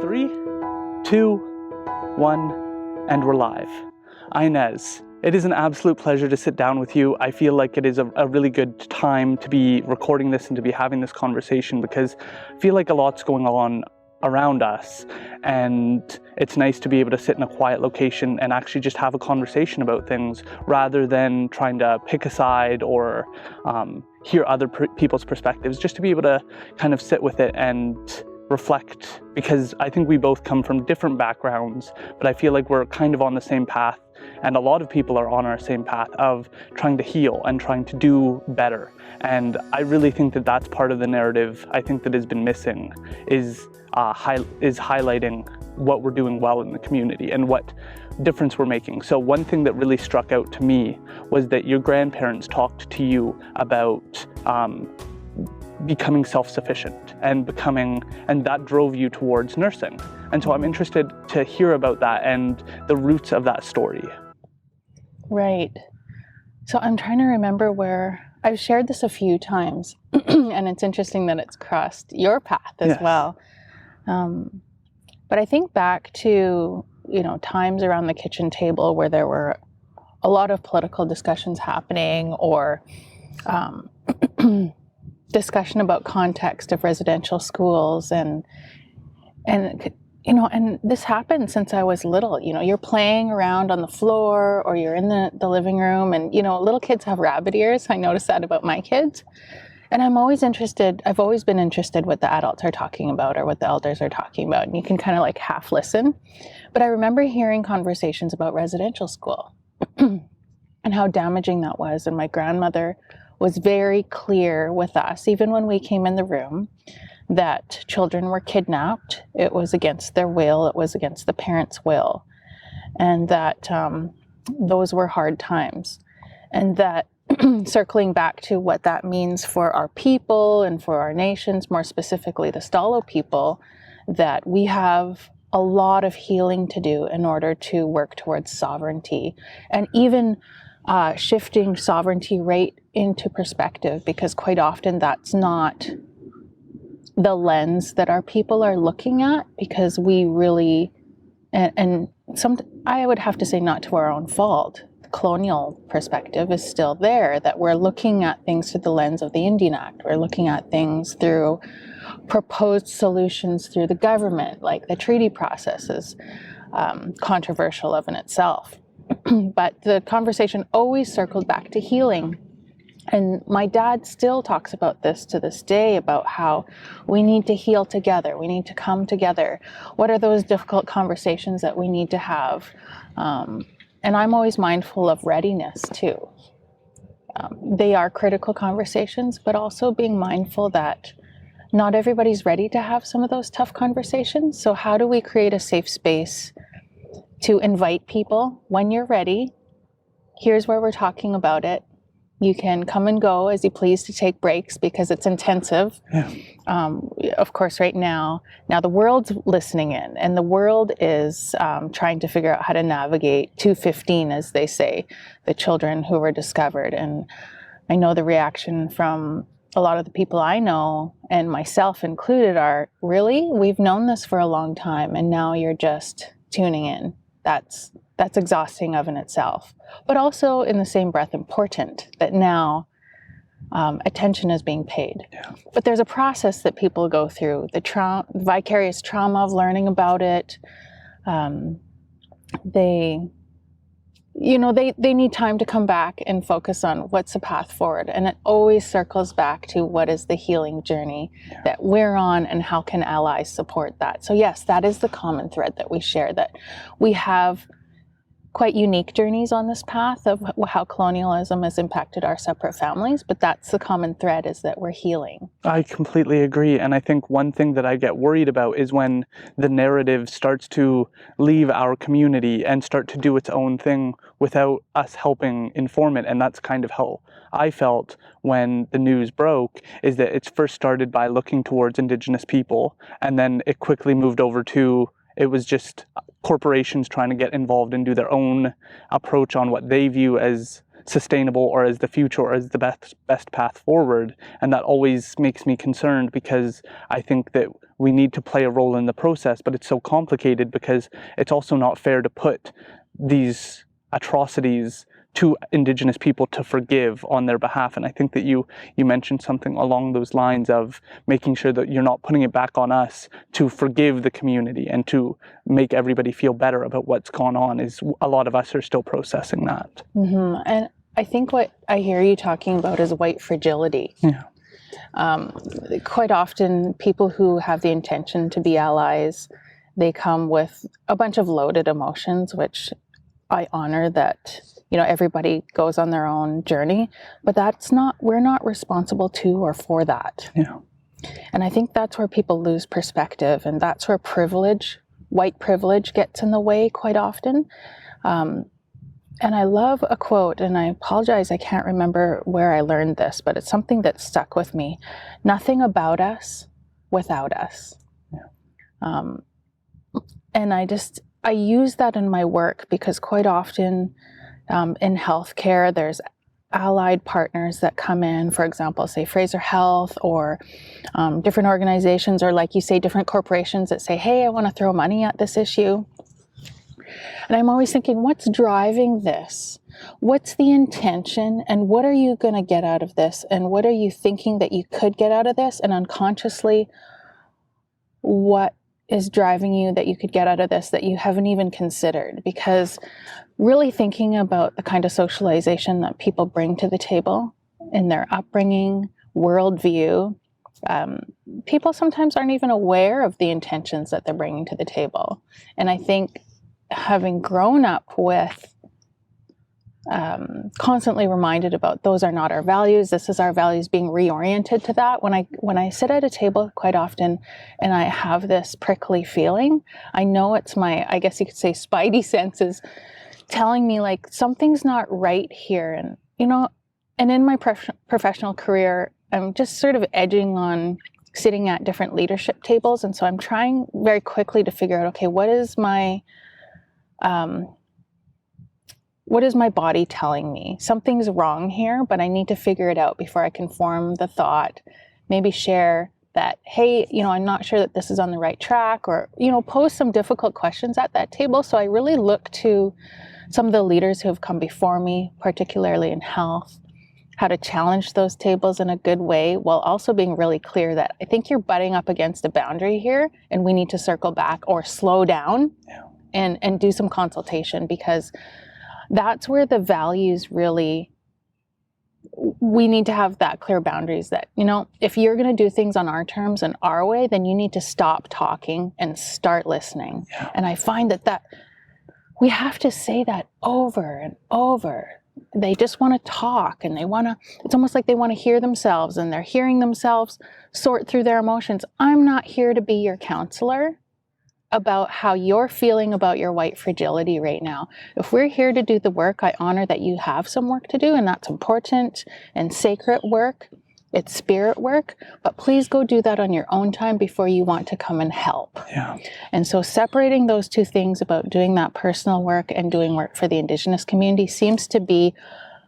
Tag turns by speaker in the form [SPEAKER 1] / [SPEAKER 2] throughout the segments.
[SPEAKER 1] 3, 2, 1, and we're live. Inez, it is an absolute pleasure to sit down with you. I feel like it is a really good time to be recording this and to be having this conversation because I feel like a lot's going on around us, and it's nice to be able to sit in a quiet location and actually just have a conversation about things rather than trying to pick a side or hear other people's perspectives, just to be able to kind of sit with it and reflect, because I think we both come from different backgrounds, but I feel like we're kind of on the same path, and a lot of people are on our same path of trying to heal and trying to do better. And I really think that that's part of the narrative I think that has been missing, is highlighting what we're doing well in the community and what difference we're making. So one thing that really struck out to me was that your grandparents talked to you about becoming self-sufficient and that drove you towards nursing. And so I'm interested to hear about that and the roots of that story.
[SPEAKER 2] Right. So I'm trying to remember where I've shared this a few times, and it's interesting that it's crossed your path as well. But I think back to, times around the kitchen table where there were a lot of political discussions happening, or discussion about context of residential schools, and this happened since I was little. You're playing around on the floor, or you're in the living room, and little kids have rabbit ears. I noticed that about my kids, and I've always been interested what the adults are talking about or what the elders are talking about, and you can kind of like half listen. But I remember hearing conversations about residential school and how damaging that was, and my grandmother was very clear with us, even when we came in the room, that children were kidnapped. It was against their will. It was against the parents' will. And that those were hard times. And that circling back to what that means for our people and for our nations, more specifically the Stalo people, that we have a lot of healing to do in order to work towards sovereignty, and even shifting sovereignty right into perspective, because quite often that's not the lens that our people are looking at, because we really, I would have to say, not to our own fault, the colonial perspective is still there, that we're looking at things through the lens of the Indian Act. We're looking at things through proposed solutions through the government, like the treaty process is controversial of in itself. But the conversation always circled back to healing. And my dad still talks about this to this day, about how we need to heal together. We need to come together. What are those difficult conversations that we need to have? And I'm always mindful of readiness too. They are critical conversations, but also being mindful that not everybody's ready to have some of those tough conversations. So how do we create a safe space to invite people? When you're ready, here's where we're talking about it. You can come and go as you please to take breaks, because it's intensive. Yeah. Of course, right now the world's listening in, and the world is trying to figure out how to navigate 215, as they say, the children who were discovered. And I know the reaction from a lot of the people I know, and myself included, are, really? We've known this for a long time, and now you're just tuning in. That's exhausting of in itself, but also in the same breath important that now attention is being paid. Yeah. But there's a process that people go through, the vicarious trauma of learning about it. They need time to come back and focus on what's the path forward. And it always circles back to what is the healing journey that we're on, and how can allies support that. So yes, that is the common thread that we share, that we have quite unique journeys on this path of how colonialism has impacted our separate families, but that's the common thread, is that we're healing.
[SPEAKER 1] I completely agree. And I think one thing that I get worried about is when the narrative starts to leave our community and start to do its own thing without us helping inform it. And that's kind of how I felt when the news broke, is that it's first started by looking towards Indigenous people, and then it quickly moved over to, it was just corporations trying to get involved and do their own approach on what they view as sustainable or as the future or as the best path forward. And that always makes me concerned, because I think that we need to play a role in the process, but it's so complicated because it's also not fair to put these atrocities to Indigenous people to forgive on their behalf. And I think that you mentioned something along those lines of making sure that you're not putting it back on us to forgive the community and to make everybody feel better about what's gone on. Is a lot of us are still processing that.
[SPEAKER 2] Mm-hmm. And I think what I hear you talking about is white fragility.
[SPEAKER 1] Yeah.
[SPEAKER 2] Quite often, people who have the intention to be allies, they come with a bunch of loaded emotions, which I honor that, everybody goes on their own journey, but we're not responsible to or for that.
[SPEAKER 1] Yeah.
[SPEAKER 2] And I think that's where people lose perspective, and that's where white privilege gets in the way quite often. And I love a quote, and I apologize, I can't remember where I learned this, but it's something that stuck with me. Nothing about us without us. Yeah. And I use that in my work because quite often in healthcare, there's allied partners that come in, for example, say Fraser Health or different organizations, or like you say, different corporations that say, hey, I want to throw money at this issue. And I'm always thinking, what's driving this? What's the intention? And what are you going to get out of this? And what are you thinking that you could get out of this? And unconsciously, what is driving you that you could get out of this that you haven't even considered? Because really thinking about the kind of socialization that people bring to the table in their upbringing, worldview, people sometimes aren't even aware of the intentions that they're bringing to the table. And I think having grown up with constantly reminded about those are not our values, this is our values, being reoriented to that. When I sit at a table quite often and I have this prickly feeling, I know it's my, I guess you could say, spidey senses telling me like something's not right here. And and in my professional career, I'm just sort of edging on sitting at different leadership tables, and so I'm trying very quickly to figure out, okay, what is my body telling me? Something's wrong here, but I need to figure it out before I can form the thought, maybe share that, hey, I'm not sure that this is on the right track, or, pose some difficult questions at that table. So I really look to some of the leaders who have come before me, particularly in health, how to challenge those tables in a good way, while also being really clear that I think you're butting up against a boundary here and we need to circle back or slow down. Yeah. And do some consultation, because that's where the values really, we need to have that clear boundaries that, if you're going to do things on our terms and our way, then you need to stop talking and start listening. Yeah. And I find that we have to say that over and over. They just want to talk, and it's almost like they want to hear themselves, and they're hearing themselves sort through their emotions. I'm not here to be your counselor about how you're feeling about your white fragility right now. If we're here to do the work, I honor that you have some work to do, and that's important and sacred work. It's spirit work, but please go do that on your own time before you want to come and help. Yeah. And so separating those two things about doing that personal work and doing work for the Indigenous community seems to be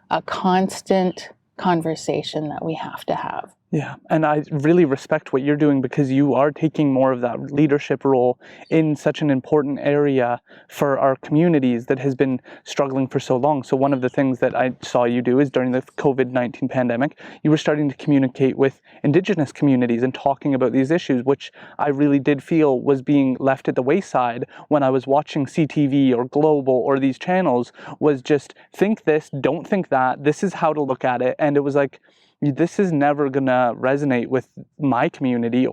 [SPEAKER 2] a constant conversation that we have to have.
[SPEAKER 1] Yeah, and I really respect what you're doing, because you are taking more of that leadership role in such an important area for our communities that has been struggling for so long. So one of the things that I saw you do is during the COVID-19 pandemic, you were starting to communicate with Indigenous communities and talking about these issues, which I really did feel was being left at the wayside when I was watching CTV or Global or these channels, was just think this, don't think that, this is how to look at it. And it was like, this is never going to resonate with my community,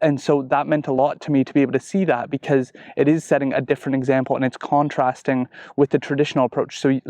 [SPEAKER 1] and so that meant a lot to me to be able to see that, because it is setting a different example and it's contrasting with the traditional approach. So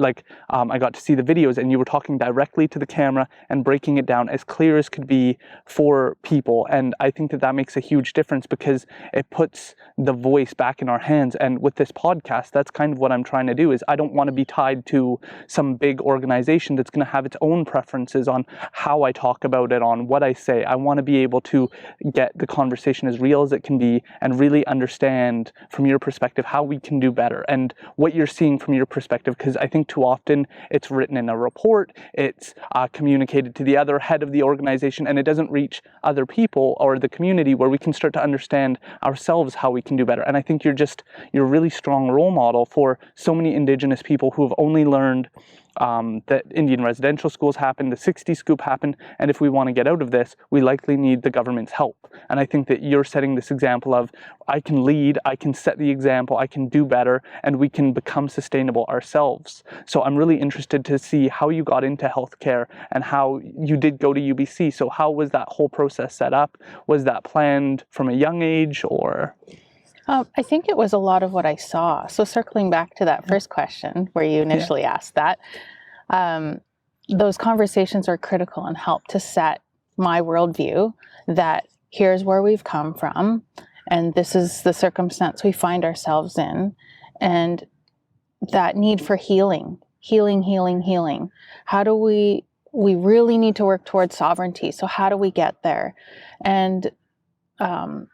[SPEAKER 1] I got to see the videos, and you were talking directly to the camera and breaking it down as clear as could be for people. And I think that makes a huge difference, because it puts the voice back in our hands. And with this podcast, that's kind of what I'm trying to do. Is I don't want to be tied to some big organization that's going to have its own preferences on how I talk about it, on what I say. I want to be able to get the conversation as real as it can be and really understand from your perspective how we can do better and what you're seeing from your perspective, because I think too often it's written in a report, it's communicated to the other head of the organization, and it doesn't reach other people or the community where we can start to understand ourselves how we can do better. And I think you're a really strong role model for so many Indigenous people who have only learned that Indian residential schools happened, the 60 Scoop happened, and if we want to get out of this, we likely need the government's help. And I think that you're setting this example of, I can lead, I can set the example, I can do better, and we can become sustainable ourselves. So I'm really interested to see how you got into healthcare and how you did go to UBC. So how was that whole process set up? Was that planned from a young age, or?
[SPEAKER 2] I think it was a lot of what I saw. So circling back to that first question where you initially asked that, those conversations are critical and help to set my worldview that here's where we've come from and this is the circumstance we find ourselves in, and that need for healing. How do we really need to work towards sovereignty. So how do we get there? And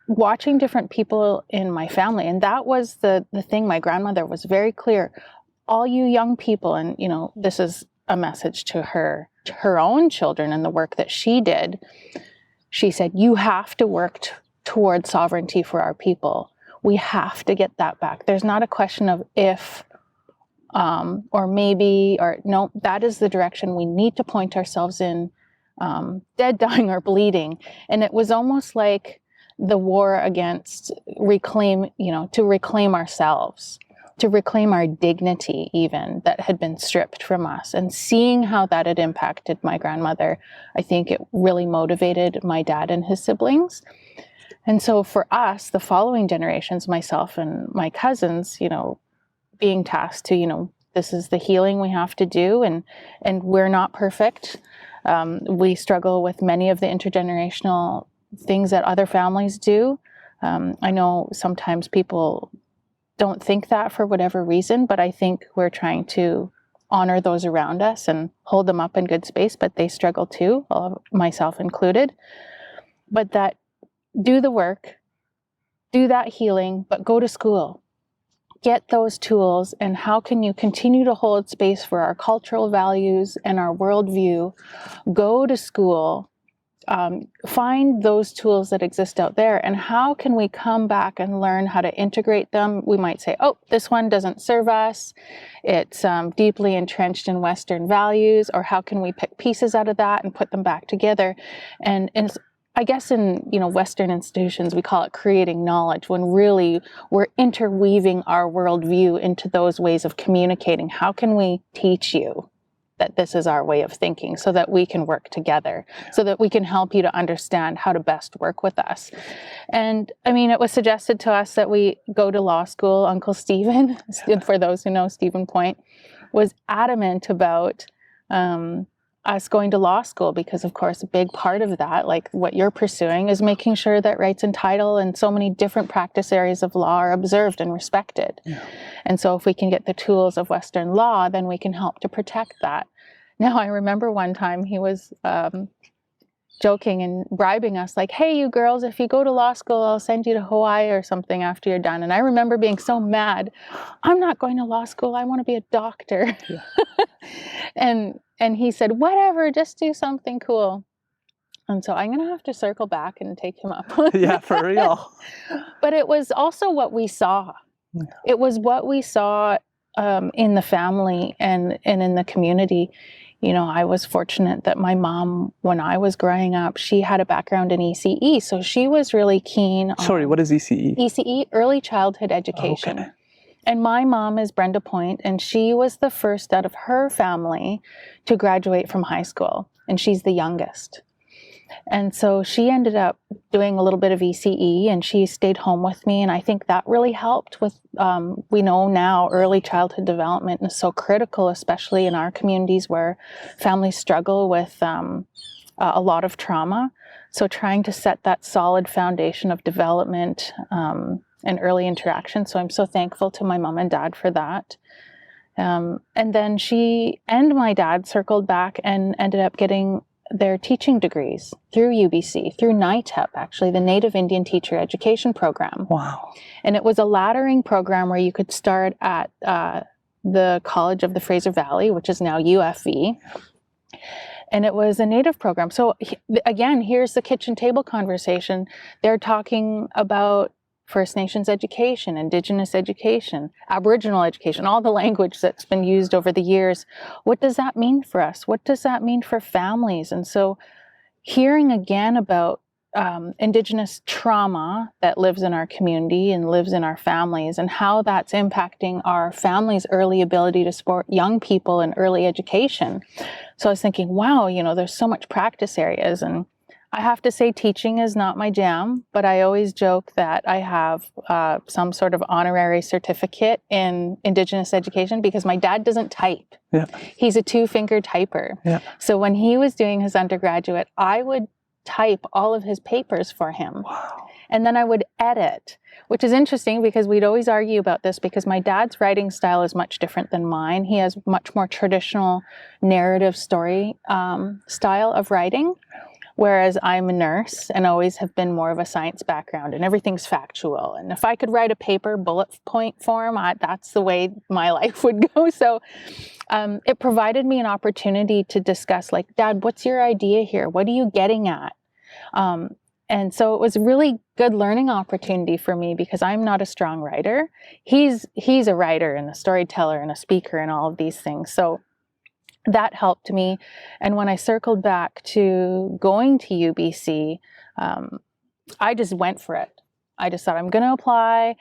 [SPEAKER 2] watching different people in my family, and that was the thing. My grandmother was very clear. All you young people, and this is a message to her own children and the work that she did. She said, you have to work towards sovereignty for our people. We have to get that back. There's not a question of if or maybe, or no, that is the direction we need to point ourselves in, dead, dying, or bleeding. And it was almost like the war against to reclaim ourselves, to reclaim our dignity even that had been stripped from us. And seeing how that had impacted my grandmother, I think it really motivated my dad and his siblings. And so for us, the following generations, myself and my cousins, being tasked to, this is the healing we have to do, and we're not perfect. We struggle with many of the intergenerational things that other families do. I know sometimes people don't think that for whatever reason, but I think we're trying to honor those around us and hold them up in good space, but they struggle too, myself included. But that do the work, do that healing, but go to school. Get those tools, and how can you continue to hold space for our cultural values and our worldview? Go to school, find those tools that exist out there, and how can we come back and learn how to integrate them? We might say, oh, this one doesn't serve us. It's deeply entrenched in Western values, or how can we pick pieces out of that and put them back together? And I guess in Western institutions, we call it creating knowledge, when really we're interweaving our worldview into those ways of communicating. How can we teach you that this is our way of thinking so that we can work together, so that we can help you to understand how to best work with us? And it was suggested to us that we go to law school. Uncle Stephen, for those who know Stephen Point, was adamant about us going to law school, because of course a big part of that, like what you're pursuing, is making sure that rights and title and so many different practice areas of law are observed and respected. Yeah. And so if we can get the tools of Western law, then we can help to protect that. Now, I remember one time he was joking and bribing us, like, hey, you girls, if you go to law school, I'll send you to Hawaii or something after you're done. And I remember being so mad. I'm not going to law school. I want to be a doctor. Yeah. And he said, whatever, just do something cool. And so I'm going to have to circle back and take him up.
[SPEAKER 1] Yeah, for real.
[SPEAKER 2] But it was also what we saw. Yeah. It was what we saw in the family and in the community. I was fortunate that my mom, when I was growing up, she had a background in ECE. So she was really keen on...
[SPEAKER 1] Sorry, what is ECE?
[SPEAKER 2] ECE, Early Childhood Education. Okay. And my mom is Brenda Point, and she was the first out of her family to graduate from high school, and she's the youngest. And so she ended up doing a little bit of ECE, and she stayed home with me, and I think that really helped with, we know now, early childhood development is so critical, especially in our communities where families struggle with a lot of trauma. So trying to set that solid foundation of development and early interaction. So I'm so thankful to my mom and dad for that. And then she and my dad circled back and ended up getting their teaching degrees through UBC, through NITEP, actually, the Native Indian Teacher Education Program.
[SPEAKER 1] Wow.
[SPEAKER 2] And it was a laddering program where you could start at the College of the Fraser Valley, which is now UFV. And it was a Native program. So again, here's the kitchen table conversation. They're talking about First Nations education, Indigenous education, Aboriginal education, all the language that's been used over the years. What does that mean for us? What does that mean for families? And so hearing again about Indigenous trauma that lives in our community and lives in our families, and how that's impacting our families' early ability to support young people in early education. So I was thinking, wow, there's so much practice areas. And I have to say, teaching is not my jam, but I always joke that I have some sort of honorary certificate in Indigenous education because my dad doesn't type.
[SPEAKER 1] Yeah.
[SPEAKER 2] He's a two-finger typer.
[SPEAKER 1] Yeah.
[SPEAKER 2] So when he was doing his undergraduate, I would type all of his papers for him.
[SPEAKER 1] Wow.
[SPEAKER 2] And then I would edit, which is interesting because we'd always argue about this because my dad's writing style is much different than mine. He has much more traditional narrative story style of writing, whereas I'm a nurse and always have been more of a science background and everything's factual. And if I could write a paper bullet point form, that's the way my life would go. So it provided me an opportunity to discuss, like, Dad, what's your idea here? What are you getting at? And so it was a really good learning opportunity for me because I'm not a strong writer. He's a writer and a storyteller and a speaker and all of these things. So that helped me. And when I circled back to going to UBC, I just went for it. I just thought I'm going to apply.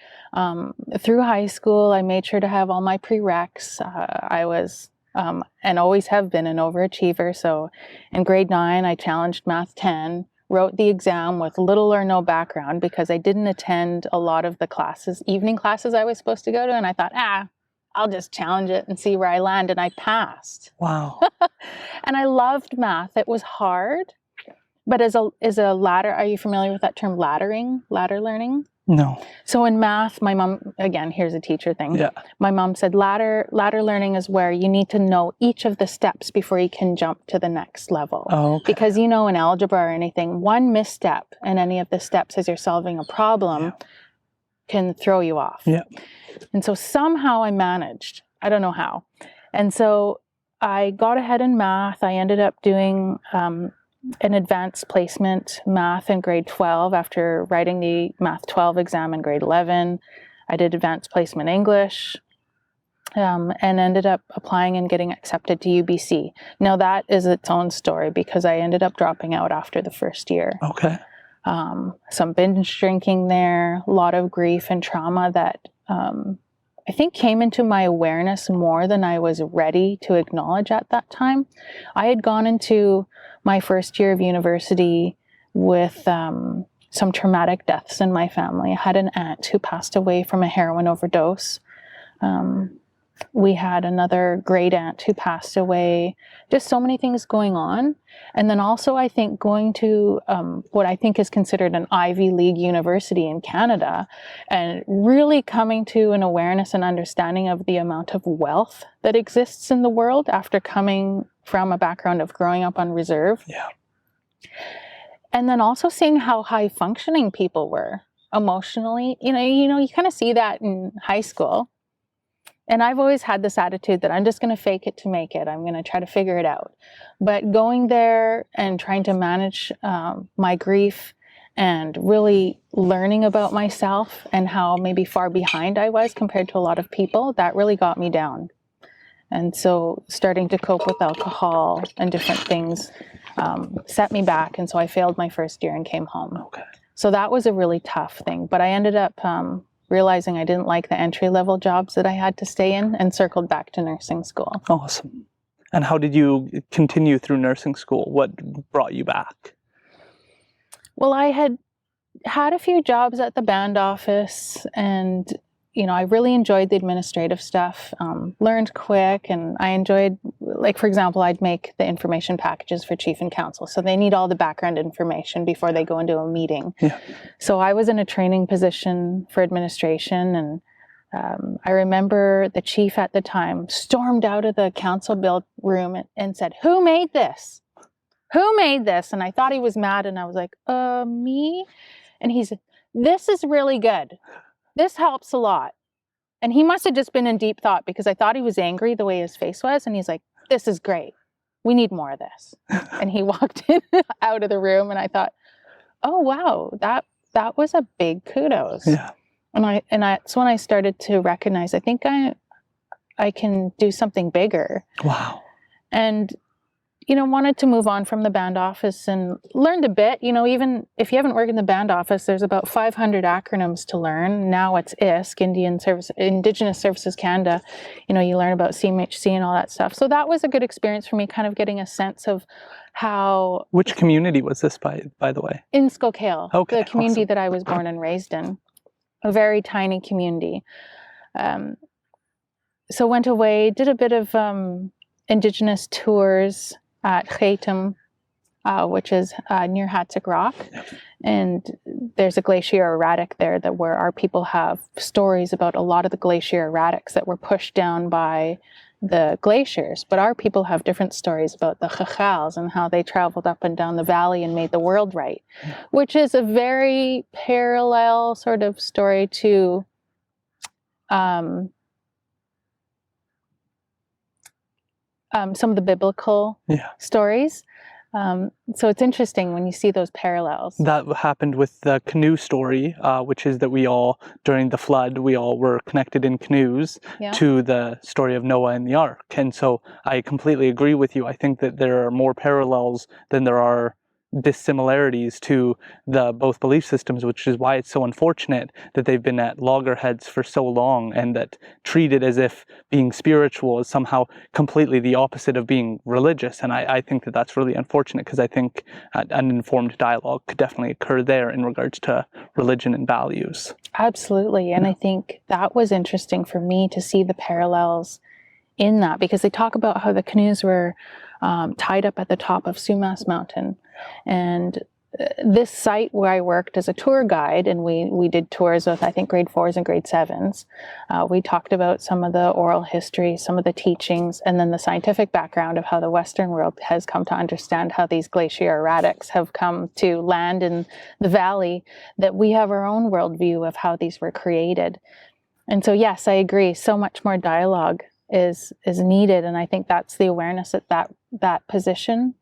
[SPEAKER 2] Through high school, I made sure to have all my prereqs. I was, and always have been, an overachiever. So in grade 9, I challenged Math 10, wrote the exam with little or no background because I didn't attend a lot of the classes, evening classes I was supposed to go to. And I thought, I'll just challenge it and see where I land. And I passed.
[SPEAKER 1] Wow.
[SPEAKER 2] And I loved math. It was hard. But as a ladder, are you familiar with that term, ladder learning?
[SPEAKER 1] No.
[SPEAKER 2] So in math, my mom, again, here's a teacher thing.
[SPEAKER 1] Yeah.
[SPEAKER 2] My mom said ladder learning is where you need to know each of the steps before you can jump to the next level.
[SPEAKER 1] Oh, okay.
[SPEAKER 2] Because in algebra or anything, one misstep in any of the steps as you're solving a problem can throw you off.
[SPEAKER 1] Yeah.
[SPEAKER 2] And so somehow I managed. I don't know how. And so I got ahead in math. I ended up doing an advanced placement math in grade 12 after writing the Math 12 exam in grade 11. I did advanced placement English and ended up applying and getting accepted to UBC. Now that is its own story because I ended up dropping out after the first year.
[SPEAKER 1] Okay.
[SPEAKER 2] Some binge drinking there, a lot of grief and trauma that I think came into my awareness more than I was ready to acknowledge at that time. I had gone into my first year of university with some traumatic deaths in my family. I had an aunt who passed away from a heroin overdose. We had another great aunt who passed away. Just so many things going on. And then also, I think, going to what I think is considered an Ivy League university in Canada and really coming to an awareness and understanding of the amount of wealth that exists in the world after coming from a background of growing up on reserve.
[SPEAKER 1] Yeah. And
[SPEAKER 2] then also seeing how high functioning people were emotionally. You kind of see that in high school. And I've always had this attitude that I'm just going to fake it to make it. I'm going to try to figure it out. But going there and trying to manage my grief and really learning about myself and how maybe far behind I was compared to a lot of people, that really got me down. And so starting to cope with alcohol and different things set me back. And so I failed my first year and came home.
[SPEAKER 1] Okay.
[SPEAKER 2] So that was a really tough thing. But I ended up realizing I didn't like the entry-level jobs that I had to stay in and circled back to nursing school.
[SPEAKER 1] Awesome. And how did you continue through nursing school? What brought you back?
[SPEAKER 2] Well, I had a few jobs at the band office and, I really enjoyed the administrative stuff, learned quick, and I enjoyed, like, for example, I'd make the information packages for chief and council. So they need all the background information before they go into a meeting.
[SPEAKER 1] Yeah. So
[SPEAKER 2] I was in a training position for administration, and I remember the chief at the time stormed out of the council build room and said, "Who made this? who made this? And I thought he was mad, and I was like, me? And he said, this is really good. This helps a lot. And he must have just been in deep thought, because I thought he was angry the way his face was. And he's like, this is great. We need more of this. And he walked out of the room, and I thought, oh, wow, that was a big kudos.
[SPEAKER 1] Yeah.
[SPEAKER 2] And that's when I started to recognize, I think I can do something bigger.
[SPEAKER 1] Wow.
[SPEAKER 2] And, wanted to move on from the band office, and learned a bit. Even if you haven't worked in the band office, there's about 500 acronyms to learn. Now it's ISC, Indigenous Services Canada. You learn about CMHC and all that stuff. So that was a good experience for me, kind of getting a sense of how...
[SPEAKER 1] Which community was this, by the way?
[SPEAKER 2] Insko Kale,
[SPEAKER 1] Okay,
[SPEAKER 2] the community
[SPEAKER 1] awesome.
[SPEAKER 2] that I was born and raised in. A very tiny community. So went away, did a bit of Indigenous tours at Chetum, which is near Hatsik Rock. And there's a glacier erratic there where our people have stories about a lot of the glacier erratics that were pushed down by the glaciers. But our people have different stories about the Chachals and how they traveled up and down the valley and made the world right, which is a very parallel sort of story to some of the biblical stories. So it's interesting when you see those parallels.
[SPEAKER 1] That happened with the canoe story, which is that we all, during the flood, we all were connected in canoes to the story of Noah and the ark. And so I completely agree with you. I think that there are more parallels than there are dissimilarities to the both belief systems, which is why it's so unfortunate that they've been at loggerheads for so long, and that treated as if being spiritual is somehow completely the opposite of being religious. And I think that that's really unfortunate, because I think an informed dialogue could definitely occur there in regards to religion and values.
[SPEAKER 2] Absolutely. And I think that was interesting for me to see the parallels in that, because they talk about how the canoes were tied up at the top of Sumas Mountain. And this site where I worked as a tour guide, and we did tours with, I think, grade 4s and grade 7s. We talked about some of the oral history, some of the teachings, and then the scientific background of how the Western world has come to understand how these glacier erratics have come to land in the valley, that we have our own worldview of how these were created. And so, yes, I agree. So much more dialogue is needed. And I think that's the awareness that position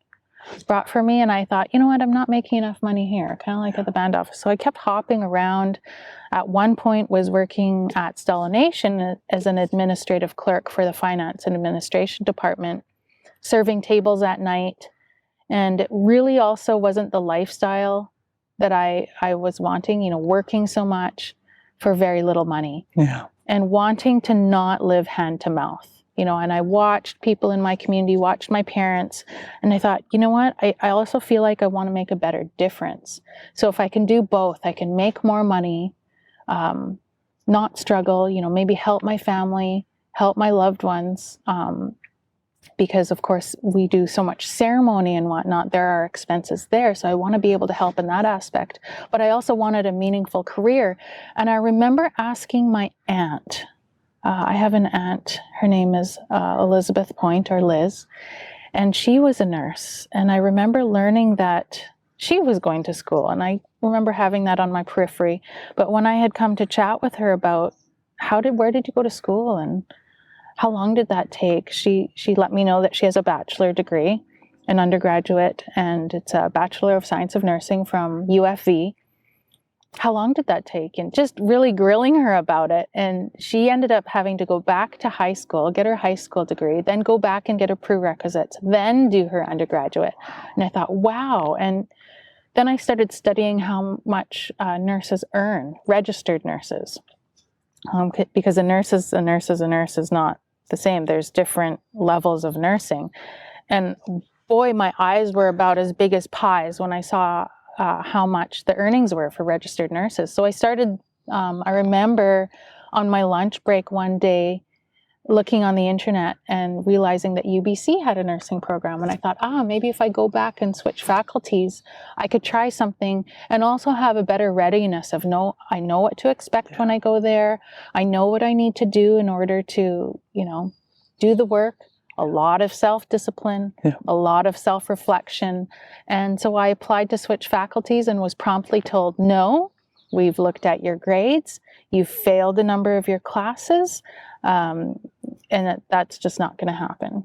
[SPEAKER 2] brought for me. And I thought, you know what, I'm not making enough money here, kind of like at the band office. So I kept hopping around. At one point was working at Stella Nation as an administrative clerk for the finance and administration department, serving tables at night. And it really also wasn't the lifestyle that I was wanting, working so much for very little money.
[SPEAKER 1] Yeah.
[SPEAKER 2] And wanting to not live hand to mouth. And I watched people in my community, watched my parents, and I thought, you know what, I also feel like I want to make a better difference. So if I can do both, I can make more money, not struggle, maybe help my family, help my loved ones, because of course we do so much ceremony and whatnot, there are expenses there. So I want to be able to help in that aspect, but I also wanted a meaningful career. And I remember asking my aunt, I have an aunt, her name is Elizabeth Point, or Liz, and she was a nurse. And I remember learning that she was going to school, and I remember having that on my periphery. But when I had come to chat with her about where did you go to school and how long did that take, she let me know that she has a bachelor degree, an undergraduate, and it's a Bachelor of Science of Nursing from UFV. How long did that take? And just really grilling her about it. And she ended up having to go back to high school, get her high school degree, then go back and get her prerequisites, then do her undergraduate. And I thought, wow. And then I started studying how much nurses earn, registered nurses. Because a nurse is not the same. There's different levels of nursing. And boy, my eyes were about as big as pies when I saw how much the earnings were for registered nurses. So I started, I remember on my lunch break one day, looking on the internet and realizing that UBC had a nursing program. And I thought, maybe if I go back and switch faculties, I could try something and also have a better readiness of I know what to expect when I go there. I know what I need to do in order to, do the work. a lot of self-discipline,
[SPEAKER 1] Yeah.
[SPEAKER 2] a lot of self-reflection. And so I applied to switch faculties and was promptly told, no, we've looked at your grades, you've failed a number of your classes, and that's just not going to happen.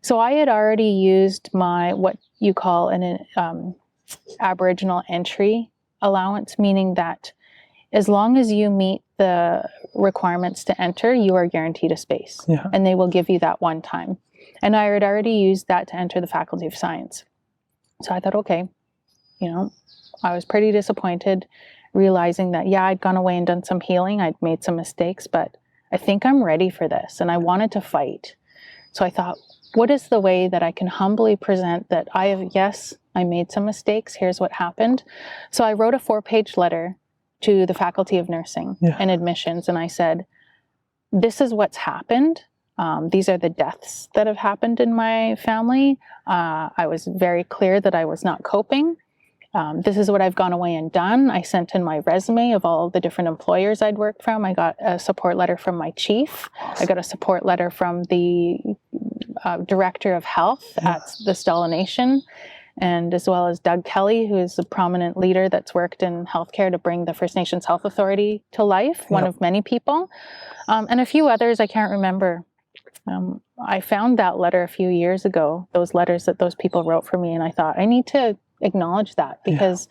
[SPEAKER 2] So I had already used my, what you call an Aboriginal entry allowance, meaning that as long as you meet the requirements to enter, you are guaranteed a space.
[SPEAKER 1] Yeah.
[SPEAKER 2] And they will give you that one time. And I had already used that to enter the Faculty of Science. So I thought, okay, I was pretty disappointed, realizing that, yeah, I'd gone away and done some healing. I'd made some mistakes, but I think I'm ready for this. And I wanted to fight. So I thought, what is the way that I can humbly present that yes, I made some mistakes. Here's what happened. So I wrote a 4-page letter to the Faculty of Nursing and Admissions. And I said, this is what's happened. These are the deaths that have happened in my family. I was very clear that I was not coping. This is what I've gone away and done. I sent in my resume of all the different employers I'd worked from. I got a support letter from my chief. Awesome. I got a support letter from the director of health at the Stella Nation, and as well as Doug Kelly, who is a prominent leader that's worked in healthcare to bring the First Nations Health Authority to life, one of many people, and a few others I can't remember. I found that letter a few years ago, those letters that those people wrote for me, and I thought, I need to acknowledge that, because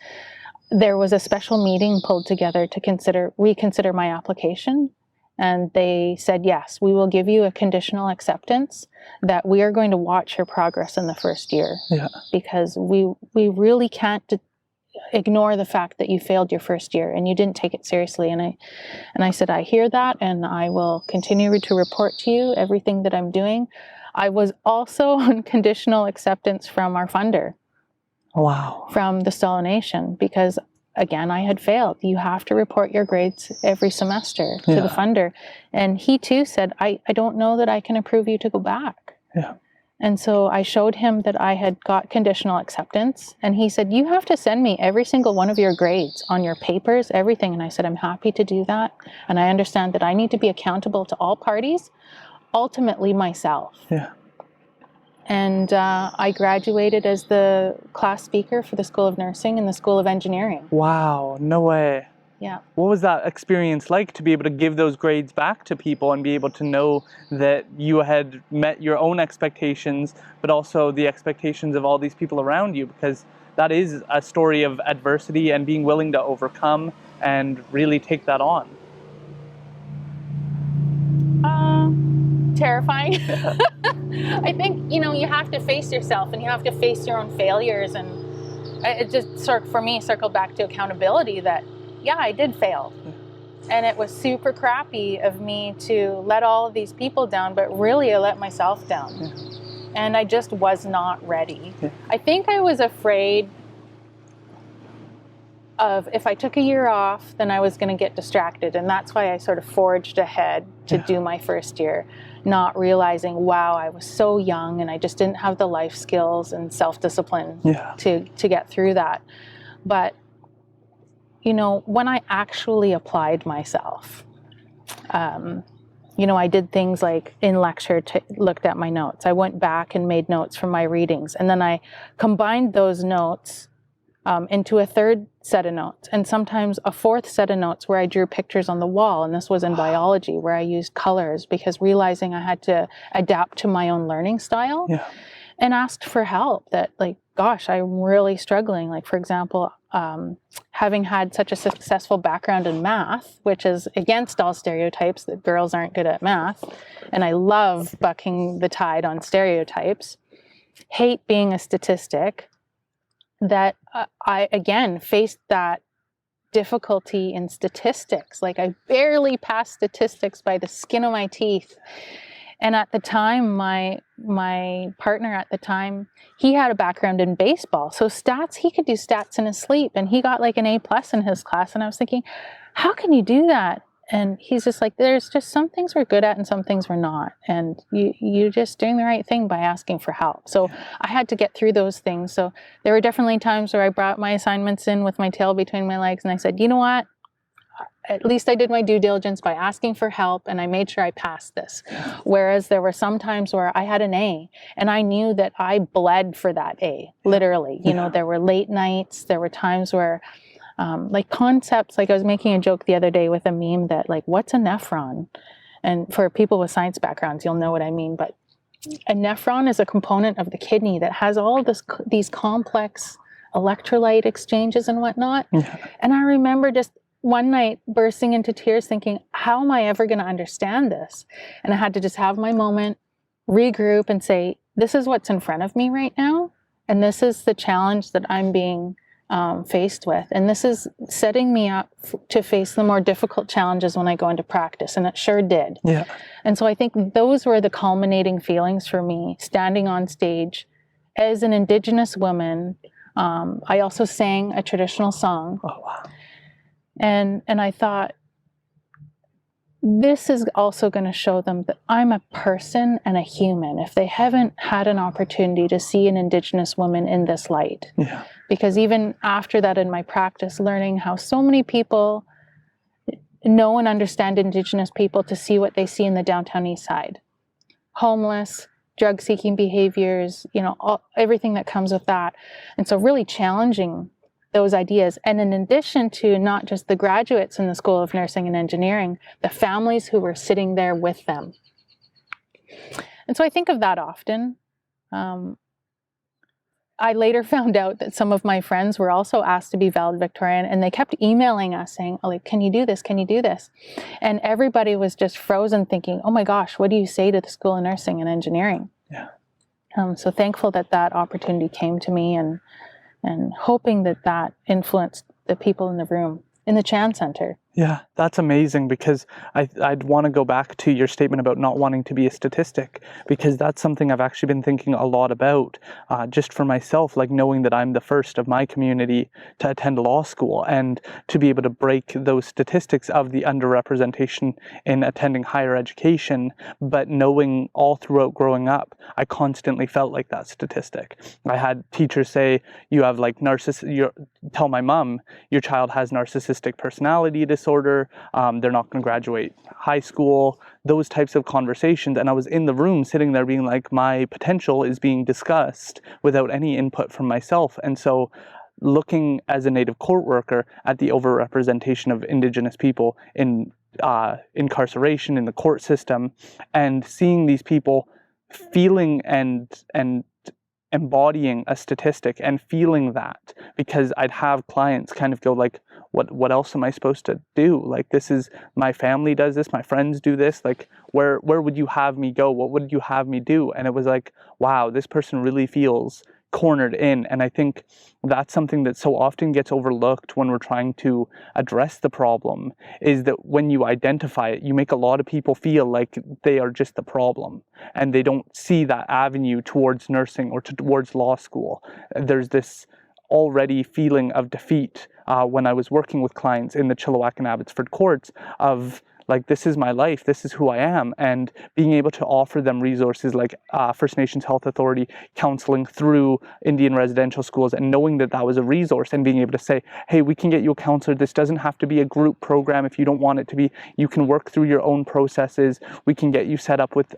[SPEAKER 2] there was a special meeting pulled together to reconsider my application. And they said, yes, we will give you a conditional acceptance that we are going to watch your progress in the first year. Yeah. Because we really can't ignore the fact that you failed your first year and you didn't take it seriously. And I said, I hear that, and I will continue to report to you everything that I'm doing. I was also on conditional acceptance from our funder.
[SPEAKER 1] Wow.
[SPEAKER 2] From the Stella Nation, because again, I had failed. You have to report your grades every semester to the funder. And he too said, I don't know that I can approve you to go back.
[SPEAKER 1] Yeah.
[SPEAKER 2] And so I showed him that I had got conditional acceptance, and he said, you have to send me every single one of your grades on your papers, everything. And I said, I'm happy to do that. And I understand that I need to be accountable to all parties, ultimately myself.
[SPEAKER 1] Yeah.
[SPEAKER 2] And I graduated as the class speaker for the School of Nursing and the School of Engineering.
[SPEAKER 1] Wow, no way.
[SPEAKER 2] Yeah.
[SPEAKER 1] What was that experience like, to be able to give those grades back to people and be able to know that you had met your own expectations, but also the expectations of all these people around you? Because that is a story of adversity and being willing to overcome and really take that on.
[SPEAKER 2] Terrifying. I think, you have to face yourself and you have to face your own failures. And it just for me circled back to accountability that, yeah, I did fail. And it was super crappy of me to let all of these people down, but really I let myself down. Yeah. And I just was not ready. Yeah. I think I was afraid of, if I took a year off, then I was going to get distracted. And that's why I sort of forged ahead to do my first year, not realizing, wow, I was so young and I just didn't have the life skills and self-discipline to get through that. But, when I actually applied myself, I did things like in lecture, looked at my notes. I went back and made notes from my readings. And then I combined those notes into a third set of notes, and sometimes a fourth set of notes where I drew pictures on the wall. And this was in biology, where I used colors, because realizing I had to adapt to my own learning style, and asked for help that, gosh, I'm really struggling. Like, for example, having had such a successful background in math, which is against all stereotypes that girls aren't good at math. And I love bucking the tide on stereotypes, hate being a statistic, that I, again, faced that difficulty in statistics. Like, I barely passed statistics by the skin of my teeth. And at the time, my partner at the time, he had a background in baseball. So stats, he could do stats in his sleep. And he got like an A+ in his class. And I was thinking, how can you do that? And he's just like, there's just some things we're good at and some things we're not. And you're just doing the right thing by asking for help. So I had to get through those things. So there were definitely times where I brought my assignments in with my tail between my legs and I said, you know what? at least I did my due diligence by asking for help, and I made sure I passed this. Whereas there were some times where I had an A and I knew that I bled for that A, literally. You know, there were late nights, there were times where like concepts, like I was making a joke the other day with a meme that like, what's a nephron? And for people with science backgrounds, you'll know what I mean. But a nephron is a component of the kidney that has all these complex electrolyte exchanges and whatnot. And I remember just one night bursting into tears thinking, how am I ever going to understand this? And I had to just have my moment, regroup and say, this is what's in front of me right now. And this is the challenge that I'm being faced with. And this is setting me up to face the more difficult challenges when I go into practice. And it sure did.
[SPEAKER 1] Yeah.
[SPEAKER 2] And so I think those were the culminating feelings for me, standing on stage as an Indigenous woman. I also sang a traditional song.
[SPEAKER 1] Oh, wow.
[SPEAKER 2] And I thought, this is also going to show them that I'm a person and a human if they haven't had an opportunity to see an Indigenous woman in this light.
[SPEAKER 1] Yeah.
[SPEAKER 2] Because even after that in my practice, learning how so many people know and understand Indigenous people to see what they see in the downtown east side. Homeless, drug-seeking behaviors, you know, everything that comes with that. And so really challenging those ideas. And in addition to not just the graduates in the School of Nursing and Engineering, the families who were sitting there with them. And so I think of that often. I later found out that some of my friends were also asked to be valedictorian, and they kept emailing us saying, oh, like, can you do this? Can you do this? And everybody was just frozen thinking, oh my gosh, what do you say to the School of Nursing and Engineering?
[SPEAKER 1] Yeah.
[SPEAKER 2] So thankful that that opportunity came to me, and hoping that that influenced the people in the room in the Chan Center.
[SPEAKER 1] Yeah, that's amazing, because I'd want to go back to your statement about not wanting to be a statistic, because that's something I've actually been thinking a lot about, just for myself, like knowing that I'm the first of my community to attend law school, and to be able to break those statistics of the underrepresentation in attending higher education, but knowing all throughout growing up, I constantly felt like that statistic. I had teachers say, you have like tell my mom, your child has narcissistic personality disorder, they're not going to graduate high school, those types of conversations. And I was in the room sitting there being like, my potential is being discussed without any input from myself. And so looking as a Native court worker at the overrepresentation of Indigenous people in incarceration in the court system, and seeing these people feeling and embodying a statistic and feeling that, because I'd have clients kind of go like, what else am I supposed to do? Like, this is, my family does this, my friends do this, like, where would you have me go? What would you have me do? And it was like, wow, this person really feels cornered in. And I think that's something that so often gets overlooked when we're trying to address the problem, is that when you identify it, you make a lot of people feel like they are just the problem, and they don't see that avenue towards nursing or towards law school. There's this already feeling of defeat when I was working with clients in the Chilliwack and Abbotsford courts of like, this is my life, this is who I am, and being able to offer them resources like First Nations Health Authority counseling through Indian residential schools, and knowing that that was a resource, and being able to say, hey, we can get you a counselor, this doesn't have to be a group program if you don't want it to be, you can work through your own processes, we can get you set up with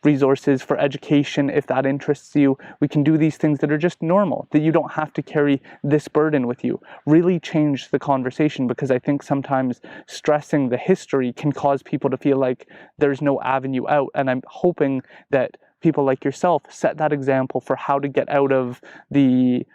[SPEAKER 1] resources for education if that interests you, we can do these things that are just normal, that you don't have to carry this burden with you. Really change the conversation, because I think sometimes stressing the history can cause people to feel like there's no avenue out. And I'm hoping that people like yourself set that example for how to get out of the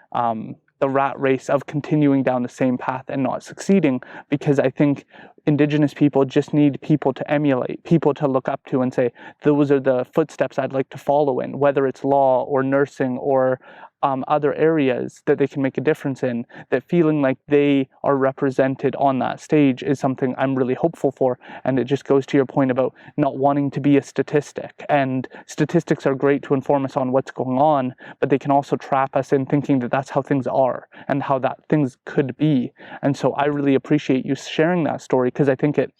[SPEAKER 1] rat race of continuing down the same path and not succeeding, because I think Indigenous people just need people to emulate, people to look up to and say, those are the footsteps I'd like to follow in, whether it's law or nursing or other areas that they can make a difference in, that feeling like they are represented on that stage is something I'm really hopeful for. And it just goes to your point about not wanting to be a statistic. And statistics are great to inform us on what's going on, but they can also trap us in thinking that that's how things are and how that things could be. And so I really appreciate you sharing that story, because I think it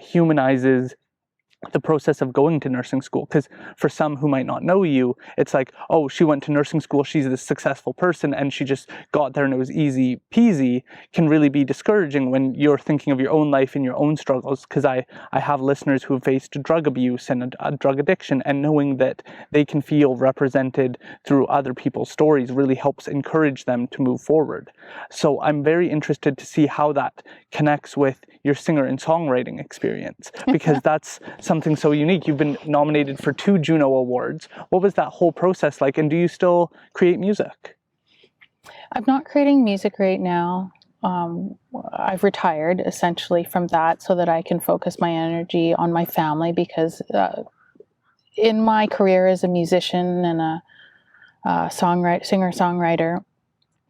[SPEAKER 1] humanizes the process of going to nursing school, because for some who might not know you, it's like, oh, she went to nursing school, she's this successful person and she just got there and it was easy peasy, can really be discouraging when you're thinking of your own life and your own struggles. Because I have listeners who have faced drug abuse and a drug addiction, and knowing that they can feel represented through other people's stories really helps encourage them to move forward. So I'm very interested to see how that connects with your singer and songwriting experience, because that's something so unique. You've been nominated for 2 Juno Awards. What was that whole process like, and do you still create music?
[SPEAKER 2] I'm not creating music right now. I've retired essentially from that so that I can focus my energy on my family, because in my career as a musician and a singer-songwriter,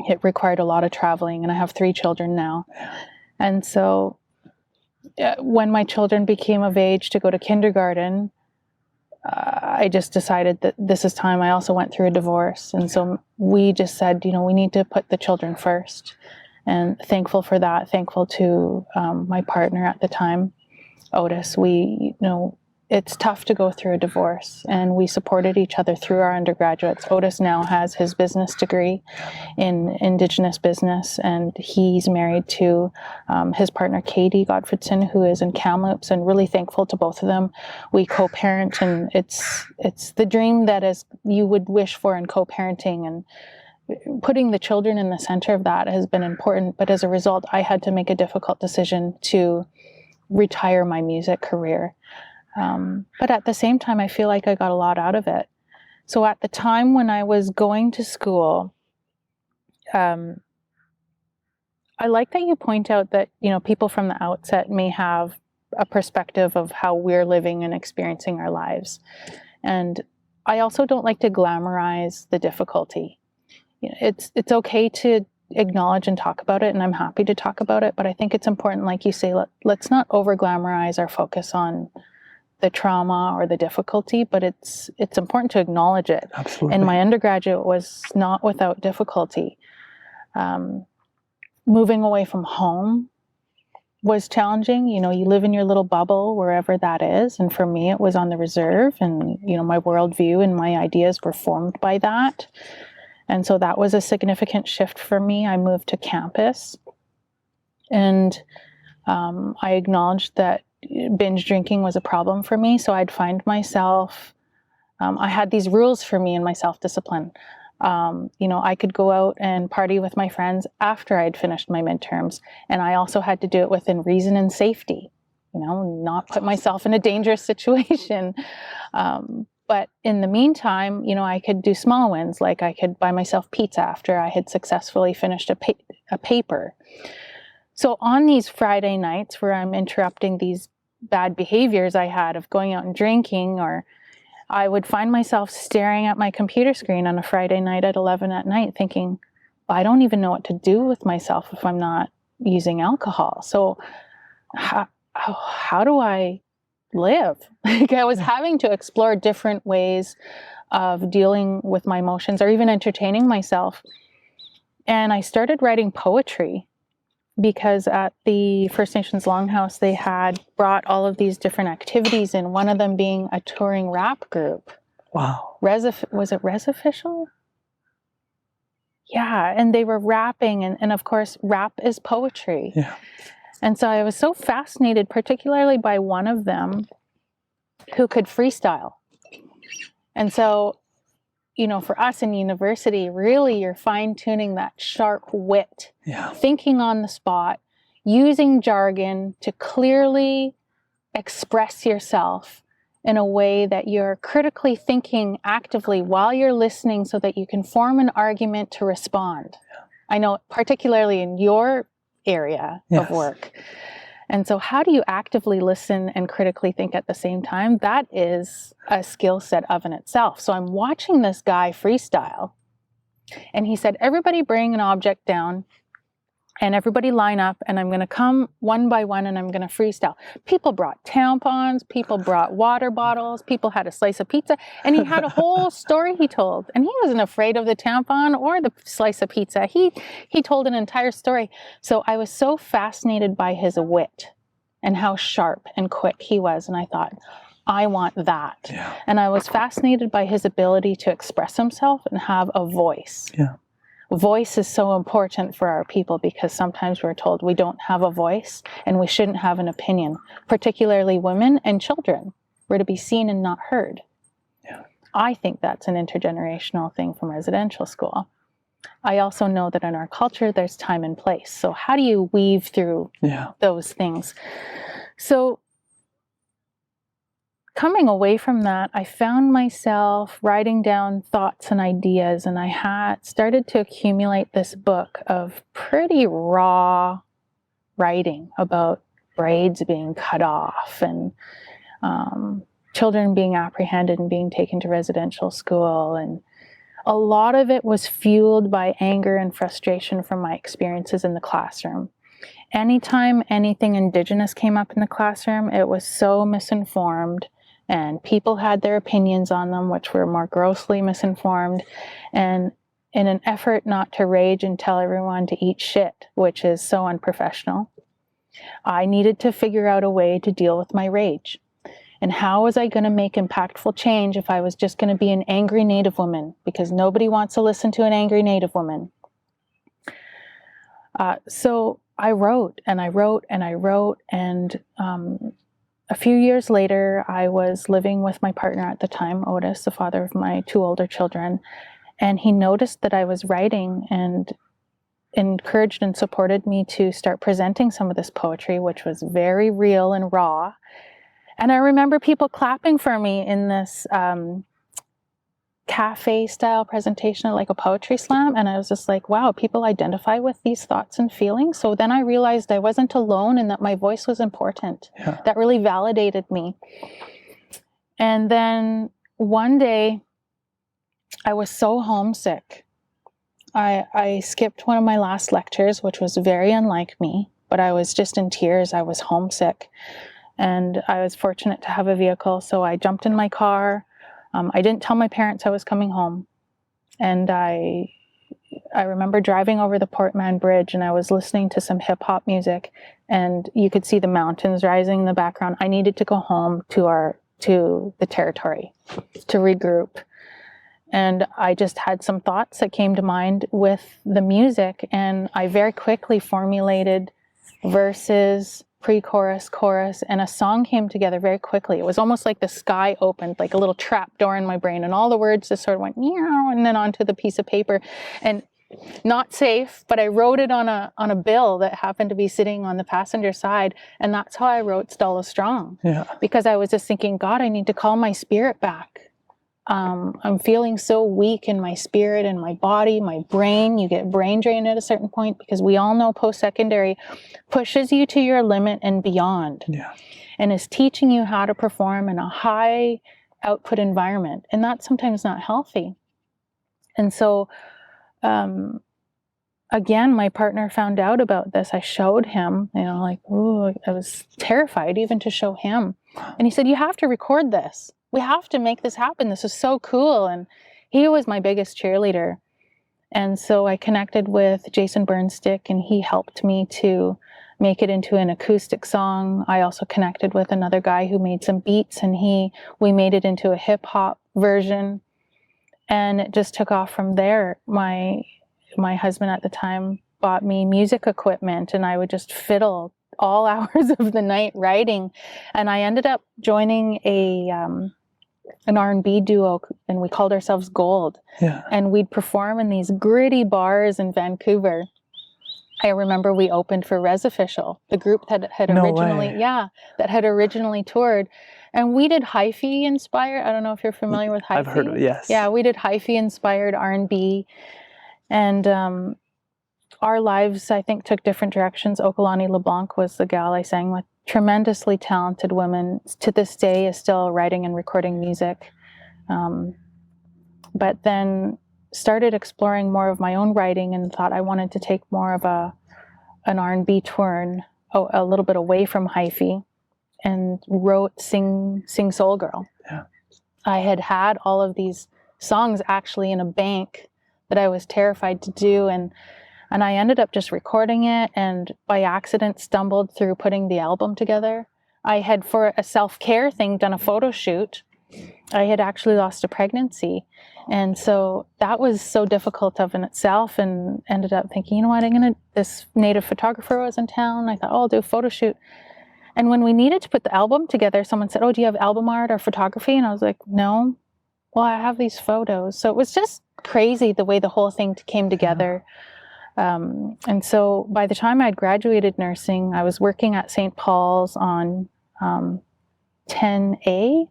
[SPEAKER 2] it required a lot of traveling, and I have 3 children now. And so when my children became of age to go to kindergarten, I just decided that this is time. I also went through a divorce. And so we just said, we need to put the children first. And thankful for that, thankful to my partner at the time, Otis. It's tough to go through a divorce, and we supported each other through our undergraduates. Otis now has his business degree in Indigenous business, and he's married to his partner, Katie Godfredson, who is in Kamloops, and really thankful to both of them. We co-parent, and it's the dream that is you would wish for in co-parenting, and putting the children in the center of that has been important. But as a result, I had to make a difficult decision to retire my music career. But at the same time, I feel like I got a lot out of it. So at the time when I was going to school, I like that you point out that, people from the outset may have a perspective of how we're living and experiencing our lives. And I also don't like to glamorize the difficulty. It's okay to acknowledge and talk about it, and I'm happy to talk about it, but I think it's important, like you say, let's not over glamorize our focus on the trauma or the difficulty, but it's important to acknowledge it.
[SPEAKER 1] Absolutely.
[SPEAKER 2] And my undergraduate was not without difficulty. Moving away from home was challenging. You live in your little bubble, wherever that is. And for me, it was on the reserve, and, my worldview and my ideas were formed by that. And so that was a significant shift for me. I moved to campus, and I acknowledged that binge drinking was a problem for me. So I'd find myself, I had these rules for me in my self-discipline. I could go out and party with my friends after I'd finished my midterms. And I also had to do it within reason and safety, not put myself in a dangerous situation. But in the meantime, I could do small wins, like I could buy myself pizza after I had successfully finished a paper. So on these Friday nights where I'm interrupting these bad behaviors I had of going out and drinking, or I would find myself staring at my computer screen on a Friday night at 11 at night thinking, I don't even know what to do with myself if I'm not using alcohol. So how do I live? I was having to explore different ways of dealing with my emotions or even entertaining myself. And I started writing poetry, because at the First Nations Longhouse, they had brought all of these different activities in, one of them being a touring rap group.
[SPEAKER 1] Wow.
[SPEAKER 2] Was it Res Official? Yeah, and they were rapping, and of course, rap is poetry.
[SPEAKER 1] Yeah.
[SPEAKER 2] And so I was so fascinated, particularly by one of them who could freestyle. And so, for us in university, really you're fine-tuning that sharp wit, thinking on the spot, using jargon to clearly express yourself in a way that you're critically thinking actively while you're listening so that you can form an argument to respond. I know, particularly in your area of work. And so how do you actively listen and critically think at the same time? That is a skill set of in itself. So I'm watching this guy freestyle, and he said, everybody bring an object down and everybody line up, and I'm going to come one by one and I'm going to freestyle. People brought tampons, people brought water bottles, people had a slice of pizza, and he had a whole story he told. And he wasn't afraid of the tampon or the slice of pizza. He told an entire story. So I was so fascinated by his wit and how sharp and quick he was. And I thought, I want that.
[SPEAKER 1] Yeah.
[SPEAKER 2] And I was fascinated by his ability to express himself and have a voice.
[SPEAKER 1] Yeah.
[SPEAKER 2] Voice is so important for our people because sometimes we're told we don't have a voice and we shouldn't have an opinion, particularly women and children. We're to be seen and not heard.
[SPEAKER 1] Yeah.
[SPEAKER 2] I think that's an intergenerational thing from residential school. I also know that in our culture, there's time and place. So how do you weave through those things? So coming away from that, I found myself writing down thoughts and ideas, and I had started to accumulate this book of pretty raw writing about braids being cut off and children being apprehended and being taken to residential school. And a lot of it was fueled by anger and frustration from my experiences in the classroom. Anytime anything Indigenous came up in the classroom, it was so misinformed, and people had their opinions on them, which were more grossly misinformed. And in an effort not to rage and tell everyone to eat shit, which is so unprofessional, I needed to figure out a way to deal with my rage. And how was I going to make impactful change if I was just going to be an angry Native woman? Because nobody wants to listen to an angry Native woman. So I wrote and I wrote and I wrote. And a few years later, I was living with my partner at the time, Otis, the father of my 2 older children. And he noticed that I was writing and encouraged and supported me to start presenting some of this poetry, which was very real and raw. And I remember people clapping for me in this cafe-style presentation, like a poetry slam. And I was just like, wow, people identify with these thoughts and feelings. So then I realized I wasn't alone and that my voice was important.
[SPEAKER 1] Yeah.
[SPEAKER 2] That really validated me. And then one day, I was so homesick. I skipped one of my last lectures, which was very unlike me, but I was just in tears. I was homesick. And I was fortunate to have a vehicle, so I jumped in my car. I didn't tell my parents I was coming home. And I remember driving over the Port Mann Bridge, and I was listening to some hip-hop music, and you could see the mountains rising in the background. I needed to go home to the territory to regroup. And I just had some thoughts that came to mind with the music, and I very quickly formulated verses, pre-chorus, chorus, and a song came together very quickly. It was almost like the sky opened, like a little trap door in my brain, and all the words just sort of went meow and then onto the piece of paper. And not safe, but I wrote it on a bill that happened to be sitting on the passenger side, and that's how I wrote Stella Strong.
[SPEAKER 1] Yeah.
[SPEAKER 2] Because I was just thinking, God, I need to call my spirit back. I'm feeling so weak in my spirit and my body, my brain. You get brain drain at a certain point because we all know post-secondary pushes you to your limit and beyond.
[SPEAKER 1] Yeah.
[SPEAKER 2] And is teaching you how to perform in a high output environment. And that's sometimes not healthy. And so, again, my partner found out about this. I showed him, like, ooh, I was terrified even to show him. And he said, you have to record this. We have to make this happen. This is so cool. And he was my biggest cheerleader. And so I connected with Jason Burnstick, and he helped me to make it into an acoustic song. I also connected with another guy who made some beats, and we made it into a hip hop version. And it just took off from there. My husband at the time bought me music equipment, and I would just fiddle all hours of the night writing. And I ended up joining an R&B duo, and we called ourselves Gold.
[SPEAKER 1] Yeah.
[SPEAKER 2] And we'd perform in these gritty bars in Vancouver. I remember we opened for Res Official, the group that had originally toured. And we did hyphy inspired. I don't know if you're familiar with hyphy.
[SPEAKER 1] I've heard of it, yes.
[SPEAKER 2] Yeah, we did hyphy inspired R&B. And our lives, I think, took different directions. Okolani LeBlanc was the gal I sang with. Tremendously talented woman. To this day is still writing and recording music. But then started exploring more of my own writing and thought I wanted to take more of an R&B turn, a little bit away from hyphy, and wrote Sing Soul Girl.
[SPEAKER 1] Yeah.
[SPEAKER 2] I had all of these songs actually in a bank that I was terrified to do, and I ended up just recording it, and by accident stumbled through putting the album together. I had, for a self-care thing, done a photo shoot. I had actually lost a pregnancy. And so that was so difficult of in itself, and ended up thinking, you know what, this native photographer was in town. I thought, oh, I'll do a photo shoot. And when we needed to put the album together, someone said, oh, do you have album art or photography? And I was like, no. Well, I have these photos. So it was just crazy the way the whole thing came together. And so by the time I'd graduated nursing, I was working at St. Paul's on 10AB,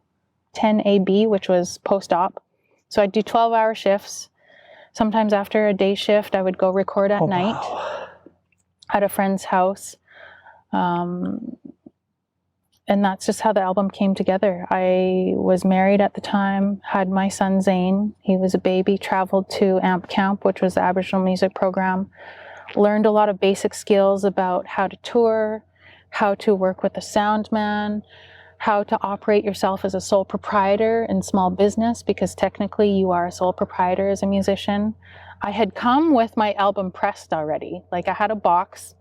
[SPEAKER 2] which was post-op. So I'd do 12-hour shifts. Sometimes after a day shift, I would go record at night. Wow. At a friend's house. And that's just how the album came together. I was married at the time, had my son Zane. He was a baby, traveled to AMP Camp, which was the Aboriginal music program. Learned a lot of basic skills about how to tour, how to work with a sound man, how to operate yourself as a sole proprietor in small business, because technically you are a sole proprietor as a musician. I had come with my album pressed already. Like, I had a box,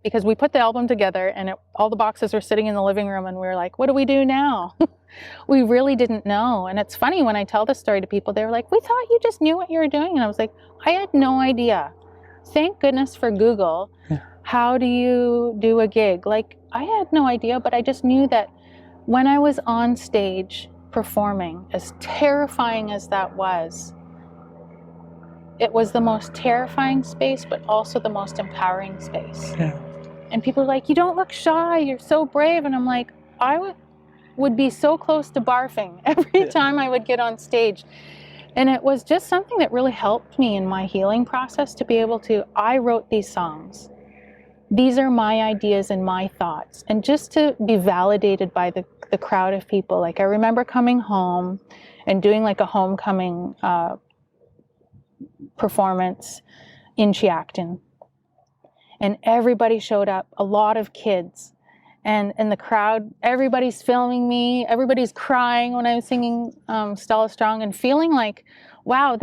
[SPEAKER 2] because we put the album together and all the boxes were sitting in the living room, and we were like, what do we do now? We really didn't know. And it's funny, when I tell this story to people, they were like, we thought you just knew what you were doing. And I was like, I had no idea. Thank goodness for Google. Yeah. How do you do a gig? Like, I had no idea, but I just knew that when I was on stage performing, as terrifying as that was, it was the most terrifying space, but also the most empowering space. Yeah. And people are like, you don't look shy, you're so brave. And I'm like, I would be so close to barfing every time I would get on stage. And it was just something that really helped me in my healing process, to be able to, I wrote these songs. These are my ideas and my thoughts. And just to be validated by the crowd of people. Like, I remember coming home and doing like a homecoming performance in Chiacton. And everybody showed up, a lot of kids. And in the crowd, everybody's filming me, everybody's crying when I was singing Stella Strong, and feeling like, wow,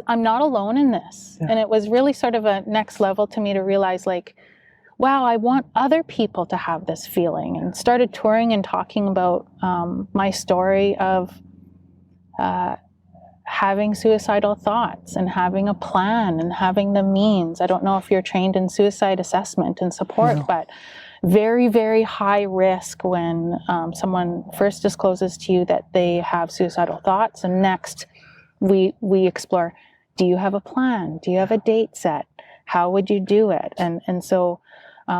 [SPEAKER 2] I'm not alone in this. Yeah. And it was really sort of a next level to me to realize, like, wow, I want other people to have this feeling. And started touring and talking about my story of having suicidal thoughts and having a plan and having the means. I don't know if you're trained in suicide assessment and support, no. But very, very high risk when someone first discloses to you that they have suicidal thoughts. And next, we explore, do you have a plan? Do you have a date set? How would you do it? And so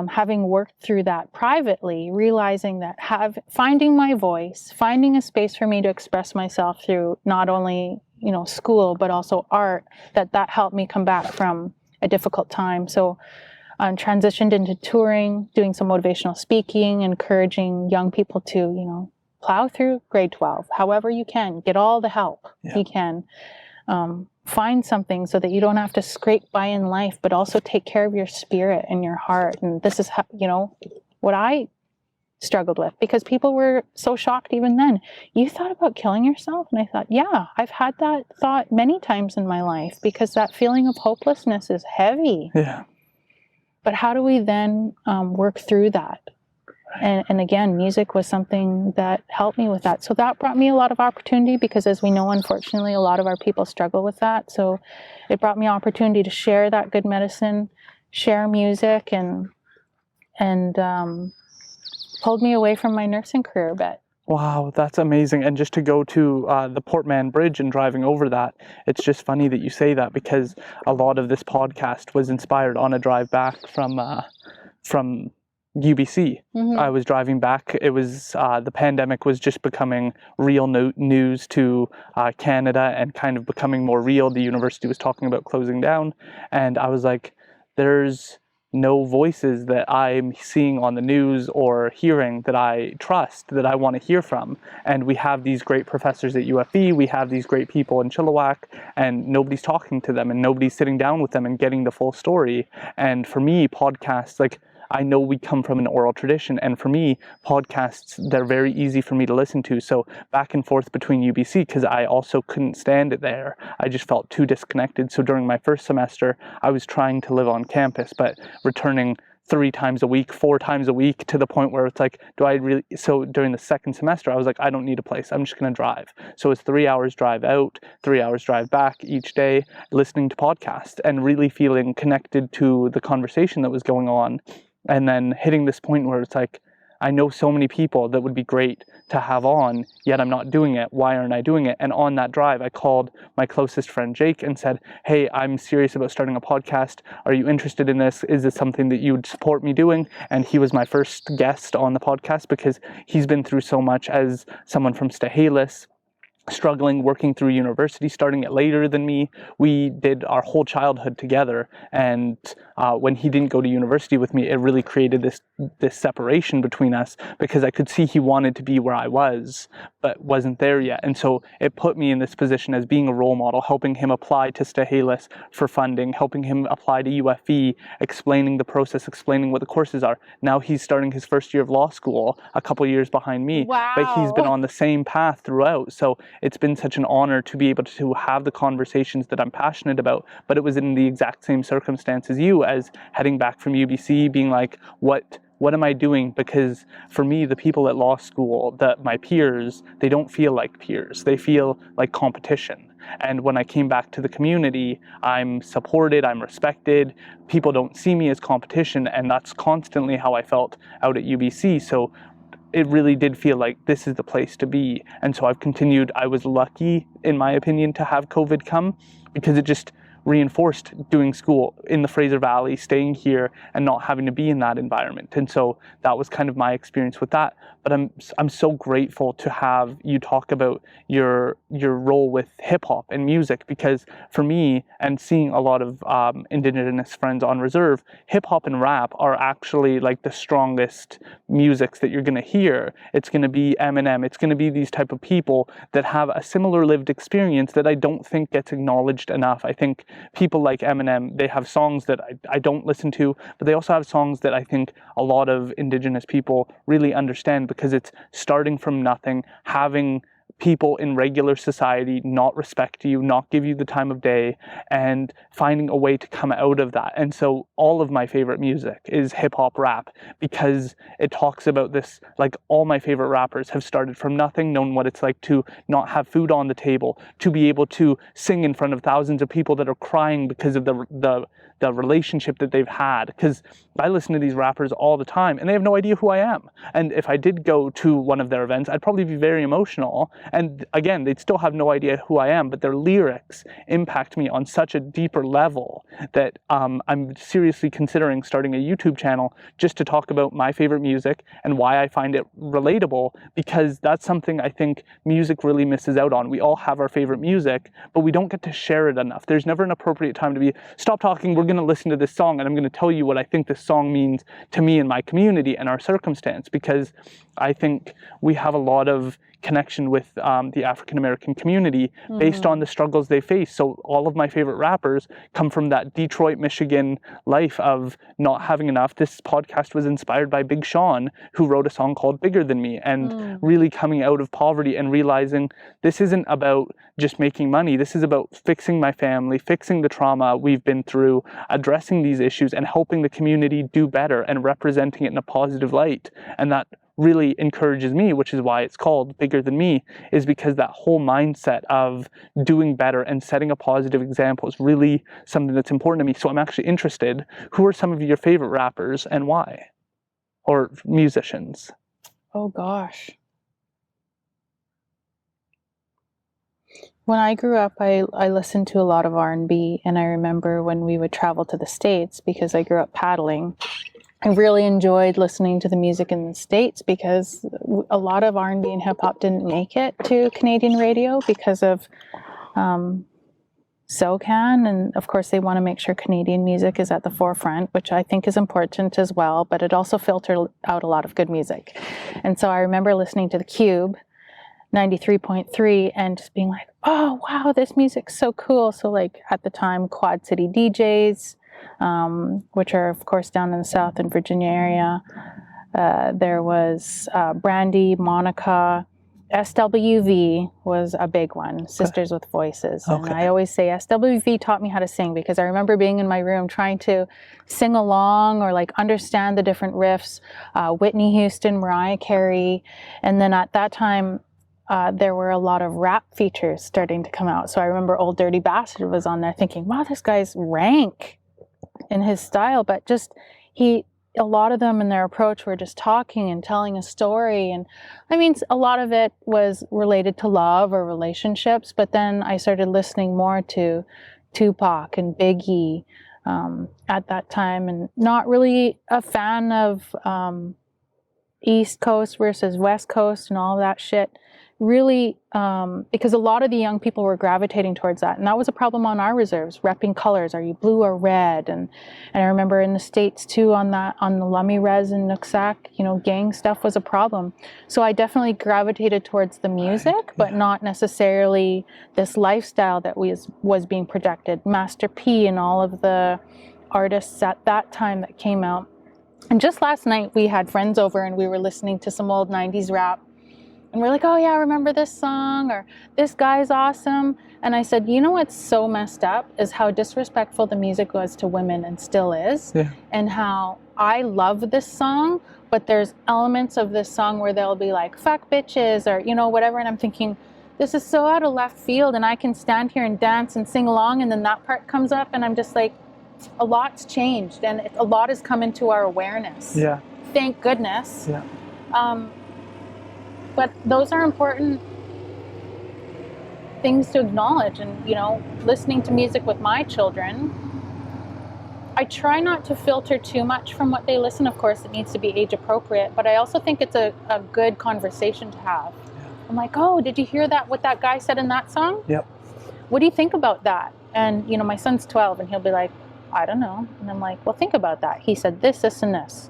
[SPEAKER 2] having worked through that privately, realizing that finding my voice, finding a space for me to express myself through not only school, but also art, that helped me come back from a difficult time. So transitioned into touring, doing some motivational speaking, encouraging young people to, plow through grade 12, however you can, get all the help you can. Find something so that you don't have to scrape by in life, but also take care of your spirit and your heart. And this is how, what I struggled with, because people were so shocked even then. You thought about killing yourself? And I thought, yeah, I've had that thought many times in my life, because that feeling of hopelessness is heavy. Yeah. But how do we then work through that? And again, music was something that helped me with that. So that brought me a lot of opportunity, because as we know, unfortunately, a lot of our people struggle with that. So it brought me opportunity to share that good medicine, share music, and pulled me away from my nursing career a bit.
[SPEAKER 1] Wow, that's amazing. And just to go to the Port Mann Bridge and driving over that, it's just funny that you say that, because a lot of this podcast was inspired on a drive back from UBC. Mm-hmm. I was driving back. It was the pandemic was just becoming real news to Canada, and kind of becoming more real. The university was talking about closing down, and I was like, there's no voices that I'm seeing on the news or hearing that I trust, that I want to hear from. And we have these great professors at UFE, we have these great people in Chilliwack, and nobody's talking to them, and nobody's sitting down with them and getting the full story. And for me, podcasts, like, I know we come from an oral tradition, and for me, podcasts, they're very easy for me to listen to. So back and forth between UBC, because I also couldn't stand it there. I just felt too disconnected. So during my first semester, I was trying to live on campus, but returning 3 times a week, 4 times a week, to the point where it's like, do I really? So during the second semester, I was like, I don't need a place. I'm just going to drive. So it's 3 hours drive out, 3 hours drive back each day, listening to podcasts and really feeling connected to the conversation that was going on. And then hitting this point where it's like, I know so many people that would be great to have on, yet I'm not doing it. Why aren't I doing it? And on that drive, I called my closest friend Jake and said, hey, I'm serious about starting a podcast. Are you interested in this? Is this something that you would support me doing? And he was my first guest on the podcast because he's been through so much as someone from Stehalis, struggling, working through university, starting it later than me. We did our whole childhood together, and when he didn't go to university with me, it really created this separation between us, because I could see he wanted to be where I was, but wasn't there yet. And so it put me in this position as being a role model, helping him apply to Stehalis for funding, helping him apply to UFE, explaining the process, explaining what the courses are. Now he's starting his first year of law school, a couple years behind me,
[SPEAKER 2] Wow.
[SPEAKER 1] but he's been on the same path throughout. So it's been such an honor to be able to have the conversations that I'm passionate about, but it was in the exact same circumstance as you, as heading back from UBC, being like, what am I doing? Because for me, the people at law school, my peers, they don't feel like peers. They feel like competition. And when I came back to the community, I'm supported, I'm respected. People don't see me as competition, and that's constantly how I felt out at UBC. So it really did feel like this is the place to be. And so I've continued. I was lucky, in my opinion, to have COVID come, because it just reinforced doing school in the Fraser Valley, staying here and not having to be in that environment. And so that was kind of my experience with that. But I'm so grateful to have you talk about your role with hip hop and music, because for me, and seeing a lot of Indigenous friends on reserve, hip hop and rap are actually like the strongest musics that you're going to hear. It's going to be Eminem. It's going to be these type of people that have a similar lived experience that I don't think gets acknowledged enough. I think people like Eminem, they have songs that I don't listen to, but they also have songs that I think a lot of Indigenous people really understand, because it's starting from nothing, having people in regular society not respect you, not give you the time of day, and finding a way to come out of that. And so all of my favorite music is hip hop rap, because it talks about this, like all my favorite rappers have started from nothing, known what it's like to not have food on the table, to be able to sing in front of thousands of people that are crying because of the relationship that they've had. Because I listen to these rappers all the time and they have no idea who I am. And if I did go to one of their events, I'd probably be very emotional. And again, they'd still have no idea who I am, but their lyrics impact me on such a deeper level that I'm seriously considering starting a YouTube channel just to talk about my favorite music and why I find it relatable, because that's something I think music really misses out on. We all have our favorite music, but we don't get to share it enough. There's never an appropriate time to be, stop talking, we're going to listen to this song and I'm going to tell you what I think this song means to me and my community and our circumstance, because I think we have a lot of connection with the African American community based on the struggles they face. So all of my favorite rappers come from that Detroit, Michigan life of not having enough. This podcast was inspired by Big Sean, who wrote a song called Bigger Than Me, and really coming out of poverty and realizing this isn't about just making money. This is about fixing my family, fixing the trauma we've been through, addressing these issues and helping the community do better and representing it in a positive light. And that really encourages me, which is why it's called Bigger Than Me, is because that whole mindset of doing better and setting a positive example is really something that's important to me. So I'm actually interested, who are some of your favorite rappers and why? Or musicians?
[SPEAKER 2] Oh gosh. When I grew up, I listened to a lot of R&B, and I remember when we would travel to the States, because I grew up paddling, I really enjoyed listening to the music in the States, because a lot of R&B and hip hop didn't make it to Canadian radio because of SOCAN. And of course, they want to make sure Canadian music is at the forefront, which I think is important as well, but it also filtered out a lot of good music. And so I remember listening to The Cube 93.3 and just being like, oh, wow, this music's so cool. So like at the time, Quad City DJs, which are of course down in the South and Virginia area. There was Brandy, Monica, SWV was a big one, Sisters with Voices. And
[SPEAKER 1] Okay.
[SPEAKER 2] I always say SWV taught me how to sing, because I remember being in my room trying to sing along or like understand the different riffs, Whitney Houston, Mariah Carey. And then at that time, there were a lot of rap features starting to come out. So I remember Old Dirty Bastard was on there, thinking, wow, this guy's rank in his style, but just a lot of them in their approach were just talking and telling a story. And I mean, a lot of it was related to love or relationships, but then I started listening more to Tupac and Biggie at that time, and not really a fan of East Coast versus West Coast and all that shit. Really, because a lot of the young people were gravitating towards that. And that was a problem on our reserves, repping colors. Are you blue or red? And I remember in the States too, on the Lummi Res and Nooksack, you know, gang stuff was a problem. So I definitely gravitated towards the music, but not necessarily this lifestyle that was being projected. Master P and all of the artists at that time that came out. And just last night we had friends over and we were listening to some old 90s rap. And we're like, oh yeah, I remember this song, or this guy's awesome. And I said, you know what's so messed up is how disrespectful the music was to women and still is. Yeah. And how I love this song, but there's elements of this song where they'll be like, fuck bitches, or, you know, whatever. And I'm thinking, this is so out of left field, and I can stand here and dance and sing along, and then that part comes up, and I'm just like, a lot's changed, and a lot has come into our awareness. Yeah. Thank goodness. Yeah. But those are important things to acknowledge. And, you know, listening to music with my children, I try not to filter too much from what they listen. Of course, it needs to be age appropriate, but I also think it's a good conversation to have. Yeah. I'm like, oh, did you hear that, what that guy said in that song? Yep. What do you think about that? And, you know, my son's 12 and he'll be like, I don't know. And I'm like, well, think about that. He said this, this, and this.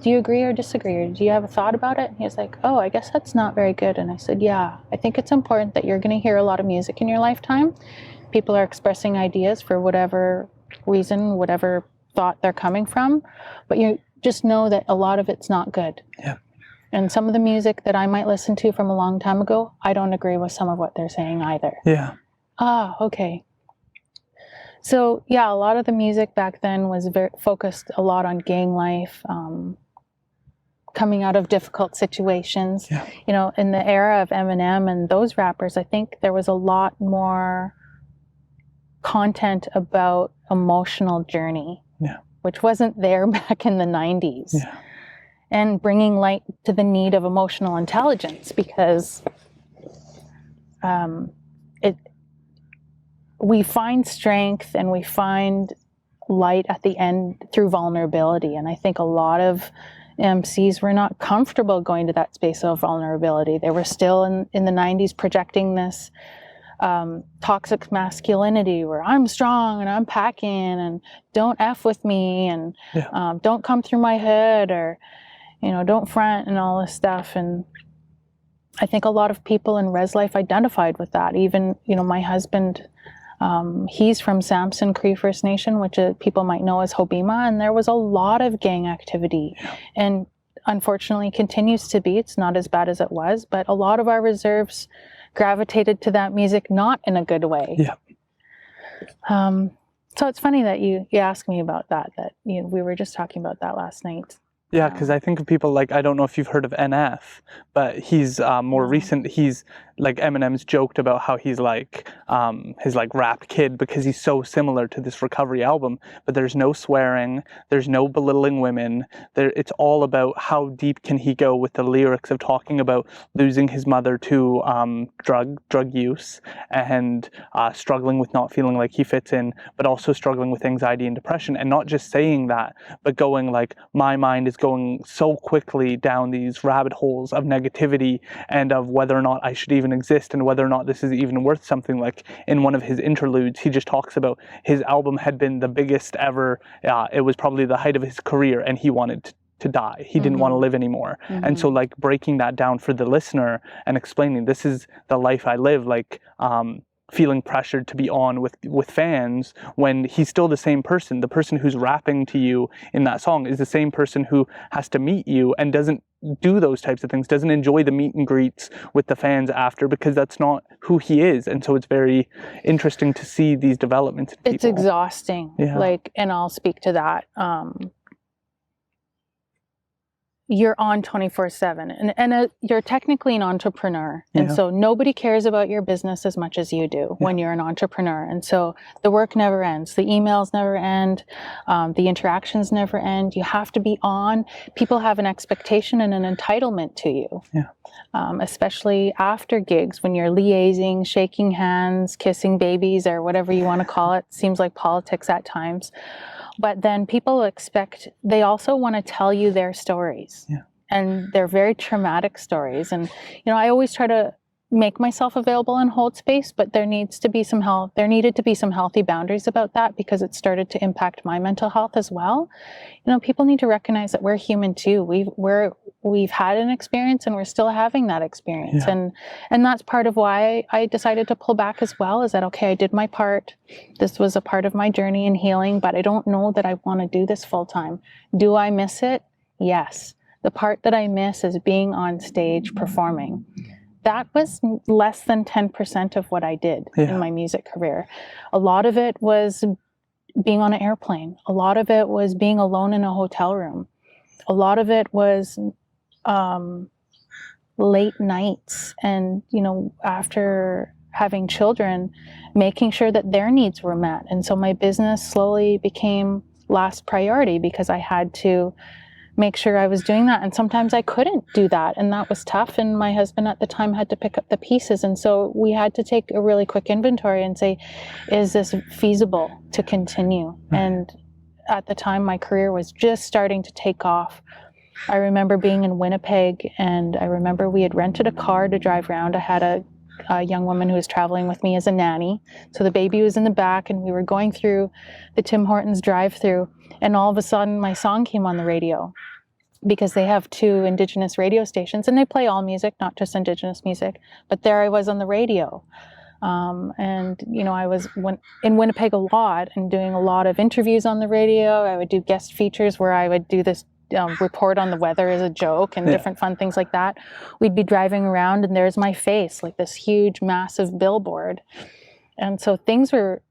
[SPEAKER 2] Do you agree or disagree? Or do you have a thought about it? And he was like, oh, I guess that's not very good. And I said, yeah, I think it's important that you're going to hear a lot of music in your lifetime. People are expressing ideas for whatever reason, whatever thought they're coming from. But you just know that a lot of it's not good. Yeah. And some of the music that I might listen to from a long time ago, I don't agree with some of what they're saying either. Yeah. Ah, okay. So yeah, a lot of the music back then was very focused a lot on gang life, coming out of difficult situations. Yeah. You know, in the era of Eminem and those rappers, I think there was a lot more content about emotional journey, which wasn't there back in the 90s. Yeah. And bringing light to the need of emotional intelligence, because we find strength and we find light at the end through vulnerability. And I think a lot of MCs were not comfortable going to that space of vulnerability. They were still in the 90s projecting this toxic masculinity where I'm strong and I'm packing and don't F with me and don't come through my hood, or, you know, don't front and all this stuff. And I think a lot of people in res life identified with that. Even, you know, my husband, he's from Samson Cree First Nation, which people might know as Hobima, and there was a lot of gang activity, and unfortunately continues to be. It's not as bad as it was, but a lot of our reserves gravitated to that music, not in a good way. Yeah. So it's funny that you asked me about that. You know, we were just talking about that last night. Yeah, because I think of people like, I don't know if you've heard of NF, but he's more recent. He's like, Eminem's joked about how he's like his like rap kid because he's so similar to this Recovery album. But there's no swearing, there's no belittling women. It's all about how deep can he go with the lyrics of talking about losing his mother to drug use and struggling with not feeling like he fits in, but also struggling with anxiety and depression. And not just saying that, but going like, my mind is going so quickly down these rabbit holes of negativity and of whether or not I should even exist and whether or not this is even worth something. Like in one of his interludes, he just talks about his album had been the biggest ever. It was probably the height of his career, and he wanted to die. He didn't want to live anymore. And so like breaking that down for the listener and explaining, this is the life I live. Like
[SPEAKER 1] feeling pressured to be on with fans when he's still the same person. The person who's rapping to you in that song is the same person who has to meet you and doesn't do those types of things, doesn't enjoy the meet and greets with the fans after, because that's not who he is. And so it's very interesting to see these developments in people.
[SPEAKER 2] It's exhausting.
[SPEAKER 1] Yeah.
[SPEAKER 2] Like, and I'll speak to that. You're on 24/7 and you're technically an entrepreneur. And so nobody cares about your business as much as you do when you're an entrepreneur. And so the work never ends. The emails never end. The interactions never end. You have to be on. People have an expectation and an entitlement to you. Especially after gigs when you're liaising, shaking hands, kissing babies, or whatever you want to call it. Seems like politics at times. But then people they also want to tell you their stories. And they're very traumatic stories. And, I always try to make myself available and hold space, but there needed to be some healthy boundaries about that, because it started to impact my mental health as well. People need to recognize that we're human too. We've had an experience and we're still having that experience. And that's part of why I decided to pull back as well, is that, okay, I did my part. This was a part of my journey in healing, but I don't know that I want to do this full time. Do I miss it? Yes. The part that I miss is being on stage performing. That was less than 10% of what I did in my music career. A lot of it was being on an airplane. A lot of it was being alone in a hotel room. A lot of it was late nights and, after having children, making sure that their needs were met. And so my business slowly became last priority because I had to make sure I was doing that. And sometimes I couldn't do that. And that was tough. And my husband at the time had to pick up the pieces. And so we had to take a really quick inventory and say, is this feasible to continue? And at the time, my career was just starting to take off. I remember being in Winnipeg, and I remember we had rented a car to drive around. I had a young woman who was traveling with me as a nanny. So the baby was in the back, and we were going through the Tim Hortons drive-through, and all of a sudden my song came on the radio, because they have 2 Indigenous radio stations, and they play all music, not just Indigenous music. But there I was on the radio. And, I was in Winnipeg a lot and doing a lot of interviews on the radio. I would do guest features where I would do this report on the weather as a joke and different fun things like that. We'd be driving around and there's my face, like this huge, massive billboard. And so things were,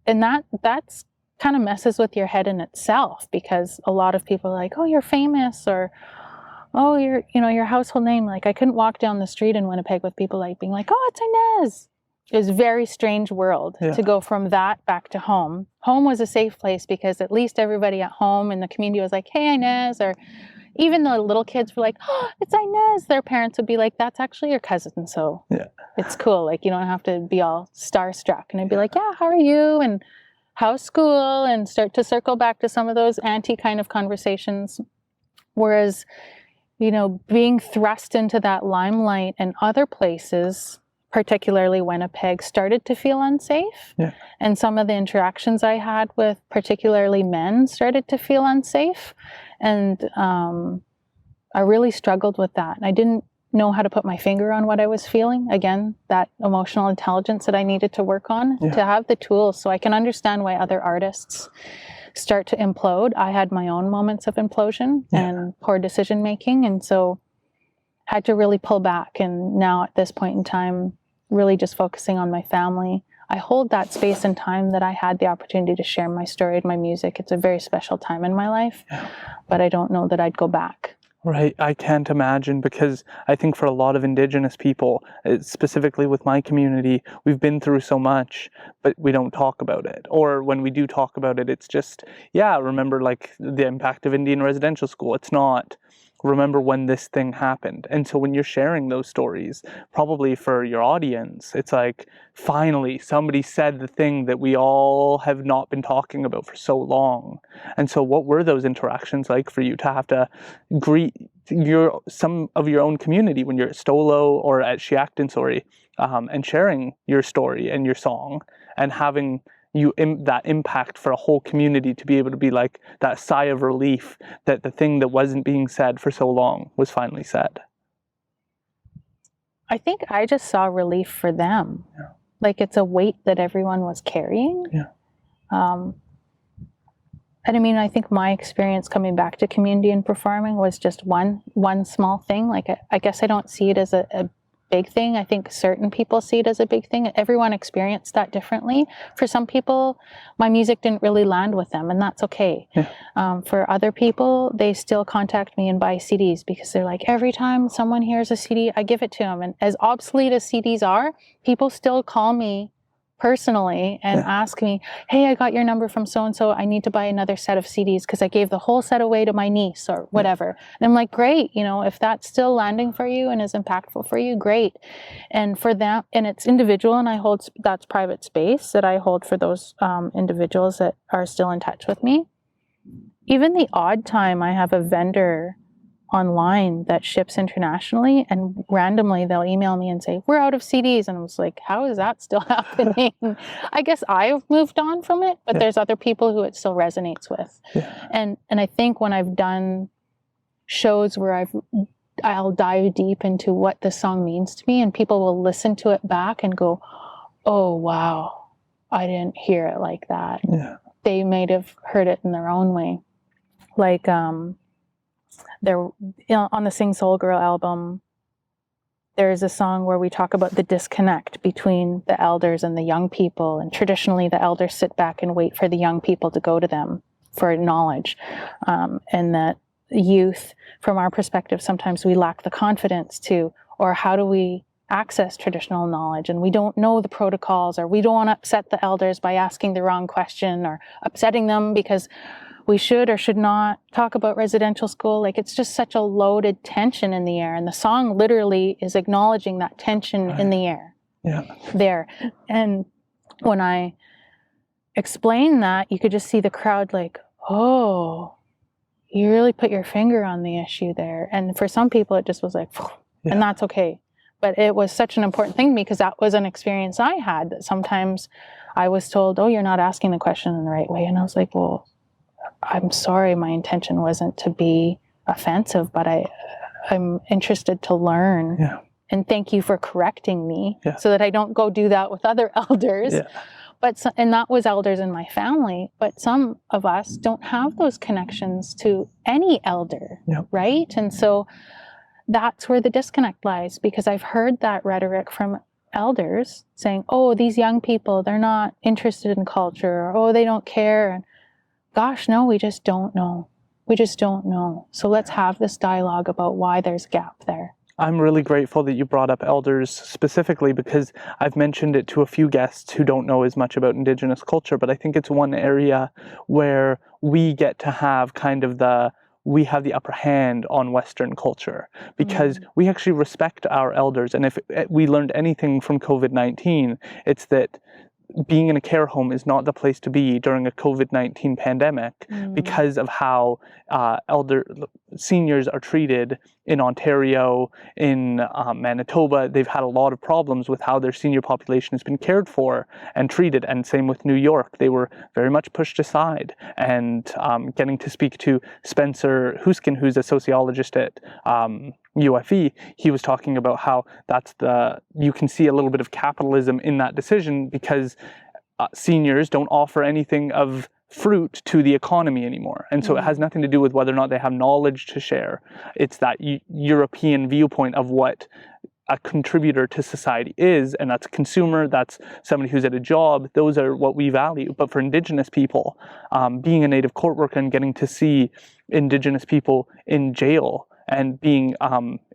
[SPEAKER 2] and that's kind of messes with your head in itself, because a lot of people are like, oh, you're famous, or, oh, you're, your household name. Like, I couldn't walk down the street in Winnipeg with people like being like, oh, it's Inez. It was a very strange world to go from that back to home. Home was a safe place because at least everybody at home in the community was like, hey, Inez, or even the little kids were like, oh, it's Inez. Their parents would be like, that's actually your cousin. So it's cool. Like, you don't have to be all starstruck. And I'd be like, yeah, how are you? And how's school? And start to circle back to some of those auntie kind of conversations. Whereas, being thrust into that limelight and other places, particularly Winnipeg, started to feel unsafe. And some of the interactions I had with particularly men started to feel unsafe. And I really struggled with that. I didn't know how to put my finger on what I was feeling. Again, that emotional intelligence that I needed to work on, to have the tools so I can understand why other artists start to implode. I had my own moments of implosion and poor decision making. And so had to really pull back. And now at this point in time, really just focusing on my family. I hold that space and time that I had the opportunity to share my story and my music. It's a very special time in my life, but I don't know that I'd go back.
[SPEAKER 1] Right. I can't imagine, because I think for a lot of Indigenous people, specifically with my community, we've been through so much, but we don't talk about it. Or when we do talk about it, it's just, remember like the impact of Indian residential school. It's not, remember when this thing happened. And so when you're sharing those stories, probably for your audience, it's like, finally, somebody said the thing that we all have not been talking about for so long. And so what were those interactions like for you to have to greet some of your own community when you're at Stolo or at Sheakton, and sharing your story and your song, and having that impact for a whole community to be able to be like that sigh of relief that the thing that wasn't being said for so long was finally said?
[SPEAKER 2] I think I just saw relief for them. like it's a weight that everyone was carrying.
[SPEAKER 1] Yeah.
[SPEAKER 2] And I mean, I think my experience coming back to community and performing was just one small thing. Like, I guess I don't see it as a big thing. I think certain people see it as a big thing. Everyone experienced that differently. For some people, my music didn't really land with them, and that's okay.
[SPEAKER 1] Yeah.
[SPEAKER 2] For other people, they still contact me and buy CDs because they're like, every time someone hears a CD, I give it to them. And as obsolete as CDs are, people still call me personally and ask me, hey, I got your number from so-and-so. I need to buy another set of CDs because I gave the whole set away to my niece or whatever. And I'm like, great, if that's still landing for you and is impactful for you, great. And for that, and it's individual, and that's private space that I hold for those individuals that are still in touch with me. Even the odd time I have a vendor online that ships internationally, and randomly they'll email me and say, we're out of CDs. And I was like, how is that still happening? I guess I've moved on from it, but there's other people who it still resonates with.
[SPEAKER 1] Yeah.
[SPEAKER 2] And I think when I've done shows where I'll dive deep into what the song means to me, and people will listen to it back and go, oh, wow, I didn't hear it like that.
[SPEAKER 1] Yeah.
[SPEAKER 2] They might have heard it in their own way. Like, there, on the Sing Soul Girl album, there is a song where we talk about the disconnect between the elders and the young people. And traditionally, the elders sit back and wait for the young people to go to them for knowledge. And that youth, from our perspective, sometimes we lack the confidence or how do we access traditional knowledge? And we don't know the protocols, or we don't want to upset the elders by asking the wrong question or upsetting them because we should or should not talk about residential school. Like, it's just such a loaded tension in the air. And the song literally is acknowledging that tension in the air there. And when I explain that, you could just see the crowd like, oh, you really put your finger on the issue there. And for some people, it just was like, and that's okay. But it was such an important thing because that was an experience I had, that sometimes I was told, oh, you're not asking the question in the right way. And I was like, well, I'm sorry, my intention wasn't to be offensive, but I'm interested to learn.
[SPEAKER 1] Yeah.
[SPEAKER 2] And thank you for correcting me so that I don't go do that with other elders.
[SPEAKER 1] Yeah.
[SPEAKER 2] And that was elders in my family. But some of us don't have those connections to any elder, right? And so that's where the disconnect lies, because I've heard that rhetoric from elders saying, oh, these young people, they're not interested in culture, or oh, they don't care. And gosh, no, we just don't know. We just don't know. So let's have this dialogue about why there's a gap there.
[SPEAKER 1] I'm really grateful that you brought up elders specifically, because I've mentioned it to a few guests who don't know as much about Indigenous culture, but I think it's one area where we get to have we have the upper hand on Western culture, because we actually respect our elders. And if we learned anything from COVID-19, it's that being in a care home is not the place to be during a COVID-19 pandemic because of how seniors are treated in Ontario, in Manitoba. They've had a lot of problems with how their senior population has been cared for and treated, and same with New York. They were very much pushed aside. And getting to speak to Spencer Huskin, who's a sociologist at UFE, he was talking about how you can see a little bit of capitalism in that decision, because seniors don't offer anything of fruit to the economy anymore. And so it has nothing to do with whether or not they have knowledge to share. It's that European viewpoint of what a contributor to society is, and that's a consumer, that's somebody who's at a job. Those are what we value. But for Indigenous people, being a Native court worker and getting to see Indigenous people in jail and being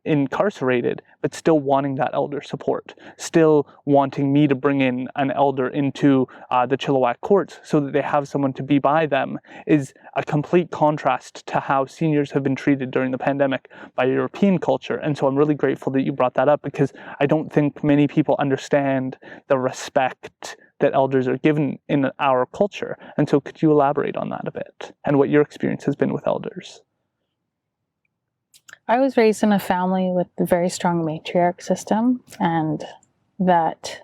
[SPEAKER 1] incarcerated, but still wanting that elder support, still wanting me to bring in an elder into the Chilliwack courts so that they have someone to be by them, is a complete contrast to how seniors have been treated during the pandemic by European culture. And so I'm really grateful that you brought that up, because I don't think many people understand the respect that elders are given in our culture. And so could you elaborate on that a bit, and what your experience has been with elders?
[SPEAKER 2] I was raised in a family with a very strong matriarch system, and that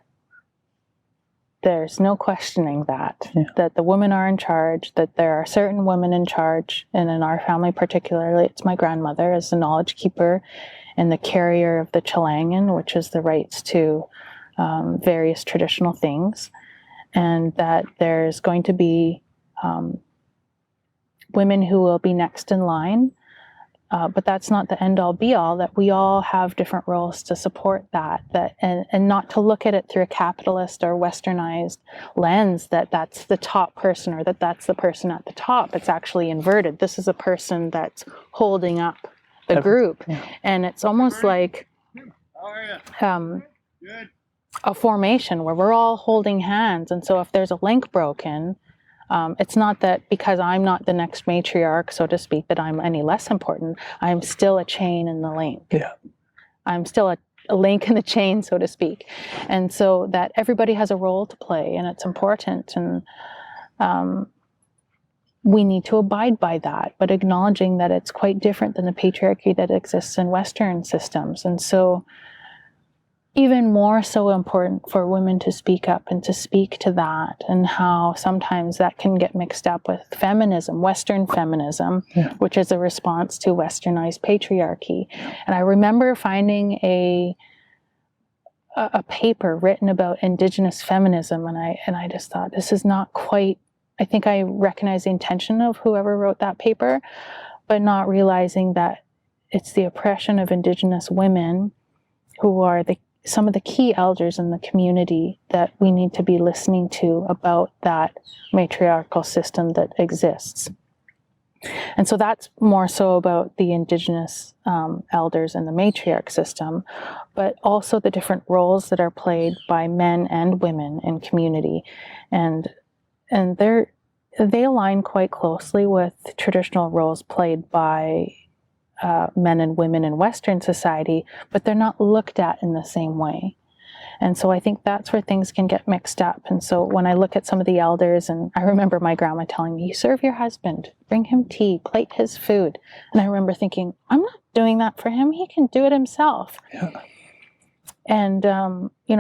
[SPEAKER 2] there's no questioning that the women are in charge, that there are certain women in charge. And in our family particularly, it's my grandmother as the knowledge keeper and the carrier of the Chilangan, which is the rights to various traditional things, and that there's going to be women who will be next in line. But that's not the end all be all, that we all have different roles to support that, and not to look at it through a capitalist or westernized lens, that that's the top person or that that's the person at the top. It's actually inverted. This is a person that's holding up the group.
[SPEAKER 1] Yeah.
[SPEAKER 2] And it's almost like a formation where we're all holding hands. And so if there's a link broken, it's not that because I'm not the next matriarch, so to speak, that I'm any less important. I'm still a chain in the link.
[SPEAKER 1] Yeah.
[SPEAKER 2] I'm still a link in the chain, so to speak. And so that everybody has a role to play, and it's important. And we need to abide by that, but acknowledging that it's quite different than the patriarchy that exists in Western systems. And so even more so important for women to speak up and to speak to that, and how sometimes that can get mixed up with feminism, Western feminism, which is a response to westernized patriarchy. And I remember finding a paper written about Indigenous feminism, and I just thought, this is not quite, I think I recognize the intention of whoever wrote that paper, but not realizing that it's the oppression of Indigenous women who are some of the key elders in the community that we need to be listening to about that matriarchal system that exists. And so that's more so about the Indigenous elders in the matriarch system, but also the different roles that are played by men and women in community. And they align quite closely with traditional roles played by men and women in Western society, but they're not looked at in the same way. And so I think that's where things can get mixed up. And so when I look at some of the elders, and I remember my grandma telling me, you serve your husband, bring him tea, plate his food. And I remember thinking, I'm not doing that for him. He can do it himself. Yeah. And,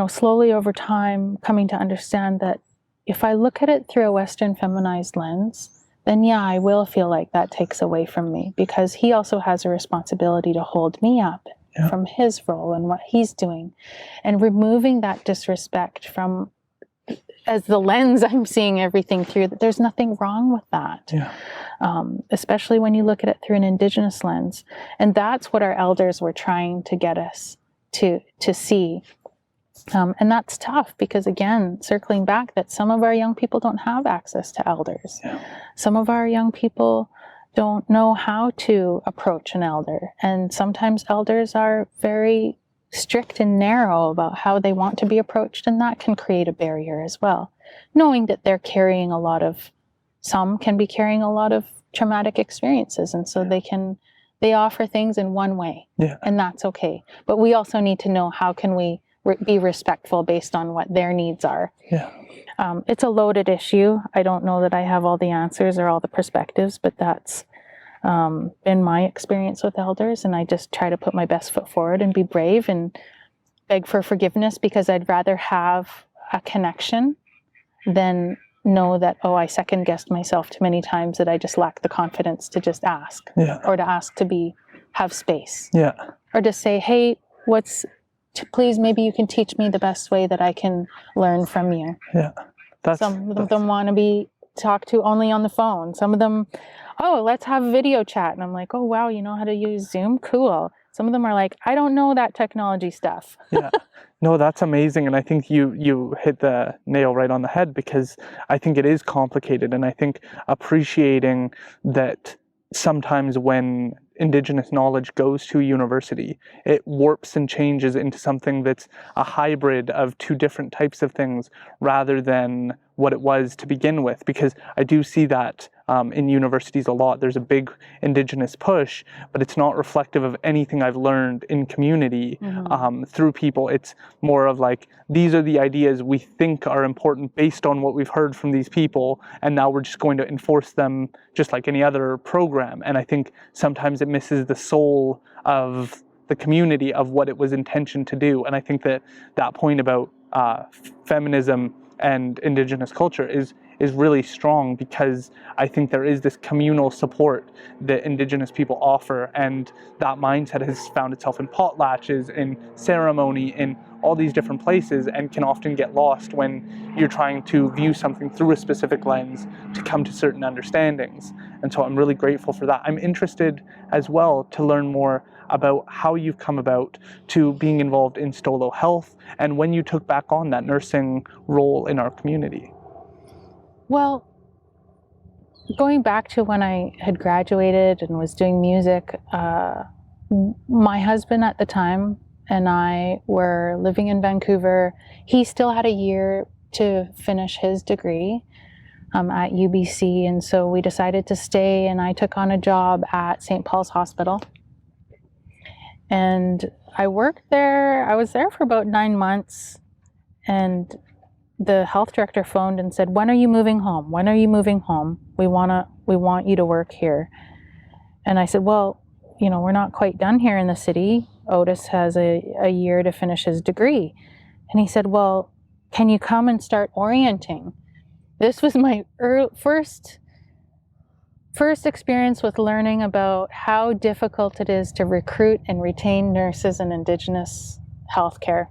[SPEAKER 2] slowly over time, coming to understand that if I look at it through a Western feminized lens, then I will feel like that takes away from me, because he also has a responsibility to hold me up from his role and what he's doing. And removing that disrespect from, as the lens I'm seeing everything through, that there's nothing wrong with that. Yeah. Especially when you look at it through an Indigenous lens. And that's what our elders were trying to get us to see. And that's tough because, again, circling back, that some of our young people don't have access to elders. Yeah. Some of our young people don't know how to approach an elder. And sometimes elders are very strict and narrow about how they want to be approached, and that can create a barrier as well. Knowing that they're carrying some can be carrying a lot of traumatic experiences, and so they offer things in one way, and that's okay. But we also need to know how can we be respectful based on what their needs are. Yeah. It's a loaded issue. I don't know that I have all the answers or all the perspectives, but that's been my experience with elders. And I just try to put my best foot forward and be brave and beg for forgiveness, because I'd rather have a connection than know that, I second guessed myself too many times, that I just lack the confidence to just ask, or to ask to have space, or to say, hey, please, maybe you can teach me the best way that I can learn from you. Yeah. Some of them want to be talked to only on the phone. Some of them, let's have a video chat. And I'm like, oh, wow, you know how to use Zoom? Cool. Some of them are like, I don't know that technology stuff. Yeah. No, that's amazing. And I think you hit the nail right on the head, because I think it is complicated. And I think appreciating that sometimes when Indigenous knowledge goes to a university, it warps and changes into something that's a hybrid of two different types of things rather than what it was to begin with. Because I do see that in universities a lot. There's a big Indigenous push, but it's not reflective of anything I've learned in community through people. It's more of like, these are the ideas we think are important based on what we've heard from these people, and now we're just going to enforce them just like any other program. And I think sometimes it misses the soul of the community, of what it was intentioned to do. And I think that point about feminism and Indigenous culture is
[SPEAKER 1] is really strong, because I think there is this communal support that Indigenous people offer, and that mindset has found itself in potlatches, in ceremony, in all these different places, and can often get lost when you're trying to view something through a specific lens to come to certain understandings. And so I'm really grateful for that. I'm interested as well to learn more about how you've come about to being involved in Stolo Health, and when you took back on that nursing role in our community.
[SPEAKER 2] Well, going back to when I had graduated and was doing music, my husband at the time and I were living in Vancouver. He still had a year to finish his degree at UBC, and so we decided to stay, and I took on a job at St. Paul's Hospital. And I worked there. I was there for about 9 months, and the health director phoned and said, "When are you moving home? When are you moving home? We want you to work here." And I said, "Well, we're not quite done here in the city. Otis has a year to finish his degree." And he said, "Well, can you come and start orienting?" This was my first experience with learning about how difficult it is to recruit and retain nurses in Indigenous healthcare.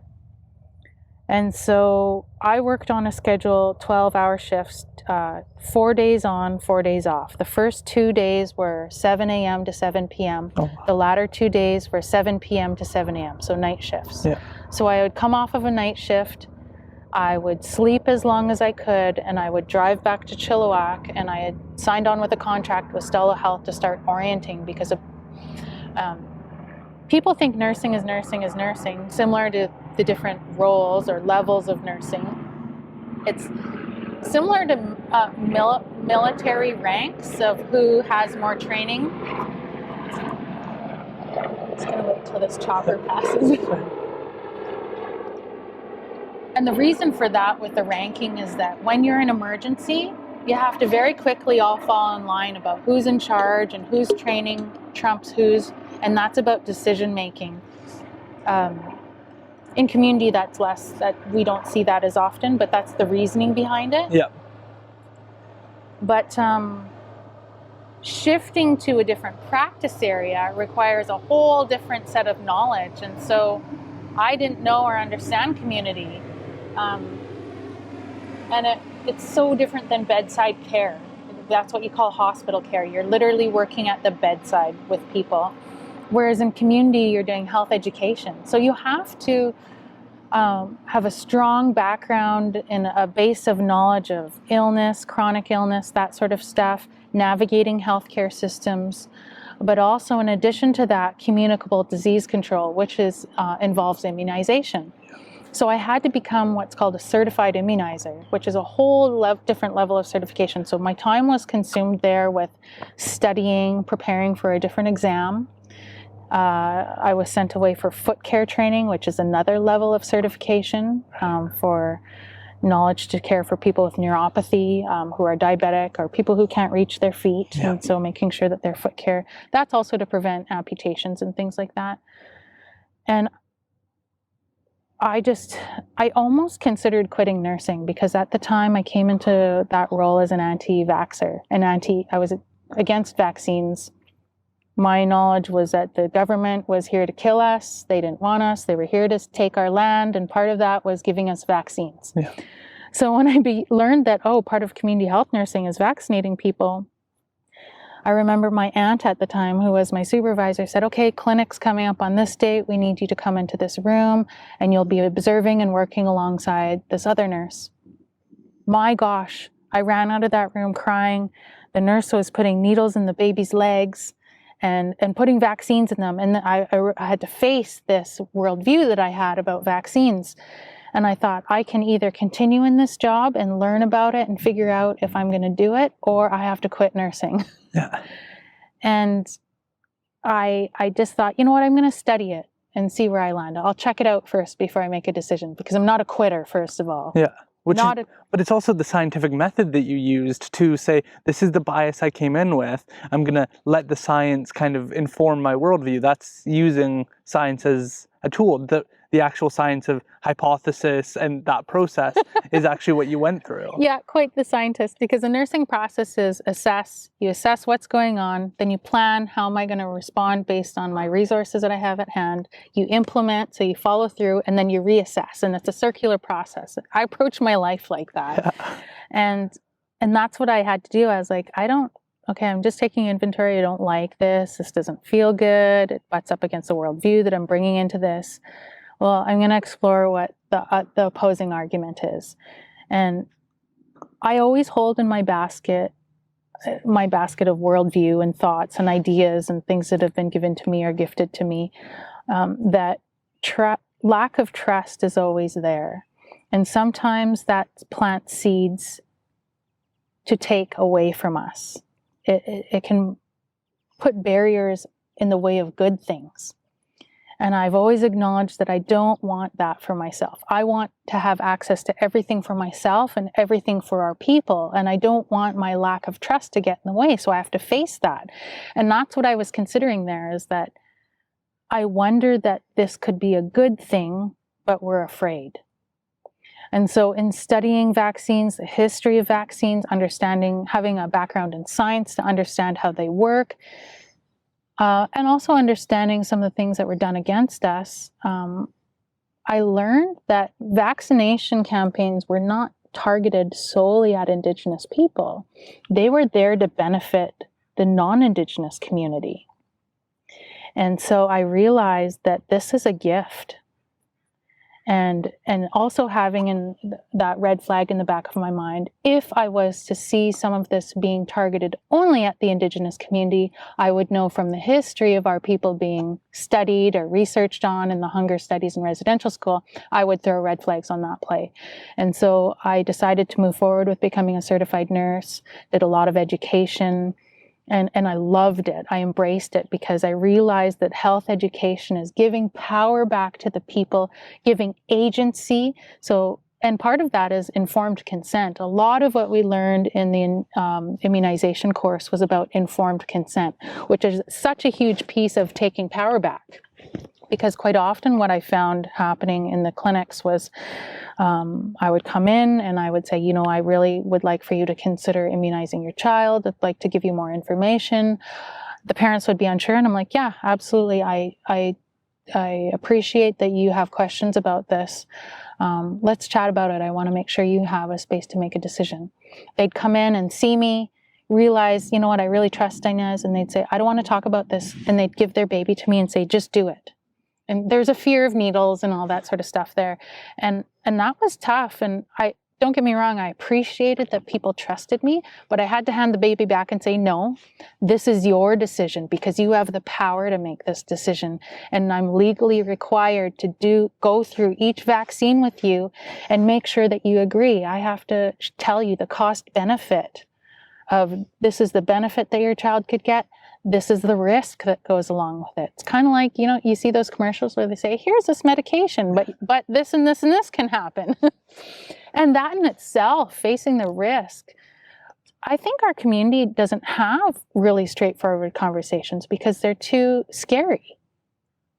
[SPEAKER 2] And so I worked on a schedule, 12-hour shifts, 4 days on, 4 days off. The first 2 days were 7 a.m. to 7 p.m.
[SPEAKER 1] Oh.
[SPEAKER 2] The latter 2 days were 7 p.m. to 7 a.m., so night shifts.
[SPEAKER 1] Yeah.
[SPEAKER 2] So I would come off of a night shift, I would sleep as long as I could, and I would drive back to Chilliwack, and I had signed on with a contract with Stella Health to start orienting, because of, people think nursing is nursing, similar to the different roles or levels of nursing. It's similar to military ranks of who has more training. Just gonna wait till this chopper passes. And the reason for that with the ranking is that when you're in emergency, you have to very quickly all fall in line about who's in charge and who's training trumps who's, and that's about decision making. In community, that we don't see that as often, but that's the reasoning behind it.
[SPEAKER 1] Yeah.
[SPEAKER 2] But shifting to a different practice area requires a whole different set of knowledge, and so I didn't know or understand community. And it's so different than bedside care. That's what you call hospital care. You're literally working at the bedside with people. Whereas in community, you're doing health education. So you have to have a strong background in a base of knowledge of illness, chronic illness, that sort of stuff, navigating healthcare systems. But also, in addition to that, communicable disease control, which involves immunization. So I had to become what's called a certified immunizer, which is a whole different level of certification. So my time was consumed there with studying, preparing for a different exam. I was sent away for foot care training, which is another level of certification for knowledge to care for people with neuropathy, who are diabetic, or people who can't reach their feet. Yeah. And so making sure that their foot care, that's also to prevent amputations and things like that. And I almost considered quitting nursing, because at the time I came into that role as an anti-vaxxer. I was against vaccines. My knowledge was that the government was here to kill us. They didn't want us. They were here to take our land, and part of that was giving us vaccines. Yeah. So when I learned that, part of community health nursing is vaccinating people, I remember my aunt at the time, who was my supervisor, said, "Okay, clinic's coming up on this date. We need you to come into this room, and you'll be observing and working alongside this other nurse." My gosh, I ran out of that room crying. The nurse was putting needles in the baby's legs and putting vaccines in them. And I had to face this worldview that I had about vaccines. And I thought, I can either continue in this job and learn about it and figure out if I'm going to do it, or I have to quit nursing. Yeah. And I just thought, you know what, I'm going to study it and see where I land. I'll check it out first before I make a decision, because I'm not a quitter, first of all. Yeah. But it's also the scientific method that you used to say, this is the bias I came in with. I'm going to let the science kind of inform my worldview. That's using science as a tool. The
[SPEAKER 1] the actual science of hypothesis and that process is actually what you went through.
[SPEAKER 2] Yeah, quite the scientist, because the nursing process is you assess what's going on, then you plan, how am I going to respond based on my resources that I have at hand, you implement, so you follow through, and then you reassess, and it's a circular process. I approach my life like that. And that's what I had to do. I was like, I'm just taking inventory. I don't like this. This doesn't feel good. It butts up against the worldview that I'm bringing into this. Well, I'm going to explore what the opposing argument is. And I always hold in my basket of worldview and thoughts and ideas and things that have been given to me or gifted to me, that lack of trust is always there. And sometimes that plants seeds to take away from us. It can put barriers in the way of good things. And I've always acknowledged that I don't want that for myself. I want to have access to everything for myself and everything for our people. And I don't want my lack of trust to get in the way. So I have to face that. And that's what I was considering there, is that I wonder that this could be a good thing, but we're afraid. And so in studying vaccines, the history of vaccines, having a background in science to understand how they work, and also understanding some of the things that were done against us, I learned that vaccination campaigns were not targeted solely at Indigenous people. They were there to benefit the non-Indigenous community. And so I realized that this is a gift. And also having that red flag in the back of my mind, if I was to see some of this being targeted only at the Indigenous community, I would know from the history of our people being studied or researched on in the hunger studies in residential school, I would throw red flags on that play. And so I decided to move forward with becoming a certified nurse, did a lot of education, and I loved it. I embraced it because I realized that health education is giving power back to the people, giving agency. And part of that is informed consent. A lot of what we learned in the immunization course was about informed consent, which is such a huge piece of taking power back. Because quite often what I found happening in the clinics was I would come in and I would say, I really would like for you to consider immunizing your child. I'd like to give you more information. The parents would be unsure, and I'm like, yeah, absolutely. I appreciate that you have questions about this. Let's chat about it. I want to make sure you have a space to make a decision. They'd come in and see me, realize, I really trust Inez, and they'd say, I don't want to talk about this. And they'd give their baby to me and say, just do it. And there's a fear of needles and all that sort of stuff there. And that was tough. And don't get me wrong, I appreciated that people trusted me, but I had to hand the baby back and say, no, this is your decision because you have the power to make this decision. And I'm legally required to go through each vaccine with you and make sure that you agree. I have to tell you the cost benefit of this is the benefit that your child could get. This is the risk that goes along with it. It's kind of like, you see those commercials where they say, here's this medication, but this and this and this can happen. And that in itself, facing the risk, I think our community doesn't have really straightforward conversations because they're too scary.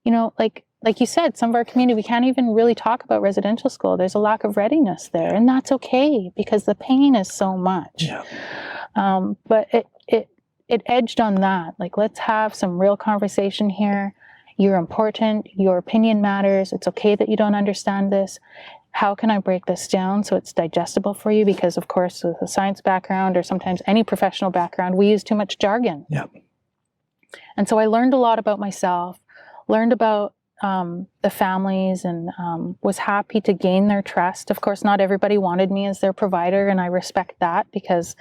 [SPEAKER 2] Like you said, some of our community, we can't even really talk about residential school. There's a lack of readiness there, and that's okay because the pain is so much. Yeah. But it edged on that. Like, let's have some real conversation here. You're important. Your opinion matters. It's okay that you don't understand this. How can I break this down so it's digestible for you? Because, of course, with a science background or sometimes any professional background, we use too much jargon. Yeah. And so I learned a lot about myself, learned about the families, and was happy to gain their trust. Of course, not everybody wanted me as their provider, and I respect that because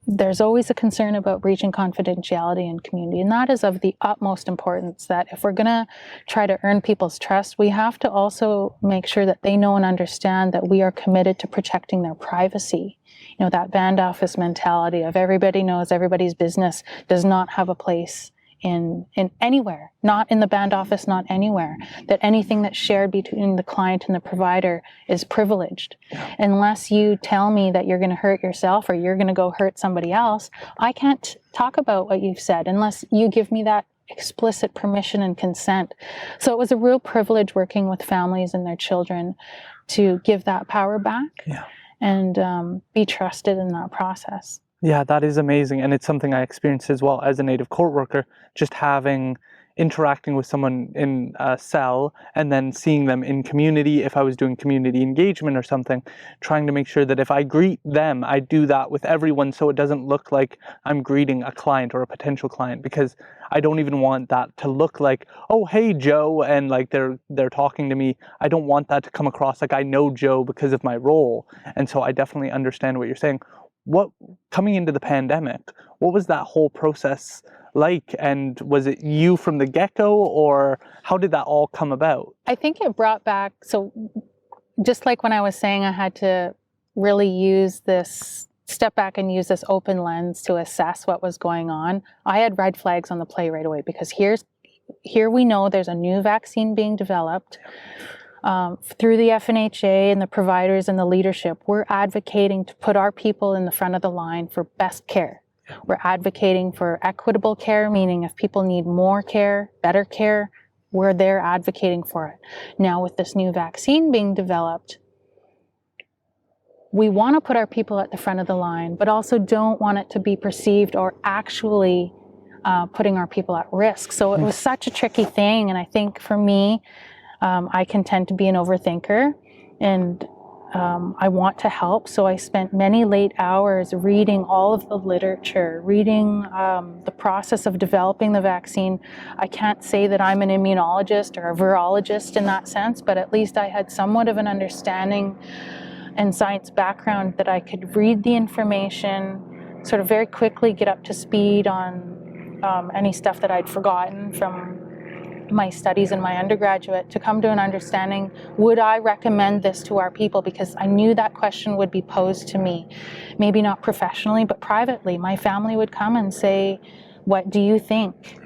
[SPEAKER 2] there's always a concern about breaching confidentiality in community, and that is of the utmost importance, that if we're going to try to earn people's trust, we have to also make sure that they know and understand that we are committed to protecting their privacy. That band office mentality of everybody knows everybody's business does not have a place in anywhere, not in the band office, not anywhere, that anything that's shared between the client and the provider is privileged. Yeah. Unless you tell me that you're going to hurt yourself or you're going to go hurt somebody else, I can't talk about what you've said unless you give me that explicit permission and consent. So it was a real privilege working with families and their children to give that power back and be trusted in that process.
[SPEAKER 1] Yeah, that is amazing. And it's something I experienced as well as a Native court worker, just interacting with someone in a cell and then seeing them in community, if I was doing community engagement or something, trying to make sure that if I greet them, I do that with everyone so it doesn't look like I'm greeting a client or a potential client, because I don't even want that to look like, oh, hey, Joe, and like they're talking to me. I don't want that to come across like I know Joe because of my role. And so I definitely understand what you're saying. What, coming into the pandemic, what was that whole process like? And was it you from the get-go, or how did that all come about?
[SPEAKER 2] I think it brought back, so just like when I was saying I had to really step back and use this open lens to assess what was going on, I had red flags on the play right away, because here we know there's a new vaccine being developed. Through the FNHA and the providers and the leadership, we're advocating to put our people in the front of the line for best care. We're advocating for equitable care, meaning if people need more care, better care, we're there advocating for it. Now with this new vaccine being developed, we want to put our people at the front of the line, but also don't want it to be perceived or actually putting our people at risk. So it was such a tricky thing. And I think for me, I can tend to be an overthinker, and I want to help. So I spent many late hours reading all of the literature, reading the process of developing the vaccine. I can't say that I'm an immunologist or a virologist in that sense, but at least I had somewhat of an understanding and science background that I could read the information, sort of very quickly get up to speed on any stuff that I'd forgotten from my studies in my undergraduate, to come to an understanding, would I recommend this to our people? Because I knew that question would be posed to me, maybe not professionally, but privately. My family would come and say, what do you think?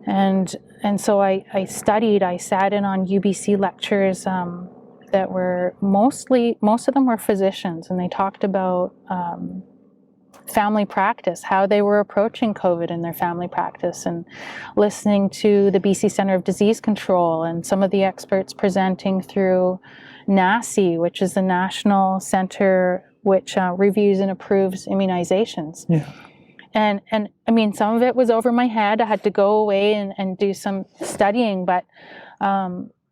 [SPEAKER 2] And so I studied, I sat in on UBC lectures that were most of them were physicians, and they talked about family practice, how they were approaching COVID in their family practice, and listening to the BC Centre of Disease Control and some of the experts presenting through NACI, which is the National Centre which reviews and approves immunizations.
[SPEAKER 1] Yeah.
[SPEAKER 2] And I mean, some of it was over my head. I had to go away and do some studying, but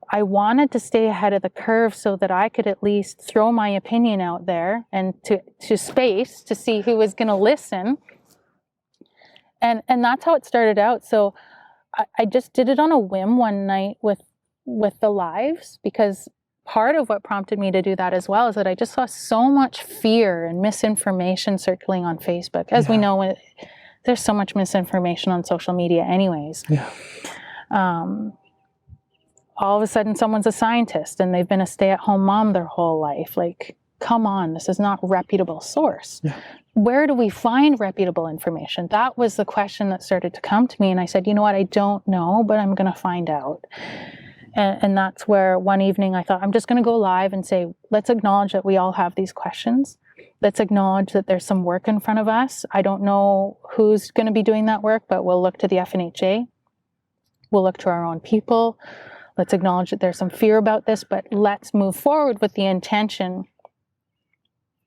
[SPEAKER 2] I wanted to stay ahead of the curve so that I could at least throw my opinion out there and to space to see who was going to listen. And that's how it started out. So I just did it on a whim one night with the lives, because part of what prompted me to do that as well is that I just saw so much fear and misinformation circling on Facebook. As we know, there's so much misinformation on social media anyways.
[SPEAKER 1] Yeah.
[SPEAKER 2] All of a sudden someone's a scientist and they've been a stay-at-home mom their whole life. Like, come on, this is not a reputable source. Yeah. Where do we find reputable information? That was the question that started to come to me. And I said, you know what, I don't know, but I'm going to find out. And that's where one evening I thought, I'm just going to go live and say, let's acknowledge that we all have these questions. Let's acknowledge that there's some work in front of us. I don't know who's going to be doing that work, but we'll look to the FNHA. We'll look to our own people. Let's acknowledge that there's some fear about this, but let's move forward with the intention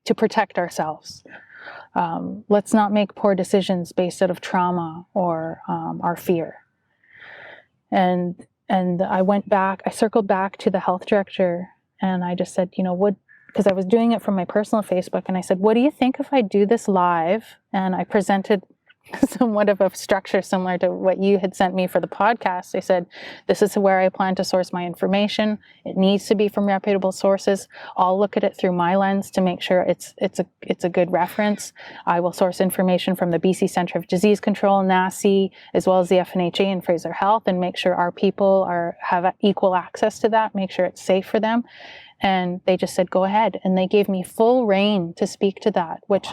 [SPEAKER 2] to protect ourselves. Let's not make poor decisions based out of trauma or our fear. And I circled back to the health director, and I just said, because I was doing it from my personal Facebook, and I said, what do you think if I do this live? And I presented somewhat of a structure similar to what you had sent me for the podcast. I said, this is where I plan to source my information. It needs to be from reputable sources. I'll look at it through my lens to make sure it's a good reference. I will source information from the BC Centre of Disease Control, NACI, as well as the FNHA and Fraser Health, and make sure our people have equal access to that, make sure it's safe for them. And they just said, go ahead. And they gave me full reign to speak to that, which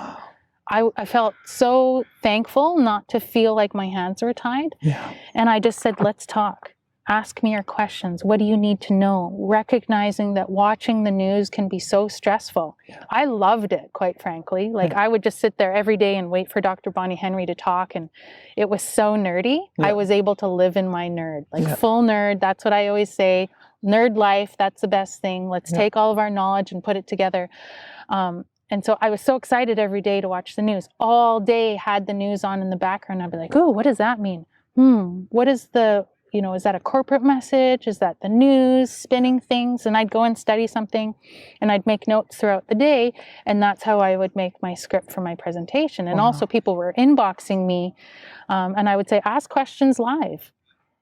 [SPEAKER 2] I felt so thankful not to feel like my hands were tied. Yeah. And I just said, let's talk. Ask me your questions. What do you need to know? Recognizing that watching the news can be so stressful. I loved it, quite frankly. Like, I would just sit there every day and wait for Dr. Bonnie Henry to talk, and it was so nerdy. I was able to live in my nerd, like full nerd. That's what I always say. Nerd life, that's the best thing. Let's take all of our knowledge and put it together. And so I was so excited every day to watch the news. All day had the news on in the background. I'd be like, oh, what does that mean? What is the, is that a corporate message? Is that the news spinning things? And I'd go and study something, and I'd make notes throughout the day. And that's how I would make my script for my presentation. And also people were inboxing me, and I would say, ask questions live,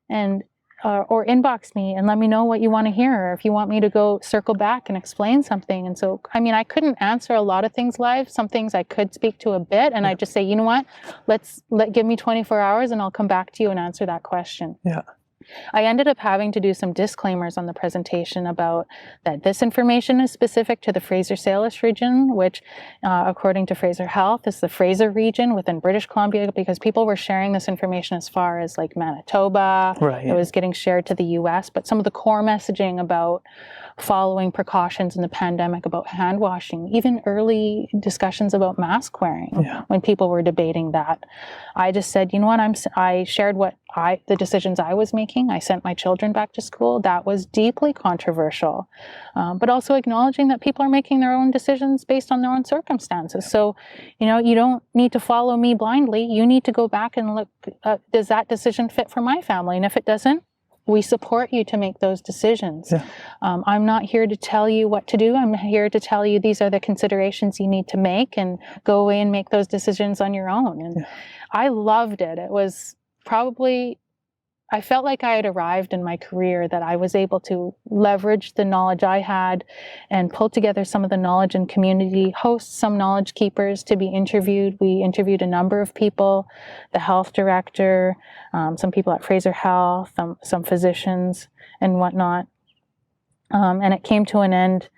[SPEAKER 2] and or inbox me and let me know what you want to hear, or if you want me to go circle back and explain something. And so, I mean, I couldn't answer a lot of things live. Some things I could speak to a bit, and I'd just say, you know what, give me 24 hours and I'll come back to you and answer that question.
[SPEAKER 1] Yeah.
[SPEAKER 2] I ended up having to do some disclaimers on the presentation about that this information is specific to the Fraser-Salish region, which, according to Fraser Health, is the Fraser region within British Columbia, because people were sharing this information as far as like Manitoba. It was getting shared to the US, but some of the core messaging about following precautions in the pandemic, about hand washing, even early discussions about mask wearing, when people were debating that. I just said, you know what, I shared the decisions I was making. I sent my children back to school. That was deeply controversial, but also acknowledging that people are making their own decisions based on their own circumstances. So, you don't need to follow me blindly. You need to go back and look, does that decision fit for my family? And if it doesn't, we support you to make those decisions. I'm not here to tell you what to do. I'm here to tell you these are the considerations you need to make, and go away and make those decisions on your own. And I loved it. It was probably, I felt like I had arrived in my career, that I was able to leverage the knowledge I had and pull together some of the knowledge in community, host some knowledge keepers to be interviewed. We interviewed a number of people, the health director, some people at Fraser Health, some physicians and whatnot. And it came to an end,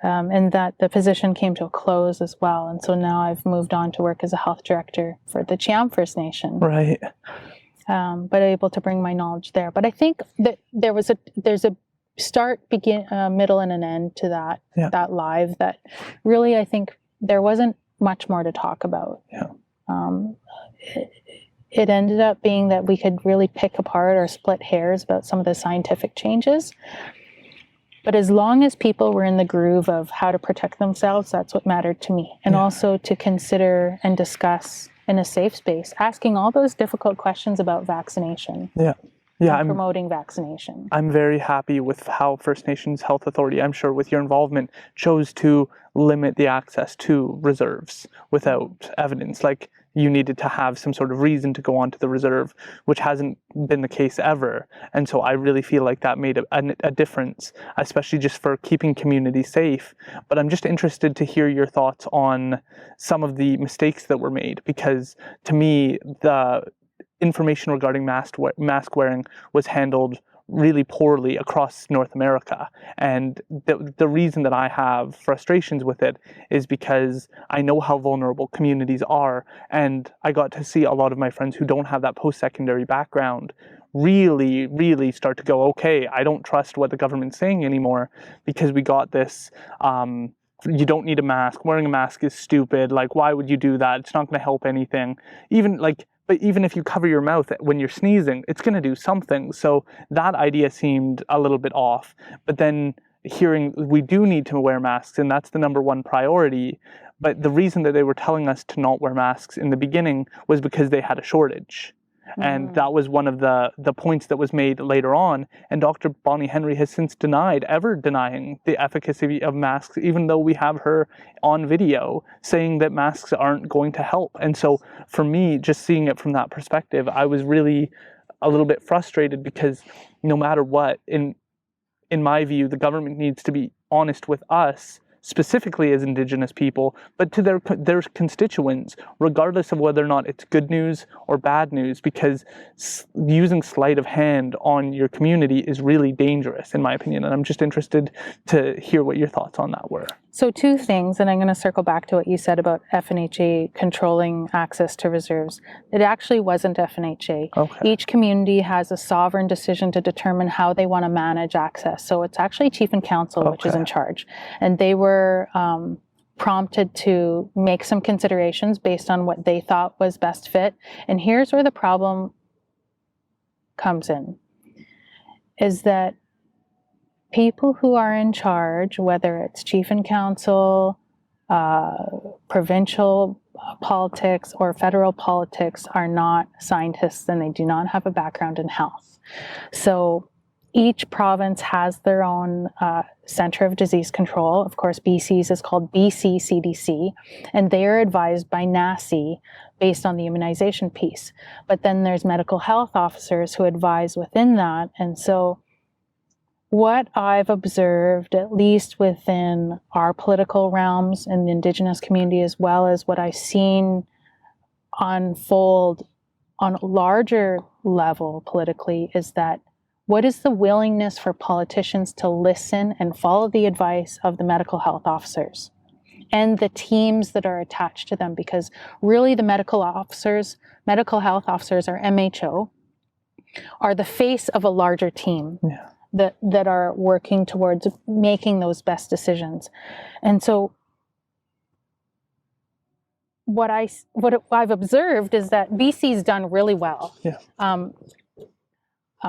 [SPEAKER 2] and that the position came to a close as well. And so now I've moved on to work as a health director for the Chiam First Nation. But able to bring my knowledge there. But I think that there's a start, begin, middle, and an end to that live, that really, I think there wasn't much more to talk about. It ended up being that we could really pick apart or split hairs about some of the scientific changes. But as long as people were in the groove of how to protect themselves, that's what mattered to me. And also to consider and discuss in a safe space, asking all those difficult questions about vaccination. I'm promoting vaccination.
[SPEAKER 1] I'm very happy with how First Nations Health Authority, I'm sure with your involvement, chose to limit the access to reserves without evidence. Like, you needed to have some sort of reason to go onto the reserve, which hasn't been the case ever. And so I really feel like that made a difference, especially just for keeping communities safe. But I'm just interested to hear your thoughts on some of the mistakes that were made, because to me, the information regarding mask wearing was handled really poorly across North America. And the reason that I have frustrations with it is because I know how vulnerable communities are, and I got to see a lot of my friends who don't have that post-secondary background really, really start to go, okay, I don't trust what the government's saying anymore, because we got this, you don't need a mask, wearing a mask is stupid, like, why would you do that? It's not going to help anything. But even if you cover your mouth when you're sneezing, it's going to do something. So that idea seemed a little bit off. But then hearing we do need to wear masks, and that's the number one priority. But the reason that they were telling us to not wear masks in the beginning was because they had a shortage. And that was one of the points that was made later on. And Dr. Bonnie Henry has since ever denying the efficacy of masks, even though we have her on video saying that masks aren't going to help. And so for me, just seeing it from that perspective, I was really a little bit frustrated, because no matter what, in my view, the government needs to be honest with us, specifically as Indigenous people, but to their constituents, regardless of whether or not it's good news or bad news, because using sleight of hand on your community is really dangerous, in my opinion. And I'm just interested to hear what your thoughts on that were.
[SPEAKER 2] So two things, and I'm going to circle back to what you said about FNHA controlling access to reserves. It actually wasn't FNHA.
[SPEAKER 1] Okay.
[SPEAKER 2] Each community has a sovereign decision to determine how they want to manage access. So it's actually Chief and Council which is in charge. And they were prompted to make some considerations based on what they thought was best fit. And here's where the problem comes in, is that people who are in charge, whether it's Chief and Council, provincial politics, or federal politics, are not scientists and they do not have a background in health. So each province has their own Centre of Disease Control. Of course, BC's is called BC CDC, and they are advised by NACI based on the immunization piece. But then there's medical health officers who advise within that. And so what I've observed, at least within our political realms and the Indigenous community, as well as what I've seen unfold on a larger level politically, is that what is the willingness for politicians to listen and follow the advice of the medical health officers and the teams that are attached to them? Because really the medical health officers, or MHO, are the face of a larger team.
[SPEAKER 1] Yeah.
[SPEAKER 2] That are working towards making those best decisions. And so what I've observed is that BC's done really well.
[SPEAKER 1] Yeah.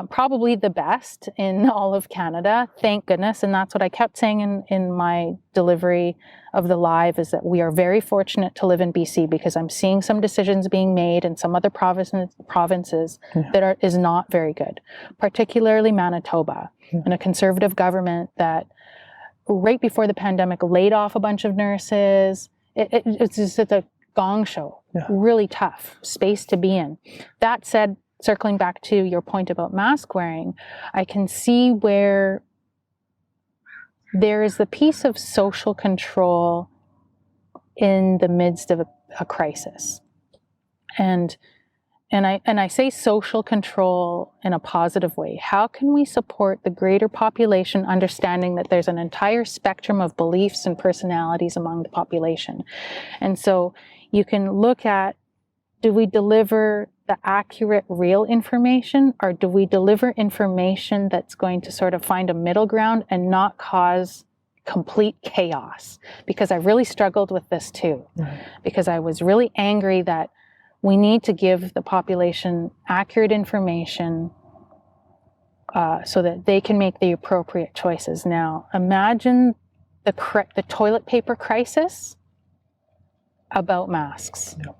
[SPEAKER 2] Probably the best in all of Canada, thank goodness. And that's what I kept saying in my delivery of the live, is that we are very fortunate to live in BC, because I'm seeing some decisions being made in some other provinces that is not very good, particularly Manitoba, and a Conservative government that right before the pandemic laid off a bunch of nurses. It's just a gong show, really tough space to be in. That said, circling back to your point about mask wearing, I can see where there is the piece of social control in the midst of a crisis. And I say social control in a positive way. How can we support the greater population, understanding that there's an entire spectrum of beliefs and personalities among the population? And so you can look at, do we deliver the accurate, real information, or do we deliver information that's going to sort of find a middle ground and not cause complete chaos? Because I really struggled with this too, because I was really angry that we need to give the population accurate information so that they can make the appropriate choices. Now, imagine the toilet paper crisis about masks.
[SPEAKER 1] Yeah.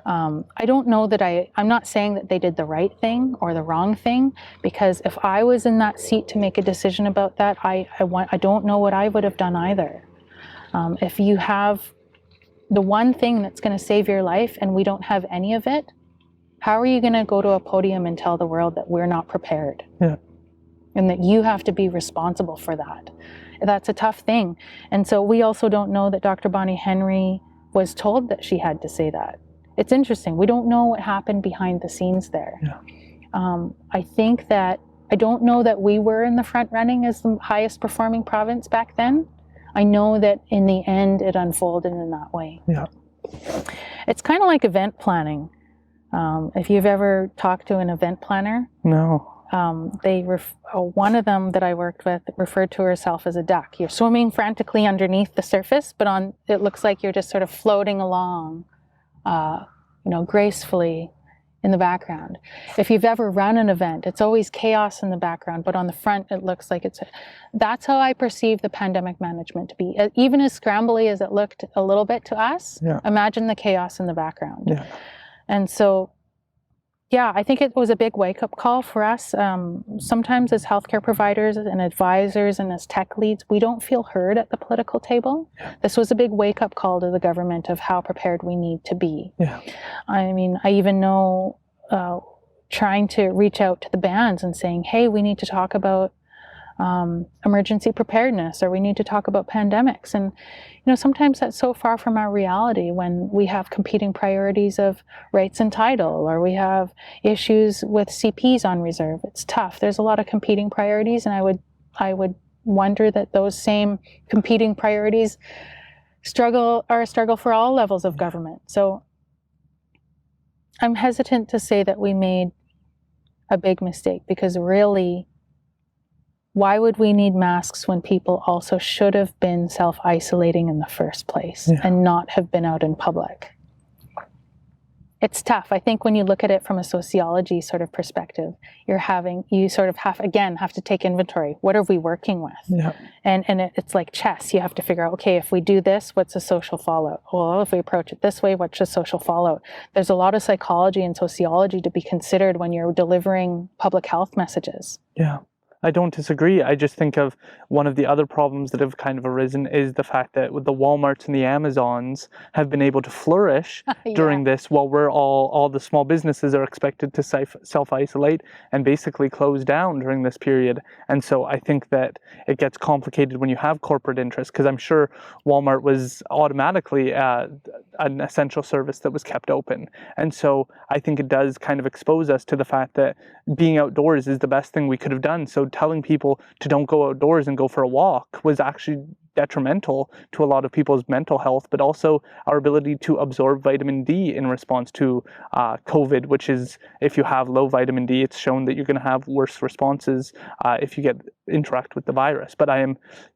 [SPEAKER 2] I don't know that I'm not saying that they did the right thing or the wrong thing, because if I was in that seat to make a decision about that, I don't know what I would have done either. If you have the one thing that's going to save your life and we don't have any of it, how are you going to go to a podium and tell the world that we're not prepared?
[SPEAKER 1] Yeah.
[SPEAKER 2] And that you have to be responsible for that? That's a tough thing. And so we also don't know that Dr. Bonnie Henry was told that she had to say that. It's interesting. We don't know what happened behind the scenes there.
[SPEAKER 1] Yeah.
[SPEAKER 2] I don't know that we were in the front running as the highest performing province back then. I know that in the end it unfolded in that way.
[SPEAKER 1] Yeah.
[SPEAKER 2] It's kind of like event planning. If you've ever talked to an event planner,
[SPEAKER 1] No.
[SPEAKER 2] One of them that I worked with referred to herself as a duck. You're swimming frantically underneath the surface, but it looks like you're just sort of floating along, gracefully in the background. If you've ever run an event, it's always chaos in the background, but on the front, it looks like that's how I perceive the pandemic management to be. Even as scrambly as it looked a little bit to us, imagine the chaos in the background.
[SPEAKER 1] Yeah.
[SPEAKER 2] And so, I think it was a big wake-up call for us. Sometimes as healthcare providers and advisors and as tech leads, we don't feel heard at the political table.
[SPEAKER 1] Yeah.
[SPEAKER 2] This was a big wake-up call to the government of how prepared we need to be.
[SPEAKER 1] Yeah.
[SPEAKER 2] I mean, I even know trying to reach out to the bands and saying, hey, we need to talk about emergency preparedness, or we need to talk about pandemics. And sometimes that's so far from our reality when we have competing priorities of rights and title, or we have issues with CPs on reserve. It's tough. There's a lot of competing priorities, and I would wonder that those same competing priorities are a struggle for all levels of government. So I'm hesitant to say that we made a big mistake, because really, why would we need masks when people also should have been self-isolating in the first place and not have been out in public? It's tough. I think when you look at it from a sociology sort of perspective, you sort of have to take inventory. What are we working with?
[SPEAKER 1] Yeah.
[SPEAKER 2] And it's like chess. You have to figure out, okay, if we do this, what's the social fallout? Well, if we approach it this way, what's the social fallout? There's a lot of psychology and sociology to be considered when you're delivering public health messages.
[SPEAKER 1] Yeah. I don't disagree. I just think of one of the other problems that have kind of arisen is the fact that with the Walmarts and the Amazons have been able to flourish during this, while we're all the small businesses are expected to self-isolate and basically close down during this period. And so I think that it gets complicated when you have corporate interests, because I'm sure Walmart was automatically an essential service that was kept open. And so I think it does kind of expose us to the fact that being outdoors is the best thing we could have done. So telling people to don't go outdoors and go for a walk was actually detrimental to a lot of people's mental health, but also our ability to absorb vitamin D in response to COVID, which is, if you have low vitamin D, it's shown that you're going to have worse responses if you interact with the virus. But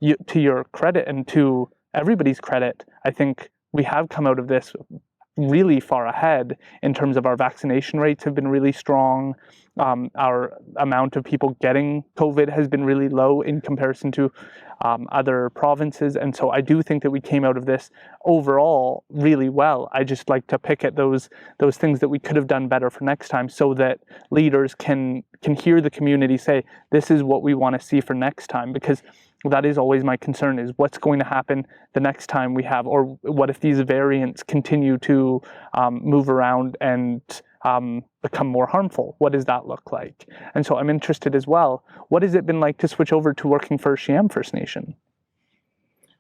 [SPEAKER 1] to your credit and to everybody's credit, I think we have come out of this really far ahead in terms of our vaccination rates have been really strong. Our amount of people getting COVID has been really low in comparison to other provinces. And so I do think that we came out of this overall really well. I just like to pick at those things that we could have done better for next time, so that leaders can hear the community say, this is what we want to see for next time, because that is always my concern, is what's going to happen the next time we have, or what if these variants continue to move around and become more harmful? What does that look like? And so I'm interested as well, what has it been like to switch over to working for Sheam First Nation?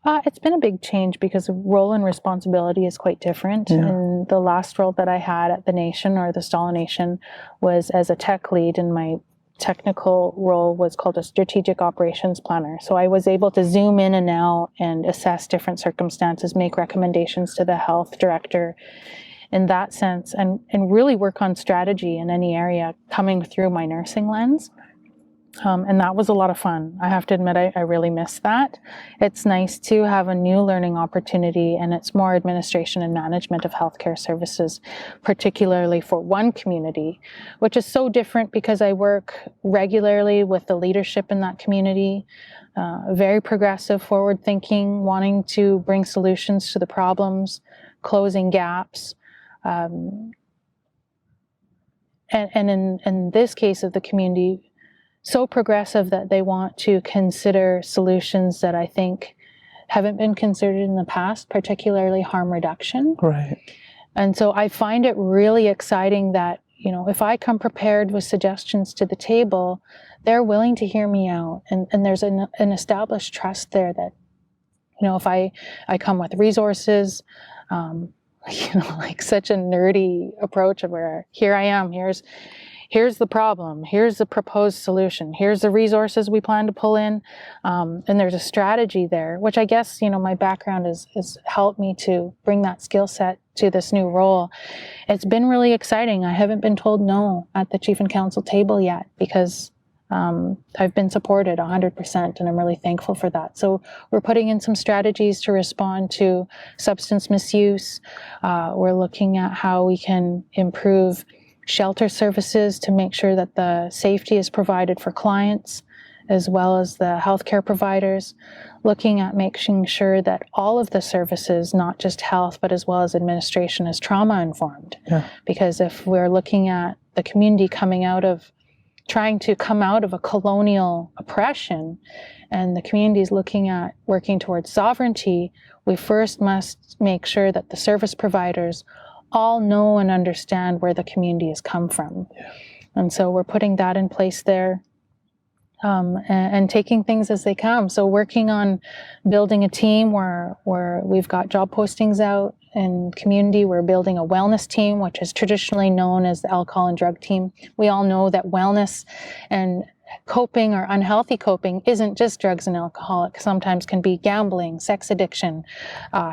[SPEAKER 2] It's been a big change, because the role and responsibility is quite different.
[SPEAKER 1] Yeah.
[SPEAKER 2] And the last role that I had at the Nation, or the Stala Nation, was as a tech lead, and my technical role was called a strategic operations planner. So I was able to zoom in and out and assess different circumstances, make recommendations to the health director in that sense, and really work on strategy in any area coming through my nursing lens. And that was a lot of fun. I have to admit, I really miss that. It's nice to have a new learning opportunity, and it's more administration and management of healthcare services, particularly for one community, which is so different because I work regularly with the leadership in that community, very progressive, forward-thinking, wanting to bring solutions to the problems, closing gaps. And in this case of the community, so progressive that they want to consider solutions that I think haven't been considered in the past, particularly harm reduction.
[SPEAKER 1] Right. And
[SPEAKER 2] so I find it really exciting that, if I come prepared with suggestions to the table, they're willing to hear me out. And there's an established trust there that, if I come with resources, like such a nerdy approach of where here I am, here's the problem, here's the proposed solution, here's the resources we plan to pull in, and there's a strategy there, which I guess, my background has helped me to bring that skill set to this new role. It's been really exciting. I haven't been told no at the Chief and Council table yet, because I've been supported 100%, and I'm really thankful for that. So we're putting in some strategies to respond to substance misuse. We're looking at how we can improve shelter services to make sure that the safety is provided for clients as well as the healthcare providers, looking at making sure that all of the services, not just health, but as well as administration, is trauma informed.
[SPEAKER 1] Yeah.
[SPEAKER 2] Because if we're looking at the community trying to come out of a colonial oppression, and the community is looking at working towards sovereignty, we first must make sure that the service providers all know and understand where the community has come from.
[SPEAKER 1] Yeah.
[SPEAKER 2] And so we're putting that in place there, and taking things as they come. So working on building a team where we've got job postings out in community. We're building a wellness team, which is traditionally known as the alcohol and drug team. We all know that wellness and coping or unhealthy coping isn't just drugs and alcohol. It sometimes can be gambling, sex addiction,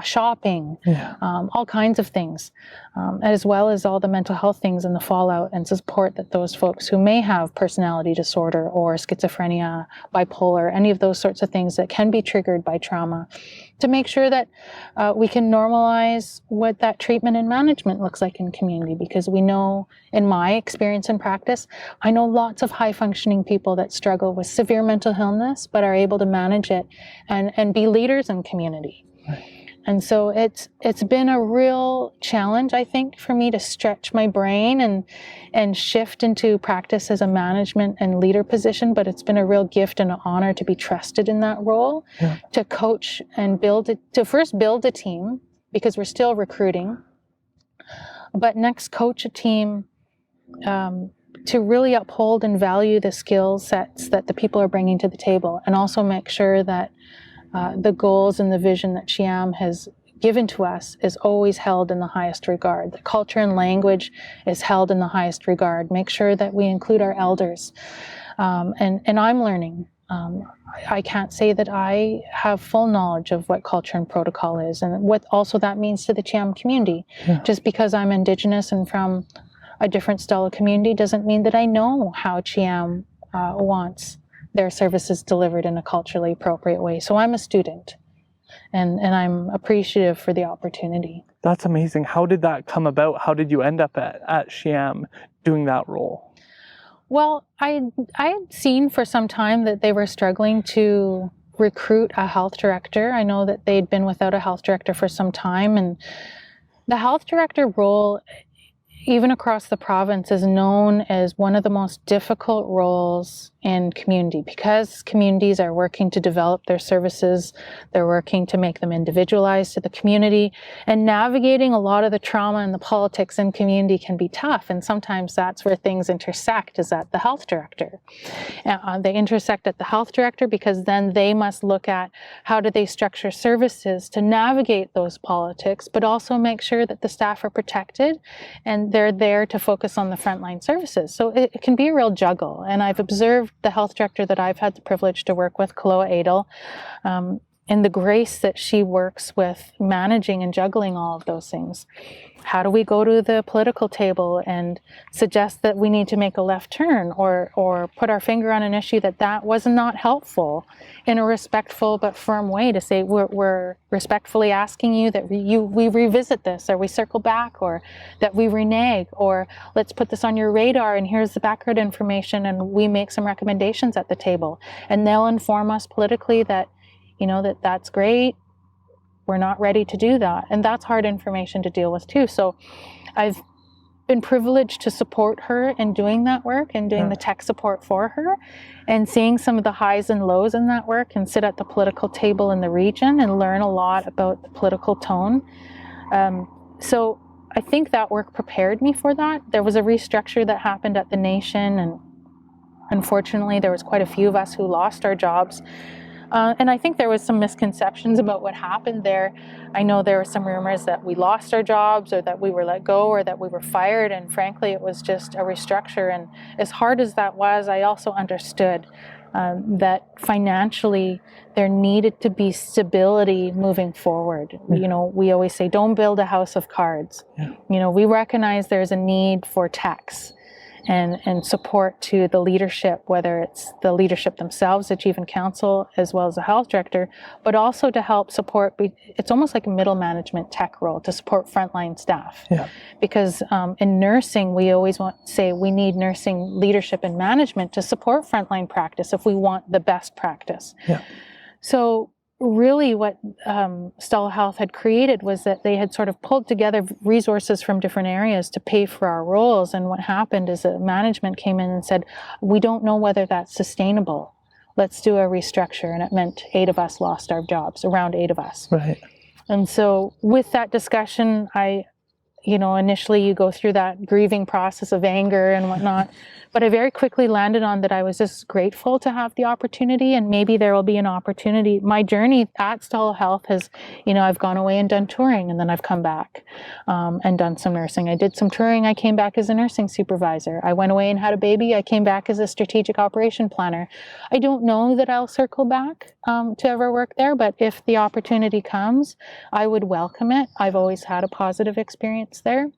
[SPEAKER 2] shopping, all kinds of things, as well as all the mental health things and the fallout and support that those folks who may have personality disorder or schizophrenia, bipolar, any of those sorts of things that can be triggered by trauma, to make sure that we can normalize what that treatment and management looks like in community. Because we know, in my experience and practice, I know lots of high-functioning people that struggle with severe mental illness but are able to manage it and be leaders in community. Right. And so it's been a real challenge, I think, for me to stretch my brain and shift into practice as a management and leader position. But it's been a real gift and an honor to be trusted in that role, to coach and to first build a team, because we're still recruiting, but next coach a team to really uphold and value the skill sets that the people are bringing to the table, and also make sure that the goals and the vision that CHIAM has given to us is always held in the highest regard. The culture and language is held in the highest regard. Make sure that we include our elders. And I'm learning. I can't say that I have full knowledge of what culture and protocol is, and what also that means to the CHIAM community. Just because I'm Indigenous and from a different style of community doesn't mean that I know how CHIAM wants their services delivered in a culturally appropriate way. So I'm a student, and I'm appreciative for the opportunity.
[SPEAKER 1] That's amazing. How did that come about? How did you end up at CHIAM doing that role?
[SPEAKER 2] Well, I had seen for some time that they were struggling to recruit a health director. I know that they'd been without a health director for some time, and the health director role, even across the province, is known as one of the most difficult roles in community, because communities are working to develop their services, they're working to make them individualized to the community, and navigating a lot of the trauma and the politics in community can be tough, and sometimes that's where things intersect, is at the health director. They intersect at the health director because then they must look at how do they structure services to navigate those politics, but also make sure that the staff are protected and they're there to focus on the frontline services. So it can be a real juggle, and I've observed the health director that I've had the privilege to work with, Kaloa Adel, and the grace that she works with managing and juggling all of those things. How do we go to the political table and suggest that we need to make a left turn, or put our finger on an issue that was not helpful, in a respectful but firm way, to say we're respectfully asking you that we revisit this, or we circle back, or that we renege, or let's put this on your radar and here's the background information, and we make some recommendations at the table, and they'll inform us politically that that's great, we're not ready to do that. And that's hard information to deal with too. So I've been privileged to support her in doing that work and doing the tech support for her, and seeing some of the highs and lows in that work, and sit at the political table in the region and learn a lot about the political tone. So I think that work prepared me for that. There was a restructure that happened at the nation, and unfortunately there was quite a few of us who lost our jobs. And I think there was some misconceptions about what happened there. I know there were some rumors that we lost our jobs, or that we were let go, or that we were fired. And frankly, it was just a restructure. And as hard as that was, I also understood that financially there needed to be stability moving forward. We always say, don't build a house of cards. We recognize there's a need for tax and support to the leadership, whether it's the leadership themselves, the chief and council, as well as the health director, but also to help support. It's almost like a middle management tech role to support frontline staff. Because in nursing, we always say we need nursing leadership and management to support frontline practice if we want the best practice. So really what Stella Health had created was that they had sort of pulled together resources from different areas to pay for our roles. And what happened is that management came in and said, we don't know whether that's sustainable. Let's do a restructure. And it meant 8 of us lost our jobs, around 8 of us.
[SPEAKER 1] Right.
[SPEAKER 2] And so with that discussion, initially you go through that grieving process of anger and whatnot. But I very quickly landed on that I was just grateful to have the opportunity, and maybe there will be an opportunity. My journey at Stella Health has, I've gone away and done touring, and then I've come back and done some nursing. I did some touring. I came back as a nursing supervisor. I went away and had a baby. I came back as a strategic operation planner. I don't know that I'll circle back to ever work there, but if the opportunity comes, I would welcome it. I've always had a positive experience there.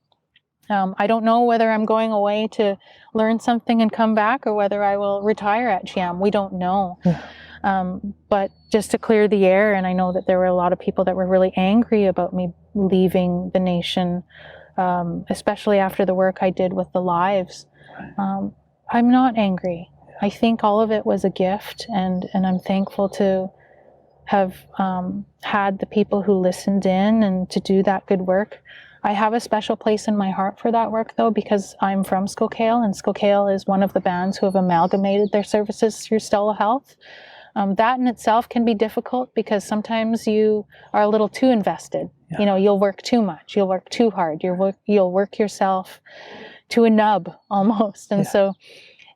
[SPEAKER 2] I don't know whether I'm going away to learn something and come back, or whether I will retire at GM. We don't know. But just to clear the air, and I know that there were a lot of people that were really angry about me leaving the nation, especially after the work I did with the lives. I'm not angry. I think all of it was a gift, and I'm thankful to have had the people who listened in and to do that good work. I have a special place in my heart for that work, though, because I'm from Skokiel, and Skokiel is one of the bands who have amalgamated their services through Stella Health. That in itself can be difficult, because sometimes you are a little too invested.
[SPEAKER 1] Yeah.
[SPEAKER 2] You'll work too much, you'll work too hard, you'll work yourself to a nub almost. And so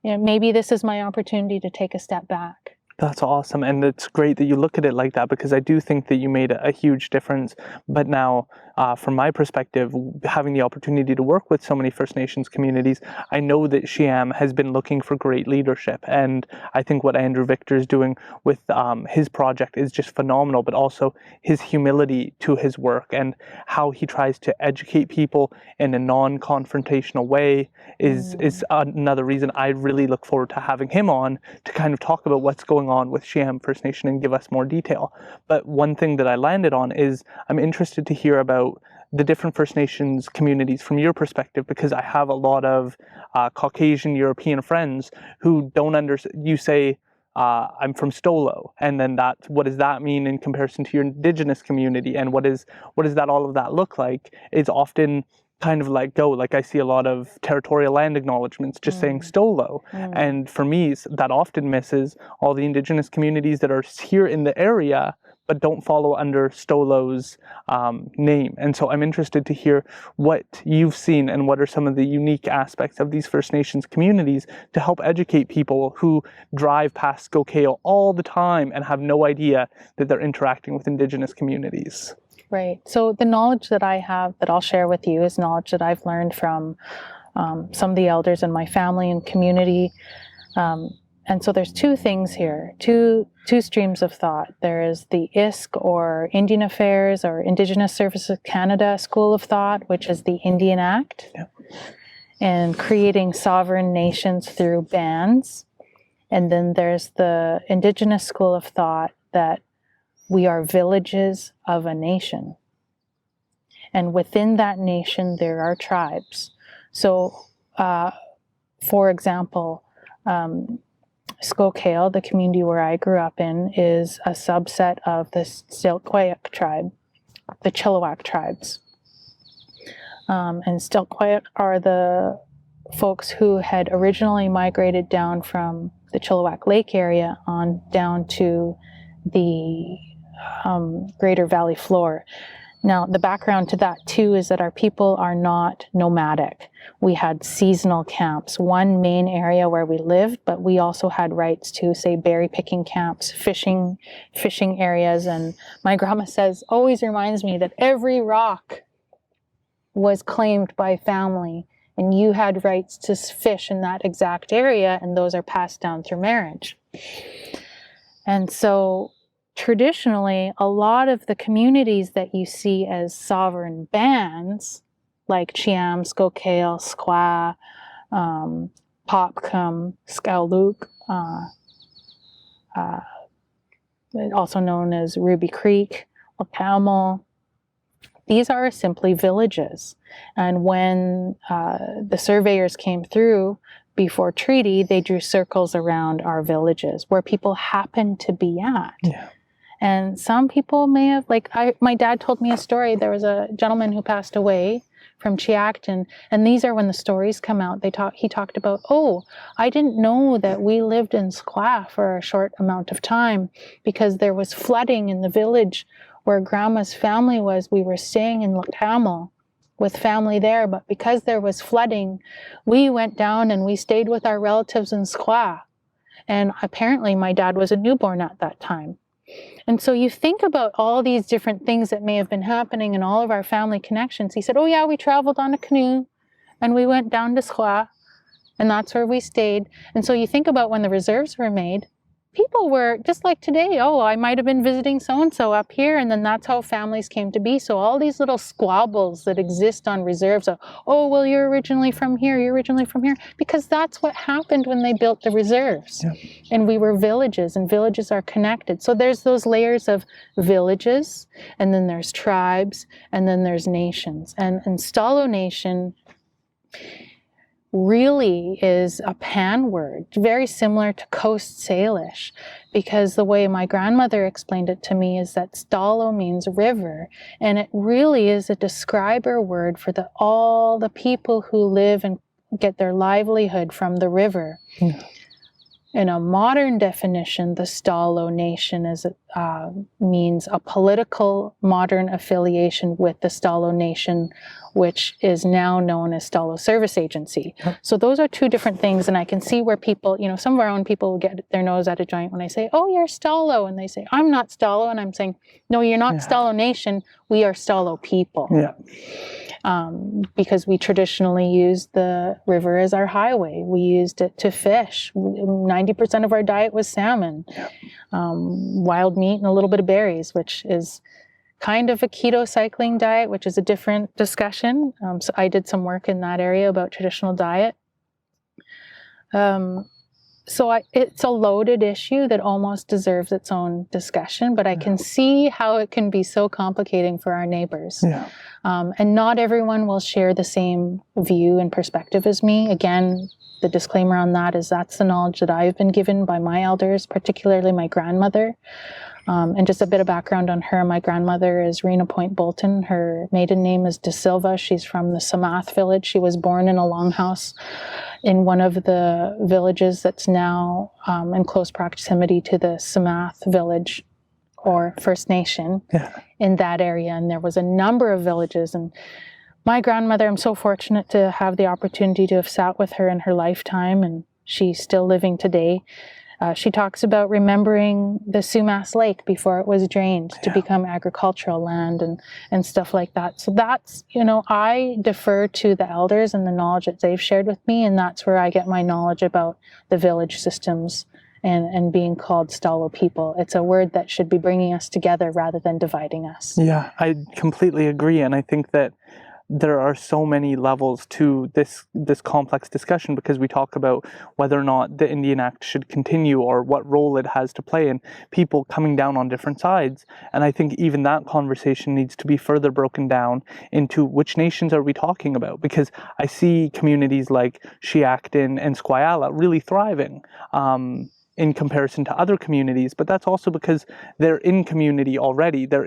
[SPEAKER 2] maybe this is my opportunity to take a step back.
[SPEAKER 1] That's awesome. And it's great that you look at it like that, because I do think that you made a huge difference. But now, from my perspective, having the opportunity to work with so many First Nations communities, I know that Shiam has been looking for great leadership. And I think what Andrew Victor is doing with his project is just phenomenal, but also his humility to his work and how he tries to educate people in a non-confrontational way is another reason I really look forward to having him on to kind of talk about what's going on with Shiam First Nation and give us more detail. But one thing that I landed on is I'm interested to hear about the different First Nations communities from your perspective, because I have a lot of Caucasian European friends who don't understand. You say, I'm from Stolo, and then what does that mean in comparison to your Indigenous community, and what does all of that look like? It's often kind of like I see a lot of territorial land acknowledgements just saying Stolo. And for me, that often misses all the Indigenous communities that are here in the area but don't follow under Stolo's name. And so I'm interested to hear what you've seen and what are some of the unique aspects of these First Nations communities to help educate people who drive past Skokiel all the time and have no idea that they're interacting with Indigenous communities.
[SPEAKER 2] Right. So the knowledge that I have that I'll share with you is knowledge that I've learned from some of the elders in my family and community. And so there's two things here, two streams of thought. There is the ISC, or Indian Affairs or Indigenous Services Canada school of thought, which is the Indian Act, and creating sovereign nations through bands. And then there's the Indigenous school of thought that we are villages of a nation. And within that nation, there are tribes. So, for example, Skokiel, the community where I grew up in, is a subset of the Stilquayak tribe, the Chilliwack tribes. And Stilquayak are the folks who had originally migrated down from the Chilliwack Lake area on down to the Greater Valley floor. Now, the background to that too is that our people are not nomadic. We had seasonal camps, one main area where we lived, but we also had rights to, say, berry picking camps, fishing areas. And my grandma always reminds me that every rock was claimed by family, and you had rights to fish in that exact area, and those are passed down through marriage. And so traditionally, a lot of the communities that you see as sovereign bands, like Chiam, Skokiel, Squaw, Popcom, Skowlook, also known as Ruby Creek, Camel, these are simply villages. And when the surveyors came through before treaty, they drew circles around our villages where people happen to be at. Yeah. And some people may have, my dad told me a story. There was a gentleman who passed away from Chiacton, and these are when the stories come out. He talked about, I didn't know that we lived in Squaw for a short amount of time because there was flooding in the village where Grandma's family was. We were staying in Lochamal, with family there, but because there was flooding, we went down and we stayed with our relatives in Squaw. And apparently my dad was a newborn at that time. And so you think about all these different things that may have been happening in all of our family connections. He said, oh yeah, we traveled on a canoe and we went down to Squaw and that's where we stayed. And so you think about when the reserves were made, people were just like today. Oh, I might have been visiting so-and-so up here. And then that's how families came to be. So all these little squabbles that exist on reserves of, oh, well, you're originally from here. You're originally from here. Because that's what happened when they built the reserves. Yeah. And we were villages, and villages are connected. So there's those layers of villages, and then there's tribes, and then there's nations. And Stalo Nation really is a Pan word, very similar to Coast Salish, because the way my grandmother explained it to me is that Stalo means river, and it really is a describer word for all the people who live and get their livelihood from the river. Yeah. In a modern definition, the Stalo Nation means a political modern affiliation with the Stalo Nation, which is now known as Stalo Service Agency. So those are two different things, and I can see where people, some of our own people will get their nose at a joint when I say, oh, you're Stalo, and they say, I'm not Stalo, and I'm saying, no, you're not Stalo Nation, we are Stalo people. Yeah. Because we traditionally used the river as our highway. We used it to fish. 90% of our diet was salmon, wild meat, and a little bit of berries, which is kind of a keto cycling diet, which is a different discussion. So I did some work in that area about traditional diet. It's a loaded issue that almost deserves its own discussion, but I can see how it can be so complicating for our neighbors. Yeah. And not everyone will share the same view and perspective as me. Again, the disclaimer on that is that's the knowledge that I've been given by my elders, particularly my grandmother. And just a bit of background on her. My grandmother is Rena Point Bolton. Her maiden name is De Silva. She's from the Samath village. She was born in a longhouse in one of the villages that's now in close proximity to the Samath village or First Nation in that area. And there was a number of villages. And my grandmother, I'm so fortunate to have the opportunity to have sat with her in her lifetime, and she's still living today. She talks about remembering the Sumas Lake before it was drained to become agricultural land and stuff like that. So that's, I defer to the elders and the knowledge that they've shared with me, and that's where I get my knowledge about the village systems and being called Stalo people. It's a word that should be bringing us together rather than dividing us. Yeah,
[SPEAKER 1] I completely agree, and I think that there are so many levels to this complex discussion, because we talk about whether or not the Indian Act should continue or what role it has to play, and people coming down on different sides. And I think even that conversation needs to be further broken down into which nations are we talking about, because I see communities like Shiaktin and Squayala really thriving in comparison to other communities, but that's also because they're in community already. They're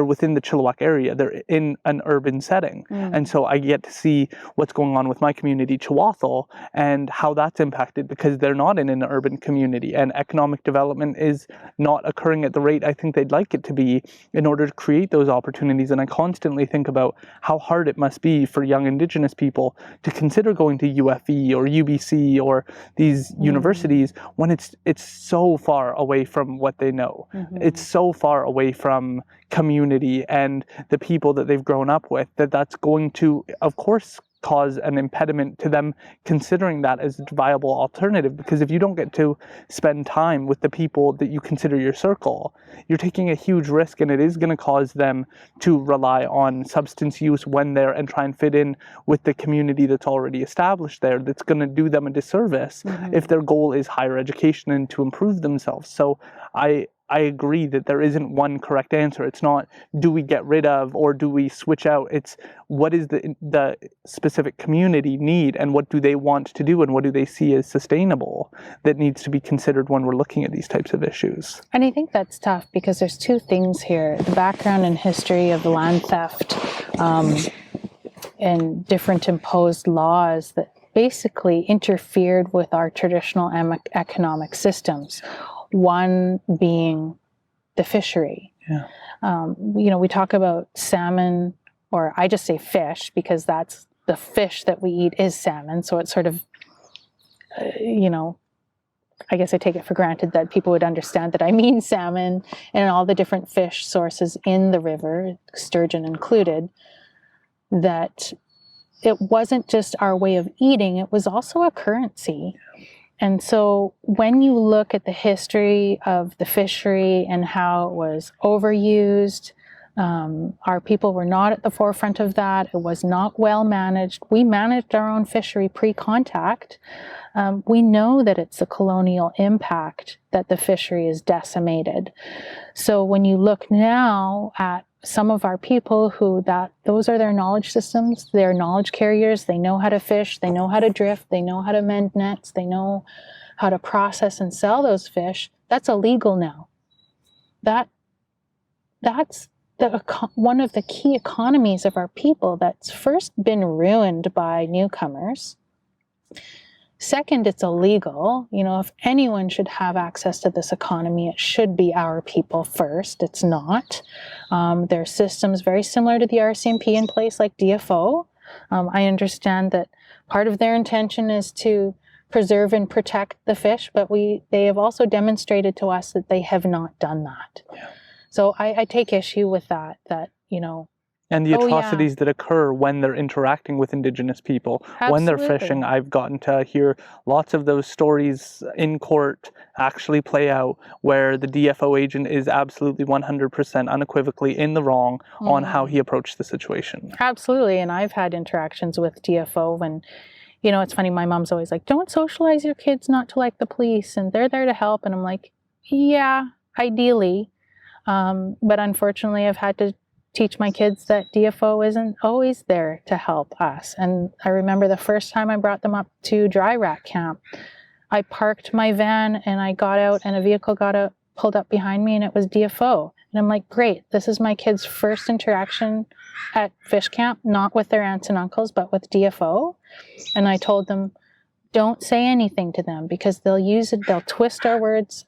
[SPEAKER 1] within the Chilliwack area. They're in an urban setting. And so I get to see what's going on with my community, Chawathal, and how that's impacted because they're not in an urban community, and economic development is not occurring at the rate I think they'd like it to be in order to create those opportunities. And I constantly think about how hard it must be for young Indigenous people to consider going to UFE or UBC or these universities when it's so far away from what they know. It's so far away from community and the people that they've grown up with that's going to, of course, cause an impediment to them considering that as a viable alternative. Because if you don't get to spend time with the people that you consider your circle, you're taking a huge risk, and it is going to cause them to rely on substance use when they're and try and fit in with the community that's already established there. That's going to do them a disservice if their goal is higher education and to improve themselves. So I agree that there isn't one correct answer. It's not, do we get rid of or do we switch out? It's what is the specific community need, and what do they want to do, and what do they see as sustainable that needs to be considered when we're looking at these types of issues.
[SPEAKER 2] And I think that's tough because there's two things here. The background and history of land theft and different imposed laws that basically interfered with our traditional economic systems. One being the fishery. We talk about salmon or I just say fish because that's the fish that we eat is salmon. So it's sort of, I guess I take it for granted that people would understand that I mean salmon and all the different fish sources in the river, sturgeon included, that it wasn't just our way of eating, it was also a currency. And so when you look at the history of the fishery and how it was overused, our people were not at the forefront of that. It was not well managed. We managed our own fishery pre-contact. We know that it's the colonial impact that the fishery is decimated. So when you look now at some of our people who those are their knowledge systems, they're knowledge carriers, they know how to fish, they know how to drift, they know how to mend nets, they know how to process and sell those fish, that's illegal now. That's one of the key economies of our people that's first been ruined by newcomers. Second, it's illegal. If anyone should have access to this economy, it should be our people first. It's not. There are systems very similar to the RCMP in place, like DFO. I understand that part of their intention is to preserve and protect the fish, but they have also demonstrated to us that they have not done that.
[SPEAKER 1] Yeah.
[SPEAKER 2] So I take issue with that,
[SPEAKER 1] and the atrocities that occur when they're interacting with Indigenous people, when they're fishing. I've gotten to hear lots of those stories in court actually play out, where the DFO agent is absolutely 100% unequivocally in the wrong on how he approached the situation.
[SPEAKER 2] Absolutely, and I've had interactions with DFO when, it's funny, my mom's always like, don't socialize your kids not to like the police, and they're there to help, and I'm like, yeah, ideally, but unfortunately I've had to teach my kids that DFO isn't always there to help us. And I remember the first time I brought them up to dry rat camp, I parked my van and I got out and a vehicle pulled up behind me and it was DFO. And I'm like, great, this is my kids' first interaction at fish camp, not with their aunts and uncles, but with DFO. And I told them, don't say anything to them because they'll twist our words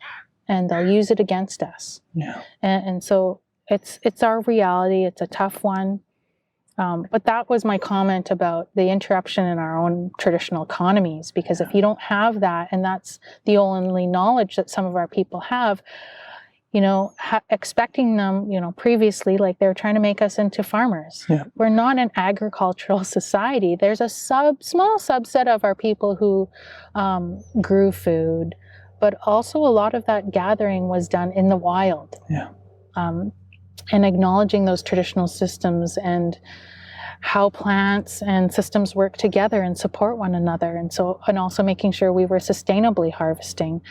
[SPEAKER 2] and they'll use it against us.
[SPEAKER 1] Yeah.
[SPEAKER 2] And so it's our reality. It's a tough one. But that was my comment about the interruption in our own traditional economies, because if you don't have that, and that's the only knowledge that some of our people have, expecting them, previously, like they were trying to make us into farmers.
[SPEAKER 1] Yeah.
[SPEAKER 2] We're not an agricultural society. There's a small subset of our people who grew food, but also a lot of that gathering was done in the wild.
[SPEAKER 1] Yeah.
[SPEAKER 2] And acknowledging those traditional systems and how plants and systems work together and support one another. And also making sure we were sustainably harvesting.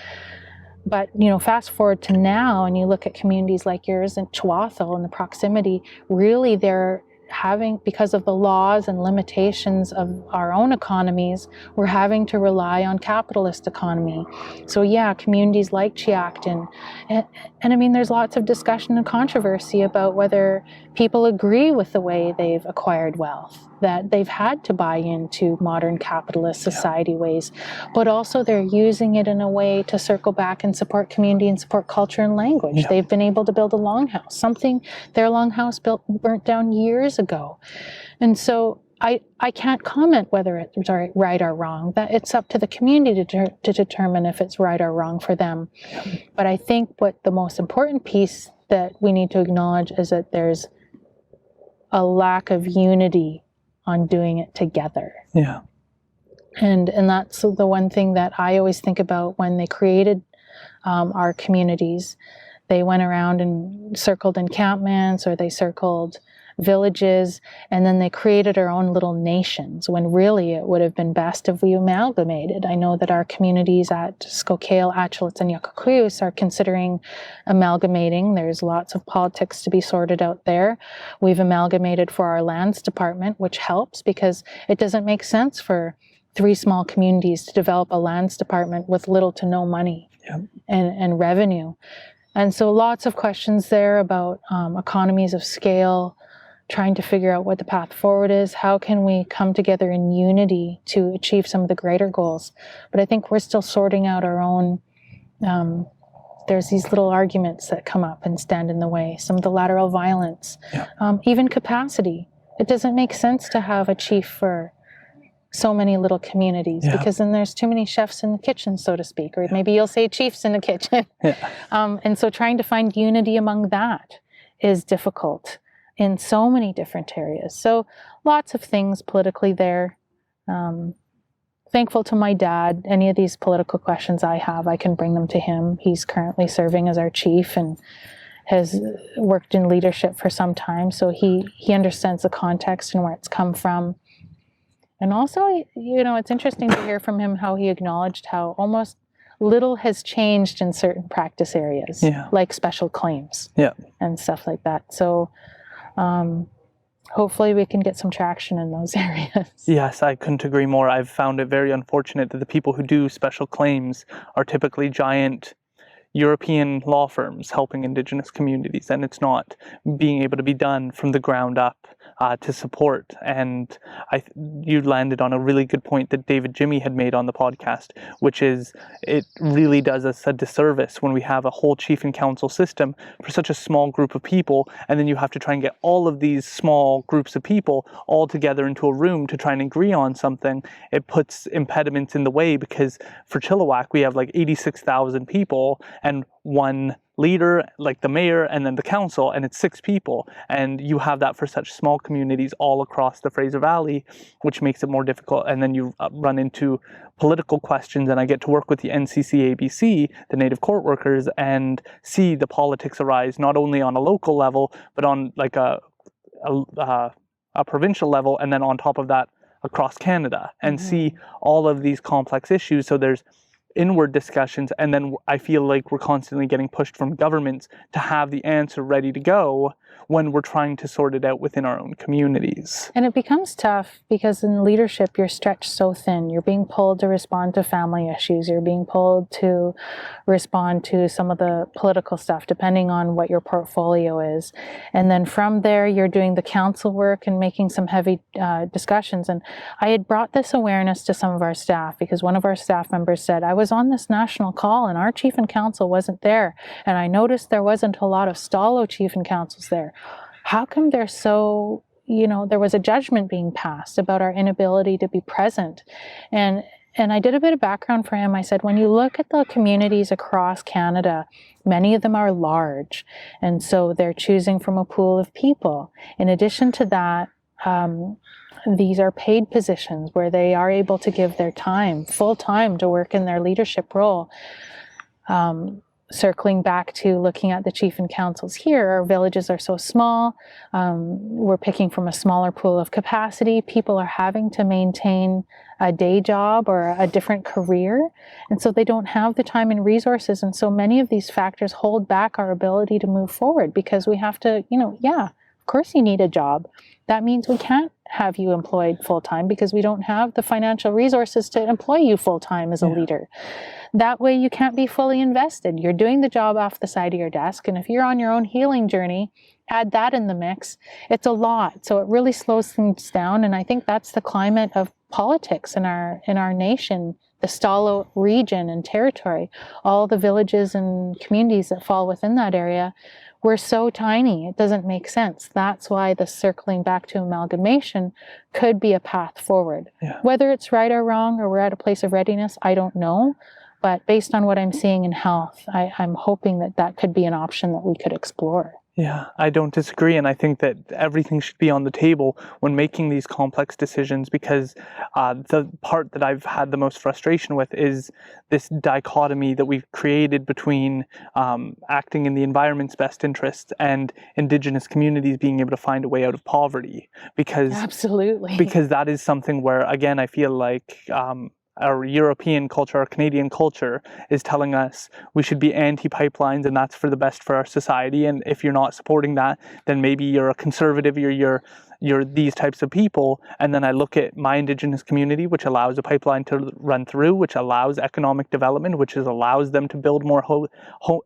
[SPEAKER 2] But, fast forward to now, and you look at communities like yours in Tuathil and the proximity, really they're having, because of the laws and limitations of our own economies, we're having to rely on capitalist economy. So yeah, communities like Chiacton, and I mean, there's lots of discussion and controversy about whether people agree with the way they've acquired wealth, that they've had to buy into modern capitalist society ways, but also they're using it in a way to circle back and support community and support culture and language. Yeah. They've been able to build a longhouse, their longhouse burnt down years ago. And so I can't comment whether it's right or wrong. That it's up to the community to determine if it's right or wrong for them. Yeah. But I think what the most important piece that we need to acknowledge is that there's a lack of unity on doing it together.
[SPEAKER 1] Yeah.
[SPEAKER 2] And that's the one thing that I always think about when they created our communities. They went around and circled encampments, or they circled villages, and then they created our own little nations, when really it would have been best if we amalgamated. I know that our communities at Skokiel, Achilitz, and Yaqaquius are considering amalgamating. There's lots of politics to be sorted out there. We've amalgamated for our lands department, which helps, because it doesn't make sense for 3 small communities to develop a lands department with little to no money. Yep. and revenue. And so lots of questions there about economies of scale, trying to figure out what the path forward is. How can we come together in unity to achieve some of the greater goals? But I think we're still sorting out our own, there's these little arguments that come up and stand in the way. Some of the lateral violence, even capacity. It doesn't make sense to have a chief for so many little communities,
[SPEAKER 1] Yeah.
[SPEAKER 2] because then there's too many chefs in the kitchen, so to speak, or maybe you'll say chiefs in the kitchen.
[SPEAKER 1] Yeah.
[SPEAKER 2] And so trying to find unity among that is difficult in so many different areas. So lots of things politically there. Thankful to my dad. Any of these political questions I have, I can bring them to him. He's currently serving as our chief and has worked in leadership for some time, so he understands the context and where it's come from. And also, it's interesting to hear from him how he acknowledged how almost little has changed in certain practice areas, like special claims and stuff like that. So hopefully we can get some traction in those areas.
[SPEAKER 1] Yes, I couldn't agree more. I've found it very unfortunate that the people who do special claims are typically giant European law firms helping Indigenous communities, and it's not being able to be done from the ground up to support. And you landed on a really good point that David Jimmy had made on the podcast, which is it really does us a disservice when we have a whole chief and council system for such a small group of people, and then you have to try and get all of these small groups of people all together into a room to try and agree on something. It puts impediments in the way, because for Chilliwack we have like 86,000 people and one leader, like the mayor, and then the council, and it's 6 people. And you have that for such small communities all across the Fraser Valley, which makes it more difficult. And then you run into political questions, and I get to work with the NCCABC, the Native Court Workers, and see the politics arise not only on a local level, but on like a provincial level, and then on top of that across Canada, and see all of these complex issues. So there's inward discussions, and then I feel like we're constantly getting pushed from governments to have the answer ready to go when we're trying to sort it out within our own communities.
[SPEAKER 2] And it becomes tough because in leadership you're stretched so thin. You're being pulled to respond to family issues. You're being pulled to respond to some of the political stuff, depending on what your portfolio is. And then from there you're doing the council work and making some heavy discussions. And I had brought this awareness to some of our staff, because one of our staff members said, I was on this national call and our chief and council wasn't there. And I noticed there wasn't a lot of Stalo chief and councils there. How come they're so, there was a judgment being passed about our inability to be present. And I did a bit of background for him. I said, when you look at the communities across Canada, many of them are large. And so they're choosing from a pool of people. In addition to that, these are paid positions where they are able to give their time, full time, to work in their leadership role. Circling back to looking at the chief and councils here, our villages are so small. We're picking from a smaller pool of capacity. People are having to maintain a day job or a different career. And so they don't have the time and resources. And so many of these factors hold back our ability to move forward, because we have to, of course you need a job. That means we can't have you employed full-time because we don't have the financial resources to employ you full-time as a leader. That way you can't be fully invested. You're doing the job off the side of your desk. And if you're on your own healing journey, add that in the mix. It's a lot. So it really slows things down. And I think that's the climate of politics in our nation, the Stalo region and territory. All the villages and communities that fall within that area, we're so tiny, it doesn't make sense. That's why the circling back to amalgamation could be a path forward. Whether it's right or wrong, or we're at a place of readiness, I don't know. But based on what I'm seeing in health, I'm hoping that could be an option that we could explore.
[SPEAKER 1] Yeah, I don't disagree. And I think that everything should be on the table when making these complex decisions, because the part that I've had the most frustration with is this dichotomy that we've created between acting in the environment's best interests and Indigenous communities being able to find a way out of poverty. Because that is something where, again, I feel like our European culture, our Canadian culture is telling us we should be anti-pipelines and that's for the best for our society. And if you're not supporting that, then maybe you're a conservative, you're these types of people. And then I look at my Indigenous community, which allows a pipeline to run through, which allows economic development, which allows them to build more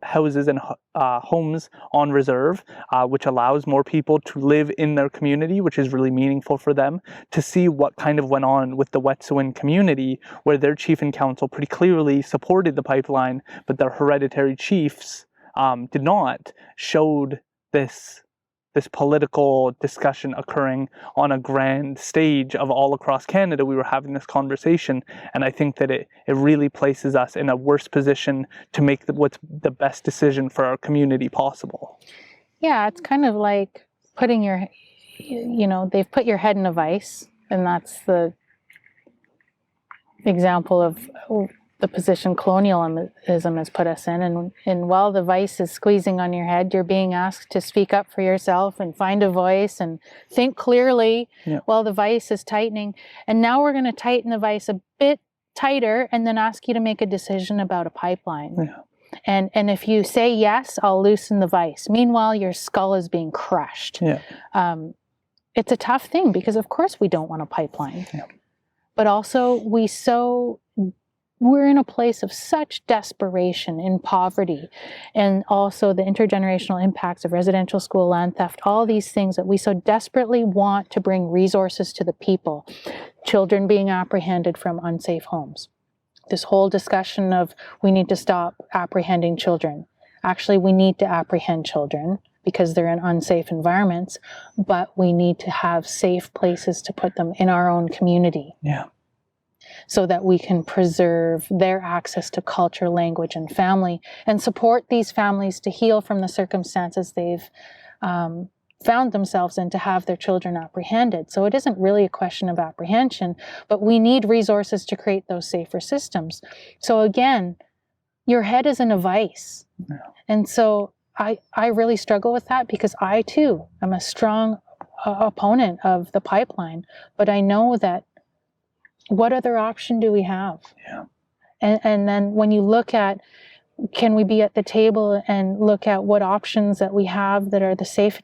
[SPEAKER 1] houses and homes on reserve, which allows more people to live in their community, which is really meaningful for them. To see what kind of went on with the Wet'suwet'en community, where their chief and council pretty clearly supported the pipeline, but their hereditary chiefs did not, showed this this political discussion occurring on a grand stage of all across Canada. We were having this conversation, and I think that it really places us in a worse position to make what's the best decision for our community possible.
[SPEAKER 2] Yeah, it's kind of like putting your, they've put your head in a vice, and that's the example of the position colonialism has put us in. And while the vice is squeezing on your head, you're being asked to speak up for yourself and find a voice and think clearly while the vice is tightening. And now we're going to tighten the vice a bit tighter and then ask you to make a decision about a pipeline.
[SPEAKER 1] Yeah.
[SPEAKER 2] And if you say yes, I'll loosen the vice. Meanwhile, your skull is being crushed.
[SPEAKER 1] Yeah.
[SPEAKER 2] It's a tough thing because, of course, we don't want a pipeline.
[SPEAKER 1] Yeah.
[SPEAKER 2] But also, we're in a place of such desperation in poverty, and also the intergenerational impacts of residential school land theft, all these things that we so desperately want to bring resources to the people. Children being apprehended from unsafe homes. This whole discussion of we need to stop apprehending children. Actually, we need to apprehend children because they're in unsafe environments, but we need to have safe places to put them in our own community.
[SPEAKER 1] Yeah.
[SPEAKER 2] So that we can preserve their access to culture, language, and family, and support these families to heal from the circumstances they've found themselves in to have their children apprehended. So it isn't really a question of apprehension, but we need resources to create those safer systems. So again, your head is in a vice.
[SPEAKER 1] Yeah.
[SPEAKER 2] And so I really struggle with that because I too am a strong opponent of the pipeline, but I know that what other option do we have?
[SPEAKER 1] Yeah.
[SPEAKER 2] And then when you look at, can we be at the table and look at what options that we have that are the safe,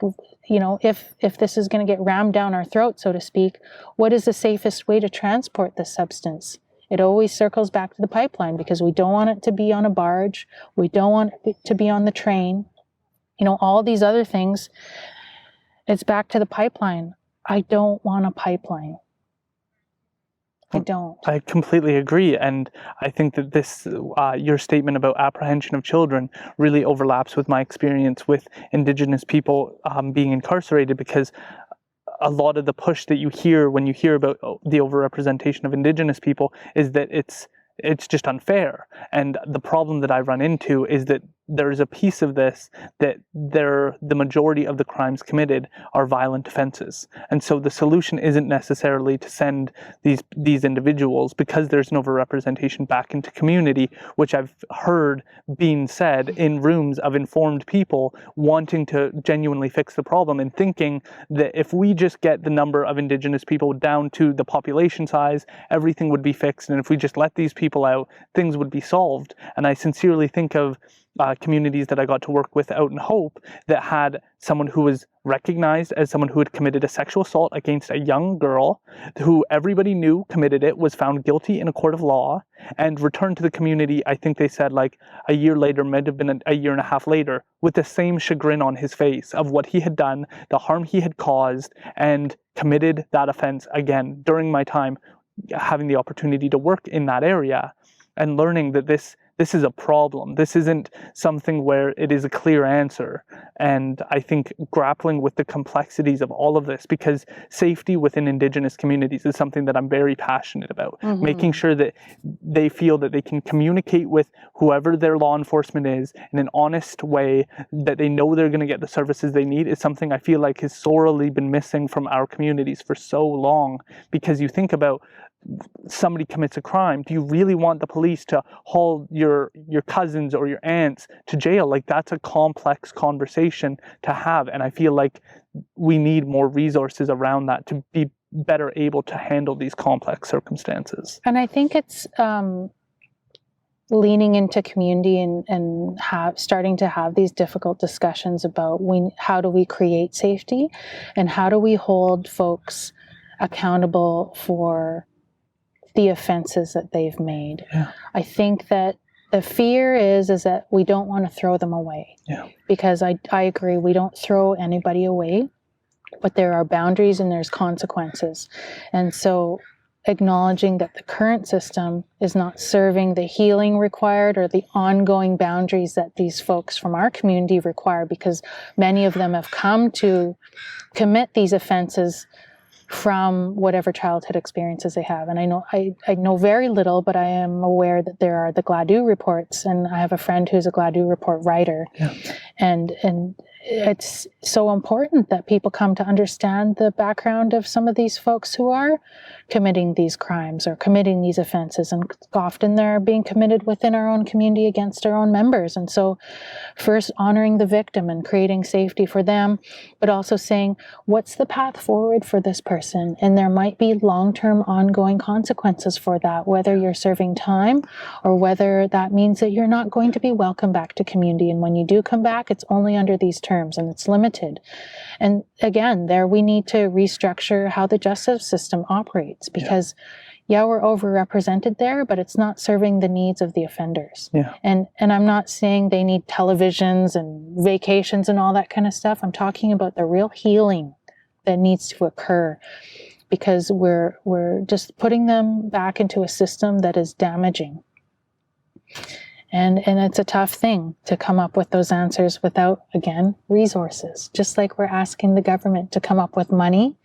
[SPEAKER 2] if this is going to get rammed down our throat, so to speak, what is the safest way to transport this substance? It always circles back to the pipeline because we don't want it to be on a barge. We don't want it to be on the train. All these other things, it's back to the pipeline. I don't want a pipeline. I don't.
[SPEAKER 1] I completely agree. And I think that this, your statement about apprehension of children really overlaps with my experience with Indigenous people being incarcerated, because a lot of the push that you hear when you hear about the overrepresentation of Indigenous people is that it's just unfair. And the problem that I run into is that there's a piece of this that the majority of the crimes committed are violent offenses. And so the solution isn't necessarily to send these individuals, because there's an overrepresentation, back into community, which I've heard being said in rooms of informed people wanting to genuinely fix the problem and thinking that if we just get the number of Indigenous people down to the population size, everything would be fixed. And if we just let these people out, things would be solved. And I sincerely think of communities that I got to work with out in Hope that had someone who was recognized as someone who had committed a sexual assault against a young girl who everybody knew committed it, was found guilty in a court of law, and returned to the community. I think they said like a year later, might have been a year and a half later, with the same chagrin on his face of what he had done, the harm he had caused, and committed that offense again during my time having the opportunity to work in that area and learning that this is a problem. This isn't something where it is a clear answer. And I think grappling with the complexities of all of this, because safety within Indigenous communities is something that I'm very passionate about. Mm-hmm. Making sure that they feel that they can communicate with whoever their law enforcement is in an honest way, that they know they're going to get the services they need, is something I feel like has sorely been missing from our communities for so long. Because you think about, somebody commits a crime, do you really want the police to haul your cousins or your aunts to jail? Like, that's a complex conversation to have, and I feel like we need more resources around that to be better able to handle these complex circumstances.
[SPEAKER 2] And I think it's leaning into community and starting to have these difficult discussions about how do we create safety, and how do we hold folks accountable for the offenses that they've made.
[SPEAKER 1] Yeah.
[SPEAKER 2] I think that the fear is that we don't want to throw them away.
[SPEAKER 1] Yeah.
[SPEAKER 2] Because I agree, we don't throw anybody away, but there are boundaries and there's consequences. And so acknowledging that the current system is not serving the healing required or the ongoing boundaries that these folks from our community require, because many of them have come to commit these offenses from whatever childhood experiences they have. And I know very little, but I am aware that there are the Gladue reports, and I have a friend who's a Gladue report writer.
[SPEAKER 1] Yeah.
[SPEAKER 2] And it's so important that people come to understand the background of some of these folks who are committing these crimes or committing these offenses. And often they're being committed within our own community against our own members. And so first honoring the victim and creating safety for them, but also saying, what's the path forward for this person? And there might be long-term ongoing consequences for that, whether you're serving time or whether that means that you're not going to be welcome back to community. And when you do come back, it's only under these terms and it's limited. And again, there we need to restructure how the justice system operates, because yeah, we're overrepresented there, but it's not serving the needs of the offenders.
[SPEAKER 1] Yeah.
[SPEAKER 2] And I'm not saying they need televisions and vacations and all that kind of stuff. I'm talking about the real healing that needs to occur, because we're just putting them back into a system that is damaging. And it's a tough thing to come up with those answers without, again, resources. Just like we're asking the government to come up with money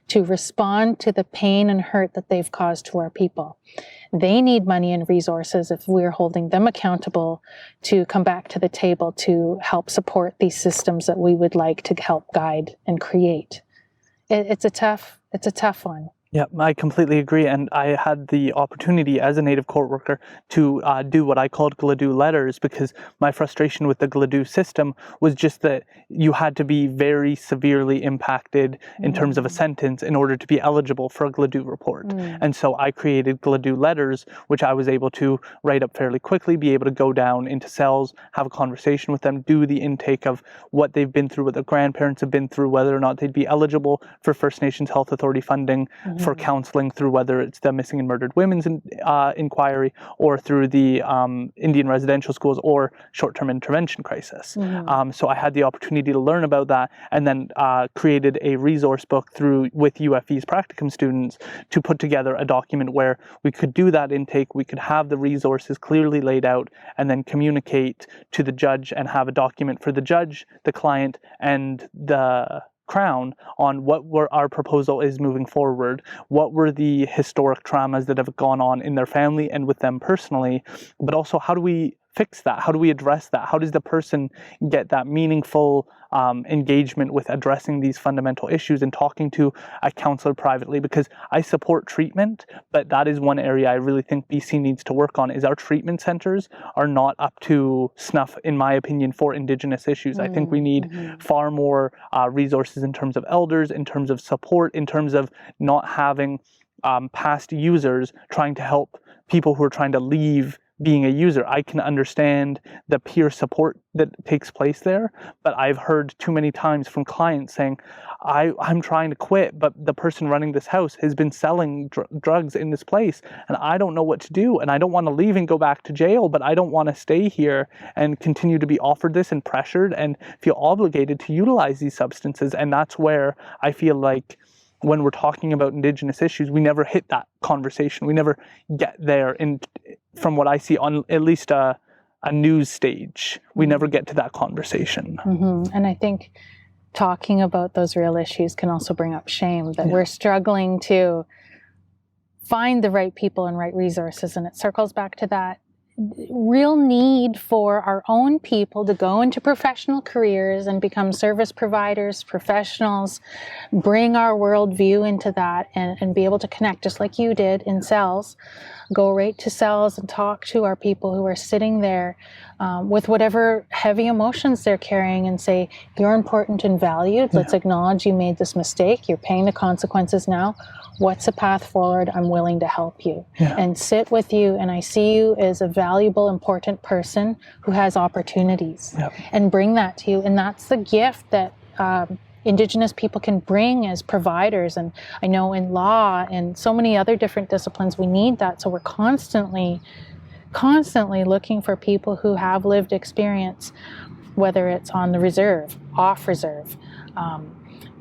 [SPEAKER 2] to respond to the pain and hurt that they've caused to our people. They need money and resources if we're holding them accountable to come back to the table to help support these systems that we would like to help guide and create. It's a tough one.
[SPEAKER 1] Yeah, I completely agree. And I had the opportunity as a Native court worker to do what I called Gladue letters, because my frustration with the Gladue system was just that you had to be very severely impacted in terms of a sentence in order to be eligible for a Gladue report. And so I created Gladue letters, which I was able to write up fairly quickly, be able to go down into cells, have a conversation with them, do the intake of what they've been through, what their grandparents have been through, whether or not they'd be eligible for First Nations Health Authority funding, for counseling through whether it's the Missing and Murdered Women's inquiry or through the Indian residential schools or short-term intervention crisis. So I had the opportunity to learn about that, and then created a resource book with UFE's practicum students to put together a document where we could do that intake, we could have the resources clearly laid out, and then communicate to the judge and have a document for the judge, the client, and the Crown on what our proposal is moving forward, what were the historic traumas that have gone on in their family and with them personally, but also how do we fix that? How do we address that? How does the person get that meaningful engagement with addressing these fundamental issues and talking to a counselor privately? Because I support treatment, but that is one area I really think BC needs to work on, is our treatment centers are not up to snuff, in my opinion, for Indigenous issues. I think we need far more resources in terms of elders, in terms of support, in terms of not having past users trying to help people who are trying to leave being a user. I can understand the peer support that takes place there, but I've heard too many times from clients saying, I'm trying to quit, but the person running this house has been selling drugs in this place, and I don't know what to do, and I don't want to leave and go back to jail, but I don't want to stay here and continue to be offered this and pressured and feel obligated to utilize these substances. And that's where I feel like when we're talking about Indigenous issues, we never hit that conversation. We never get there, from what I see on at least a news stage. We never get to that conversation.
[SPEAKER 2] And I think talking about those real issues can also bring up shame, that we're struggling to find the right people and right resources. And it circles back to that real need for our own people to go into professional careers and become service providers, professionals, bring our worldview into that, and be able to connect, just like you did in cells, go right to cells and talk to our people who are sitting there with whatever heavy emotions they're carrying, and say, you're important and valued. Let's acknowledge you made this mistake. You're paying the consequences now. What's a path forward? I'm willing to help you and sit with you. And I see you as a valuable, important person who has opportunities, and bring that to you. And that's the gift that Indigenous people can bring as providers. And I know in law and so many other different disciplines, we need that. So we're constantly looking for people who have lived experience, whether it's on the reserve, off reserve,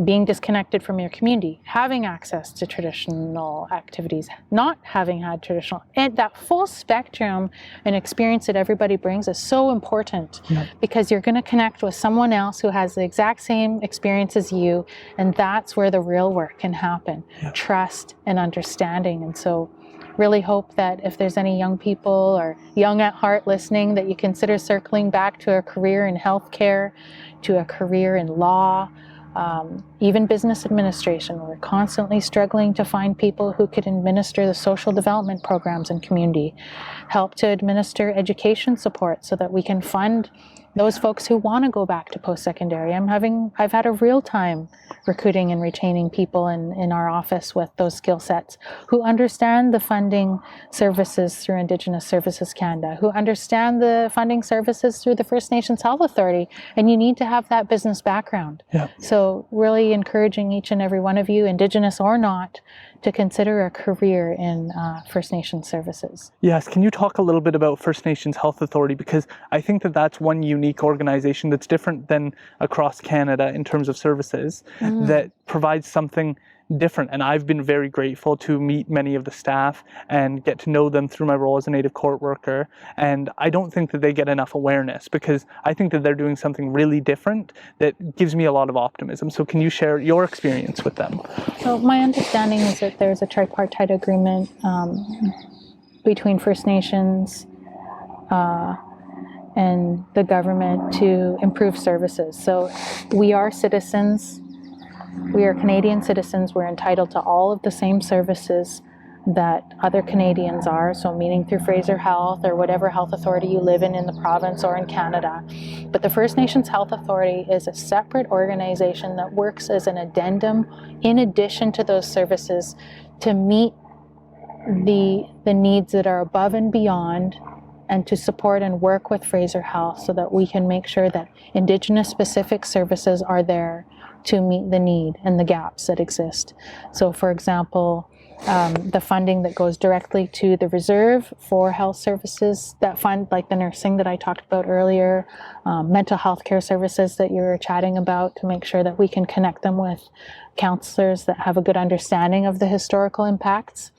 [SPEAKER 2] being disconnected from your community, having access to traditional activities, not having had traditional, and that full spectrum and experience that everybody brings is so important because you're going to connect with someone else who has the exact same experience as you, and that's where the real work can happen. Trust and understanding. And so really hope that if there's any young people or young at heart listening, that you consider circling back to a career in healthcare, to a career in law, even business administration. We're constantly struggling to find people who could administer the social development programs in community, help to administer education support so that we can fund those folks who want to go back to post-secondary. I've had a real time recruiting and retaining people in our office with those skill sets who understand the funding services through Indigenous Services Canada, who understand the funding services through the First Nations Health Authority, and you need to have that business background. So really encouraging each and every one of you, Indigenous or not, to consider a career in First Nations services.
[SPEAKER 1] Yes, can you talk a little bit about First Nations Health Authority? Because I think that that's one unique organization that's different than across Canada in terms of services, that provides something different. And I've been very grateful to meet many of the staff and get to know them through my role as a Native court worker. And I don't think that they get enough awareness, because I think that they're doing something really different that gives me a lot of optimism. So can you share your experience with them?
[SPEAKER 2] So my understanding is that there's a tripartite agreement between First Nations and the government to improve services. So we are citizens. We are Canadian citizens. We're entitled to all of the same services that other Canadians are, so meaning through Fraser Health or whatever health authority you live in the province or in Canada. But the First Nations Health Authority is a separate organization that works as an addendum in addition to those services to meet the needs that are above and beyond, and to support and work with Fraser Health so that we can make sure that Indigenous specific services are there to meet the need and the gaps that exist. So for example, the funding that goes directly to the reserve for health services that fund, like the nursing that I talked about earlier, mental health care services that you were chatting about, to make sure that we can connect them with counselors that have a good understanding of the historical impacts.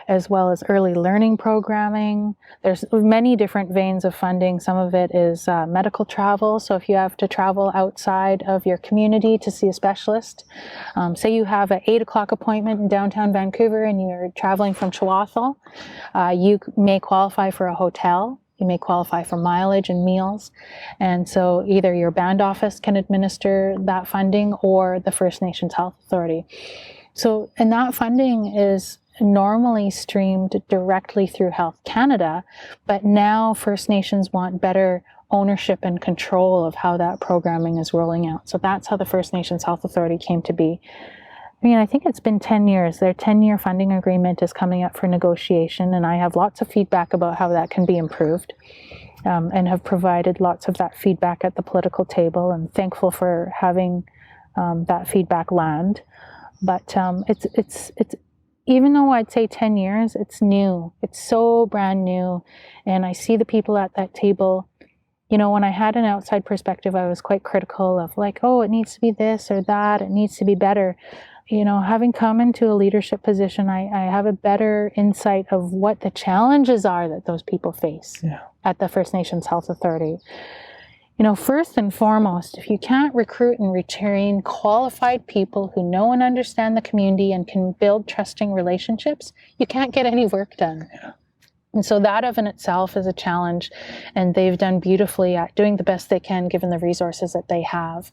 [SPEAKER 2] As well as early learning programming. There's many different veins of funding. Some of it is medical travel. So if you have to travel outside of your community to see a specialist, say you have an 8 o'clock appointment in downtown Vancouver and you're traveling from Chawathal, you may qualify for a hotel. You may qualify for mileage and meals. And so either your band office can administer that funding or the First Nations Health Authority. So, and that funding is normally streamed directly through Health Canada, but now First Nations want better ownership and control of how that programming is rolling out. So that's how the First Nations Health Authority came to be. I mean, I think it's been 10 years. Their 10-year funding agreement is coming up for negotiation, and I have lots of feedback about how that can be improved, and have provided lots of that feedback at the political table, and thankful for having that feedback land. But it's even though I'd say 10 years, it's new. It's so brand new. And I see the people at that table. You know, when I had an outside perspective, I was quite critical of like, oh, it needs to be this or that. It needs to be better. You know, having come into a leadership position, I have a better insight of what the challenges are that those people face at the First Nations Health Authority. You know, first and foremost, if you can't recruit and retain qualified people who know and understand the community and can build trusting relationships, you can't get any work done. And so that of in itself is a challenge, and they've done beautifully at doing the best they can given the resources that they have.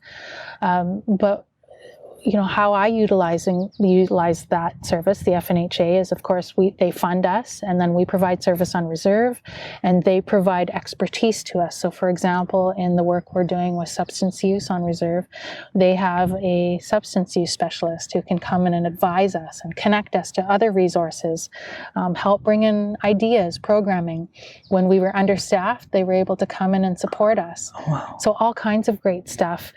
[SPEAKER 2] But you know, how I utilize that service, the FNHA, is of course they fund us, and then we provide service on reserve, and they provide expertise to us. So for example, in the work we're doing with substance use on reserve, they have a substance use specialist who can come in and advise us and connect us to other resources, help bring in ideas, programming. When we were understaffed, they were able to come in and support us.
[SPEAKER 1] Oh, wow.
[SPEAKER 2] So all kinds of great stuff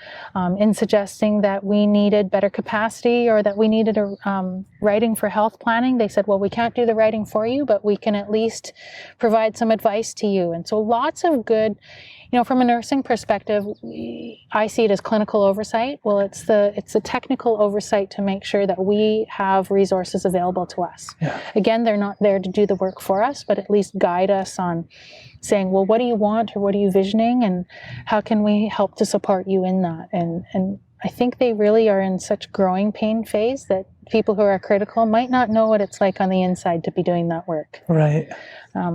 [SPEAKER 2] in suggesting that we needed better capacity or that we needed a writing for health planning, they said, well, we can't do the writing for you, but we can at least provide some advice to you. And so lots of good, from a nursing perspective, I see it as clinical oversight. Well, it's the technical oversight to make sure that we have resources available to us.
[SPEAKER 1] Yeah.
[SPEAKER 2] Again, they're not there to do the work for us, but at least guide us on saying, well, what do you want or what are you visioning and how can we help to support you in that? And I think they really are in such growing pain phase that people who are critical might not know what it's like on the inside to be doing that work.
[SPEAKER 1] Right.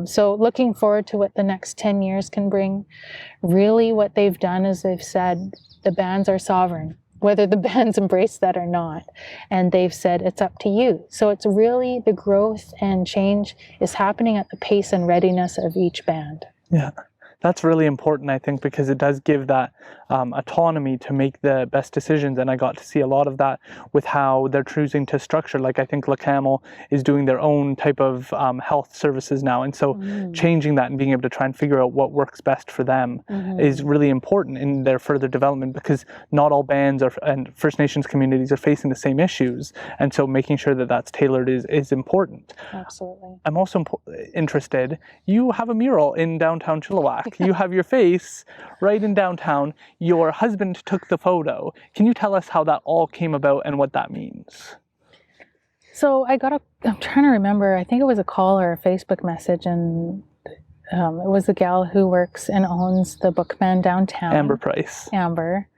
[SPEAKER 2] So looking forward to what the next 10 years can bring. Really what they've done is they've said the bands are sovereign, whether the bands embrace that or not. And they've said it's up to you. So it's really the growth and change is happening at the pace and readiness of each band.
[SPEAKER 1] Yeah. That's really important, I think, because it does give that autonomy to make the best decisions. And I got to see a lot of that with how they're choosing to structure. Like, I think LaCamel is doing their own type of health services now. And so changing that and being able to try and figure out what works best for them is really important in their further development, because not all bands and First Nations communities are facing the same issues. And so making sure that that's tailored is important.
[SPEAKER 2] Absolutely.
[SPEAKER 1] I'm also interested, you have a mural in downtown Chilliwack. You have your face right in downtown. Your husband took the photo. Can you tell us how that all came about and what that means?
[SPEAKER 2] So I'm trying to remember, I think it was a call or a Facebook message, and it was a gal who works and owns the Bookman downtown.
[SPEAKER 1] Amber Price.
[SPEAKER 2] Amber.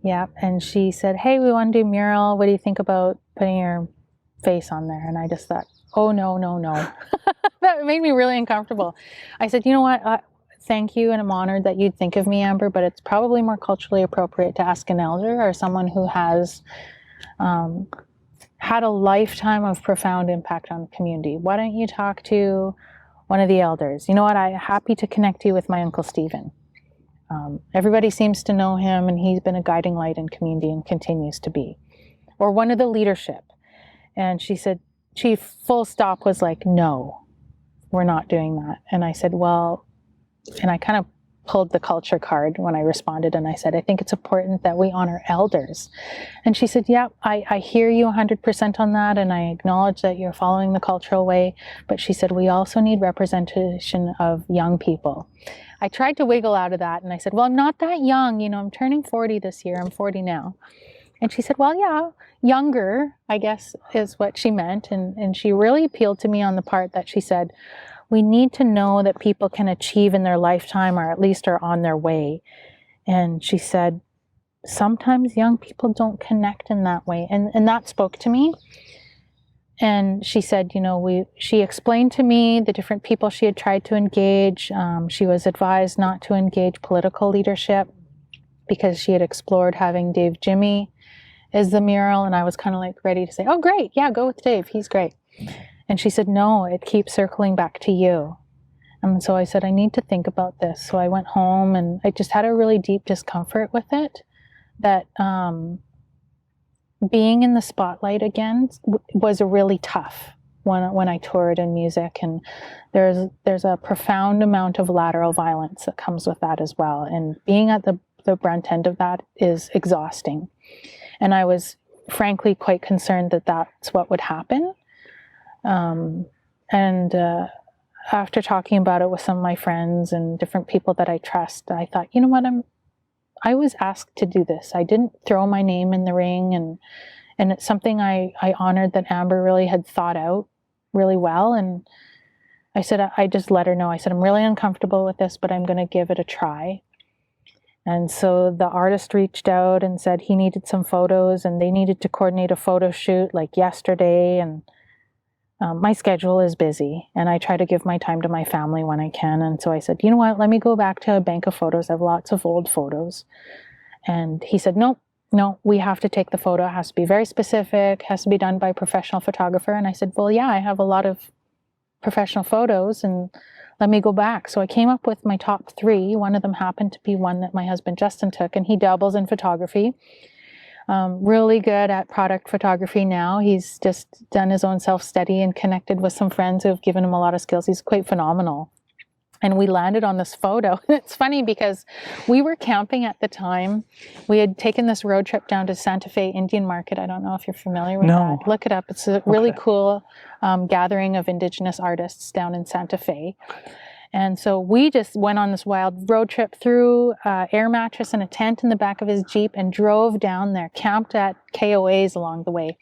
[SPEAKER 2] Yeah. And she said, hey, we want to do mural. What do you think about putting your face on there? And I just thought, oh, no. That made me really uncomfortable. I said, you know what? Thank you, and I'm honored that you'd think of me, Amber, but it's probably more culturally appropriate to ask an elder or someone who has had a lifetime of profound impact on the community. Why don't you talk to one of the elders? You know what? I'm happy to connect you with my Uncle Stephen. Everybody seems to know him, and he's been a guiding light in community and continues to be. Or one of the leadership. And she said, Chief, full stop, was like, no, we're not doing that. And I said, well, and I kind of pulled the culture card when I responded, and I said, I think it's important that we honor elders. And she said, yeah, I hear you 100% on that, and I acknowledge that you're following the cultural way. But she said, we also need representation of young people. I tried to wiggle out of that, and I said, well, I'm not that young. I'm turning 40 this year. I'm 40 now. And she said, well, yeah, younger, I guess, is what she meant. And she really appealed to me on the part that she said, we need to know that people can achieve in their lifetime, or at least are on their way. And she said, sometimes young people don't connect in that way. And that spoke to me. And she said, she explained to me the different people she had tried to engage. She was advised not to engage political leadership because she had explored having Dave Jimmy as the mural. And I was kind of like ready to say, oh, great. Yeah, go with Dave. He's great. And she said, no, it keeps circling back to you. And so I said, I need to think about this. So I went home, and I just had a really deep discomfort with it, that being in the spotlight again was really tough when I toured in music. And there's a profound amount of lateral violence that comes with that as well. And being at the brunt end of that is exhausting. And I was frankly quite concerned that that's what would happen. After talking about it with some of my friends and different people that I trust, I thought, you know what, I was asked to do this. I didn't throw my name in the ring, and it's something I honored that Amber really had thought out really well. And I said, I just let her know. I said, I'm really uncomfortable with this, but I'm going to give it a try. And so the artist reached out and said he needed some photos, and they needed to coordinate a photo shoot like yesterday. And my schedule is busy, and I try to give my time to my family when I can. And so I said, you know what, let me go back to a bank of photos. I have lots of old photos. And he said, no, we have to take the photo. It has to be very specific, has to be done by a professional photographer. And I said, well, yeah, I have a lot of professional photos, and let me go back. So I came up with my top 3. One of them happened to be one that my husband Justin took, and he dabbles in photography. Really good at product photography now. He's just done his own self-study and connected with some friends who have given him a lot of skills. He's quite phenomenal. And we landed on this photo. It's funny because we were camping at the time. We had taken this road trip down to Santa Fe Indian Market. I don't know if you're familiar with
[SPEAKER 1] No.
[SPEAKER 2] that. Look it up. It's a really
[SPEAKER 1] Okay.
[SPEAKER 2] cool gathering of Indigenous artists down in Santa Fe. And so we just went on this wild road trip through air mattress and a tent in the back of his Jeep and drove down there, camped at KOAs along the way.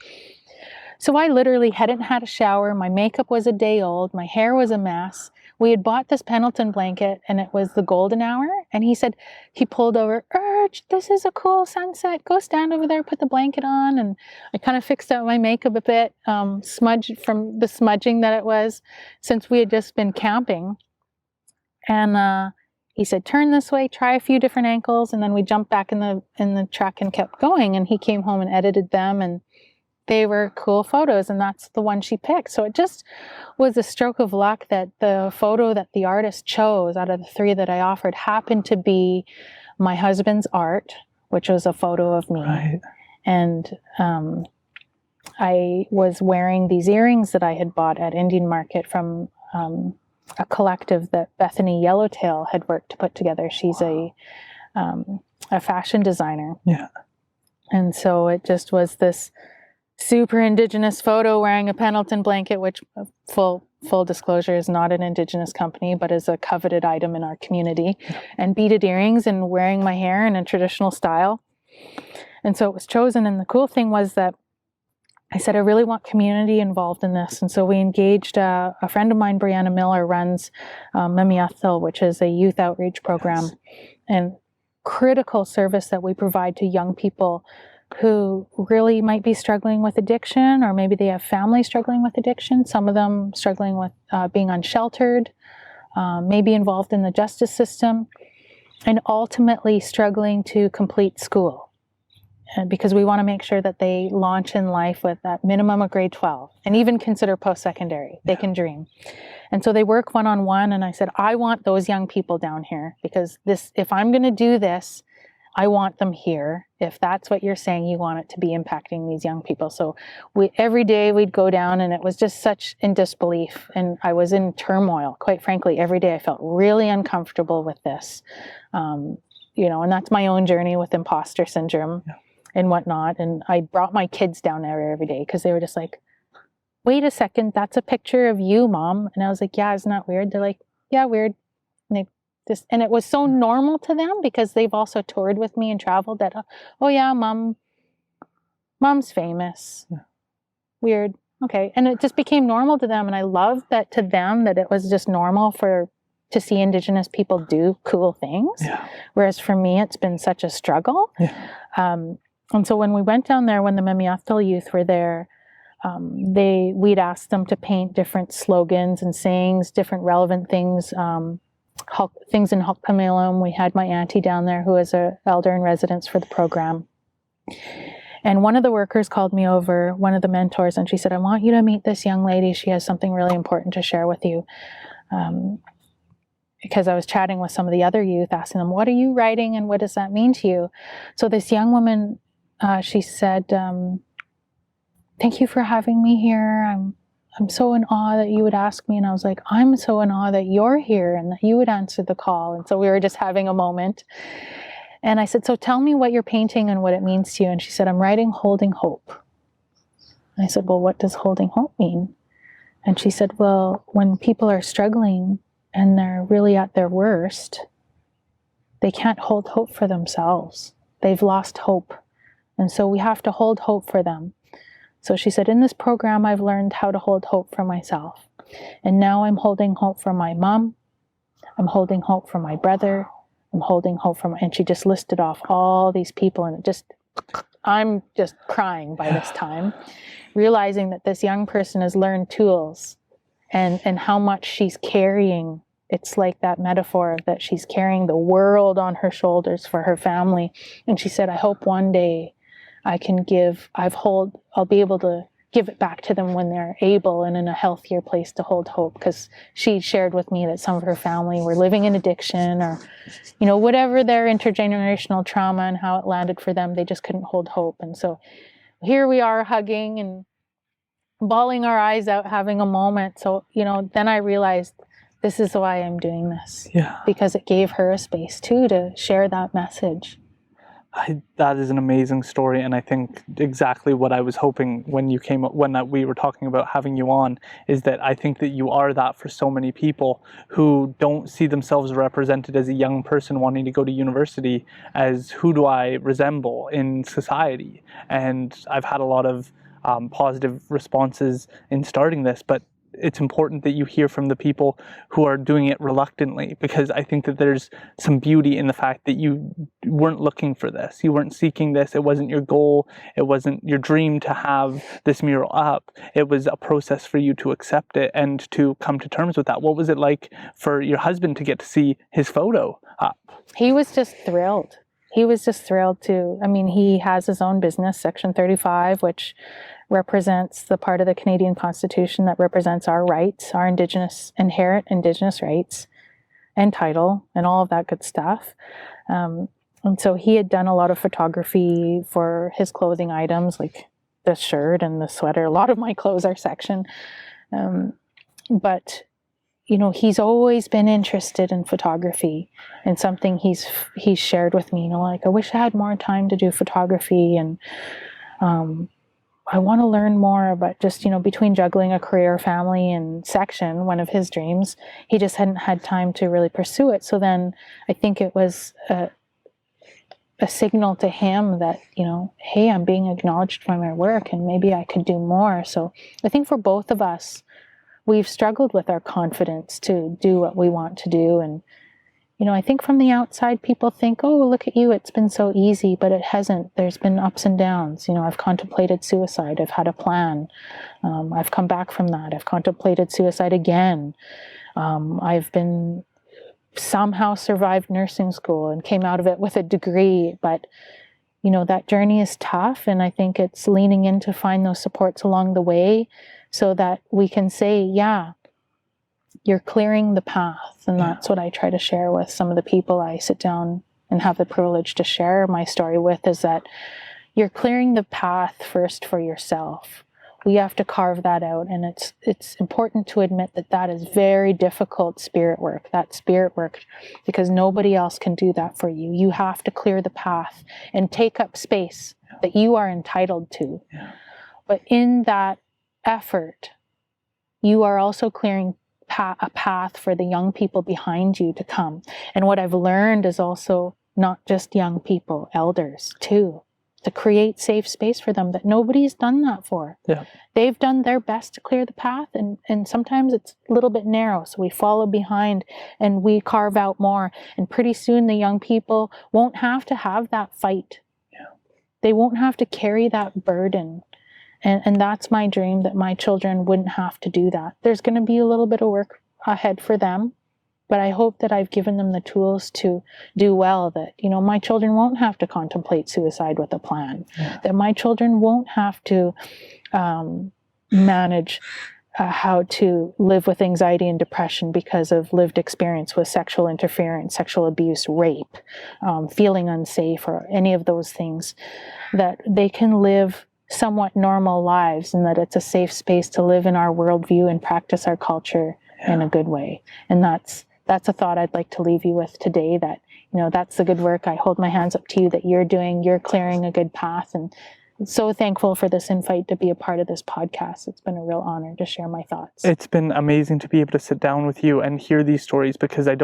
[SPEAKER 2] So I literally hadn't had a shower. My makeup was a day old. My hair was a mess. We had bought this Pendleton blanket and it was the golden hour. And he said, he pulled over, Urge, this is a cool sunset. Go stand over there, put the blanket on. And I kind of fixed up my makeup a bit, smudged from the smudging that it was since we had just been camping. And he said, turn this way, try a few different angles. And then we jumped back in the truck and kept going. And he came home and edited them. And they were cool photos, and that's the one she picked. So it just was a stroke of luck that the photo that the artist chose out of the 3 that I offered happened to be my husband's art, which was a photo of me.
[SPEAKER 1] Right.
[SPEAKER 2] And I was wearing these earrings that I had bought at Indian Market from a collective that Bethany Yellowtail had worked to put together. She's a fashion designer.
[SPEAKER 1] Yeah.
[SPEAKER 2] And so it just was this super Indigenous photo wearing a Pendleton blanket, which full disclosure is not an Indigenous company, but is a coveted item in our community, and beaded earrings and wearing my hair in a traditional style. And so it was chosen. And the cool thing was that I said, I really want community involved in this. And so we engaged a friend of mine, Brianna Miller, runs Memiathil, which is a youth outreach program,
[SPEAKER 1] Yes.
[SPEAKER 2] and critical service that we provide to young people who really might be struggling with addiction, or maybe they have family struggling with addiction. Some of them struggling with being unsheltered, maybe involved in the justice system, and ultimately struggling to complete school. Because we want to make sure that they launch in life with that minimum of grade 12 and even consider post-secondary. They can dream. And so they work one-on-one. And I said, I want those young people down here, because if I'm going to do this, I want them here. If that's what you're saying, you want it to be impacting these young people. So every day we'd go down, and it was just such in disbelief. And I was in turmoil, quite frankly. Every day I felt really uncomfortable with this. And that's my own journey with imposter syndrome and whatnot. And I brought my kids down there every day because they were just like, wait a second, that's a picture of you, Mom. And I was like, yeah, isn't that weird? They're like, yeah, weird. And it was so normal to them because they've also toured with me and traveled that, oh yeah, Mom's famous. Yeah. Weird. Okay. And it just became normal to them. And I loved that to them, that it was just normal to see Indigenous people do cool things.
[SPEAKER 1] Yeah.
[SPEAKER 2] Whereas for me, it's been such a struggle.
[SPEAKER 1] Yeah.
[SPEAKER 2] And so when we went down there, when the Memiathil youth were there, we'd asked them to paint different slogans and sayings, different relevant things, things in Hukpamilum. We had my auntie down there who is an elder in residence for the program. And one of the workers called me over, one of the mentors, and she said, I want you to meet this young lady. She has something really important to share with you. Because I was chatting with some of the other youth, asking them, what are you writing and what does that mean to you? So this young woman, she said, thank you for having me here. I'm so in awe that you would ask me. And I was like, I'm so in awe that you're here and that you would answer the call. And so we were just having a moment. And I said, so tell me what you're painting and what it means to you. And she said, I'm writing Holding Hope. And I said, well, what does holding hope mean? And she said, well, when people are struggling and they're really at their worst, they can't hold hope for themselves. They've lost hope. And so we have to hold hope for them. So she said, in this program, I've learned how to hold hope for myself. And now I'm holding hope for my mom. I'm holding hope for my brother. I'm holding hope for and she just listed off all these people. And I'm just crying by this time, realizing that this young person has learned tools and how much she's carrying. It's like that metaphor that she's carrying the world on her shoulders for her family. And she said, I hope one day I can I'll be able to give it back to them when they're able and in a healthier place to hold hope. Because she shared with me that some of her family were living in addiction or, whatever their intergenerational trauma and how it landed for them, they just couldn't hold hope. And so here we are hugging and bawling our eyes out, having a moment. So, then I realized this is why I'm doing this.
[SPEAKER 1] Yeah.
[SPEAKER 2] Because it gave her a space too to share that message.
[SPEAKER 1] That is an amazing story, and I think exactly what I was hoping when you came up, when we were talking about having you on, is that I think that you are that for so many people who don't see themselves represented as a young person wanting to go to university as who do I resemble in society. And I've had a lot of positive responses in starting this, but it's important that you hear from the people who are doing it reluctantly, because I think that there's some beauty in the fact that you weren't looking for this. You weren't seeking this. It wasn't your goal. It wasn't your dream to have this mural up. It was a process for you to accept it and to come to terms with that. What was it like for your husband to get to see his photo up?
[SPEAKER 2] He was just thrilled. He was just thrilled to, I mean, he has his own business, Section 35, which represents the part of the Canadian Constitution that represents our rights, our inherent Indigenous rights and title and all of that good stuff. And so he had done a lot of photography for his clothing items, like the shirt and the sweater. A lot of my clothes are Section. But, you know, he's always been interested in photography, and something he's shared with me, you know, like, I wish I had more time to do photography, and I want to learn more, but just, you know, between juggling a career, family, and Section, one of his dreams, he just hadn't had time to really pursue it. So then I think it was a signal to him that, you know, hey, I'm being acknowledged by my work and maybe I could do more. So I think for both of us, we've struggled with our confidence to do what we want to do. And, you know, I think from the outside, people think, oh, look at you, it's been so easy, but it hasn't. There's been ups and downs. You know, I've contemplated suicide. I've had a plan. I've come back from that. I've contemplated suicide again. I've been somehow survived nursing school and came out of it with a degree. But, you know, that journey is tough. And I think it's leaning in to find those supports along the way so that we can say, yeah, you're clearing the path. And that's what I try to share with some of the people I sit down and have the privilege to share my story with, is that you're clearing the path first for yourself. We have to carve that out. And it's important to admit that that is very difficult spirit work, because nobody else can do that for you. You have to clear the path and take up space that you are entitled to.
[SPEAKER 1] Yeah.
[SPEAKER 2] But in that effort, you are also clearing a path for the young people behind you to come. And what I've learned is also not just young people, elders too, to create safe space for them that nobody's done that for.
[SPEAKER 1] Yeah.
[SPEAKER 2] They've done their best to clear the path, and sometimes it's a little bit narrow, so we follow behind and we carve out more, and pretty soon the young people won't have to have that fight.
[SPEAKER 1] Yeah.
[SPEAKER 2] They won't have to carry that burden. And that's my dream, that my children wouldn't have to do that. There's going to be a little bit of work ahead for them, but I hope that I've given them the tools to do well, that, you know, my children won't have to contemplate suicide with a plan, that my children won't have to manage how to live with anxiety and depression because of lived experience with sexual interference, sexual abuse, rape, feeling unsafe, or any of those things, that they can live somewhat normal lives, and that it's a safe space to live in our worldview and practice our culture in a good way. And that's a thought I'd like to leave you with today, that, you know, that's the good work. I hold my hands up to you that you're doing. You're clearing a good path, and so thankful for this invite to be a part of this podcast. It's been a real honor to share my thoughts.
[SPEAKER 1] It's been amazing to be able to sit down with you and hear these stories, because I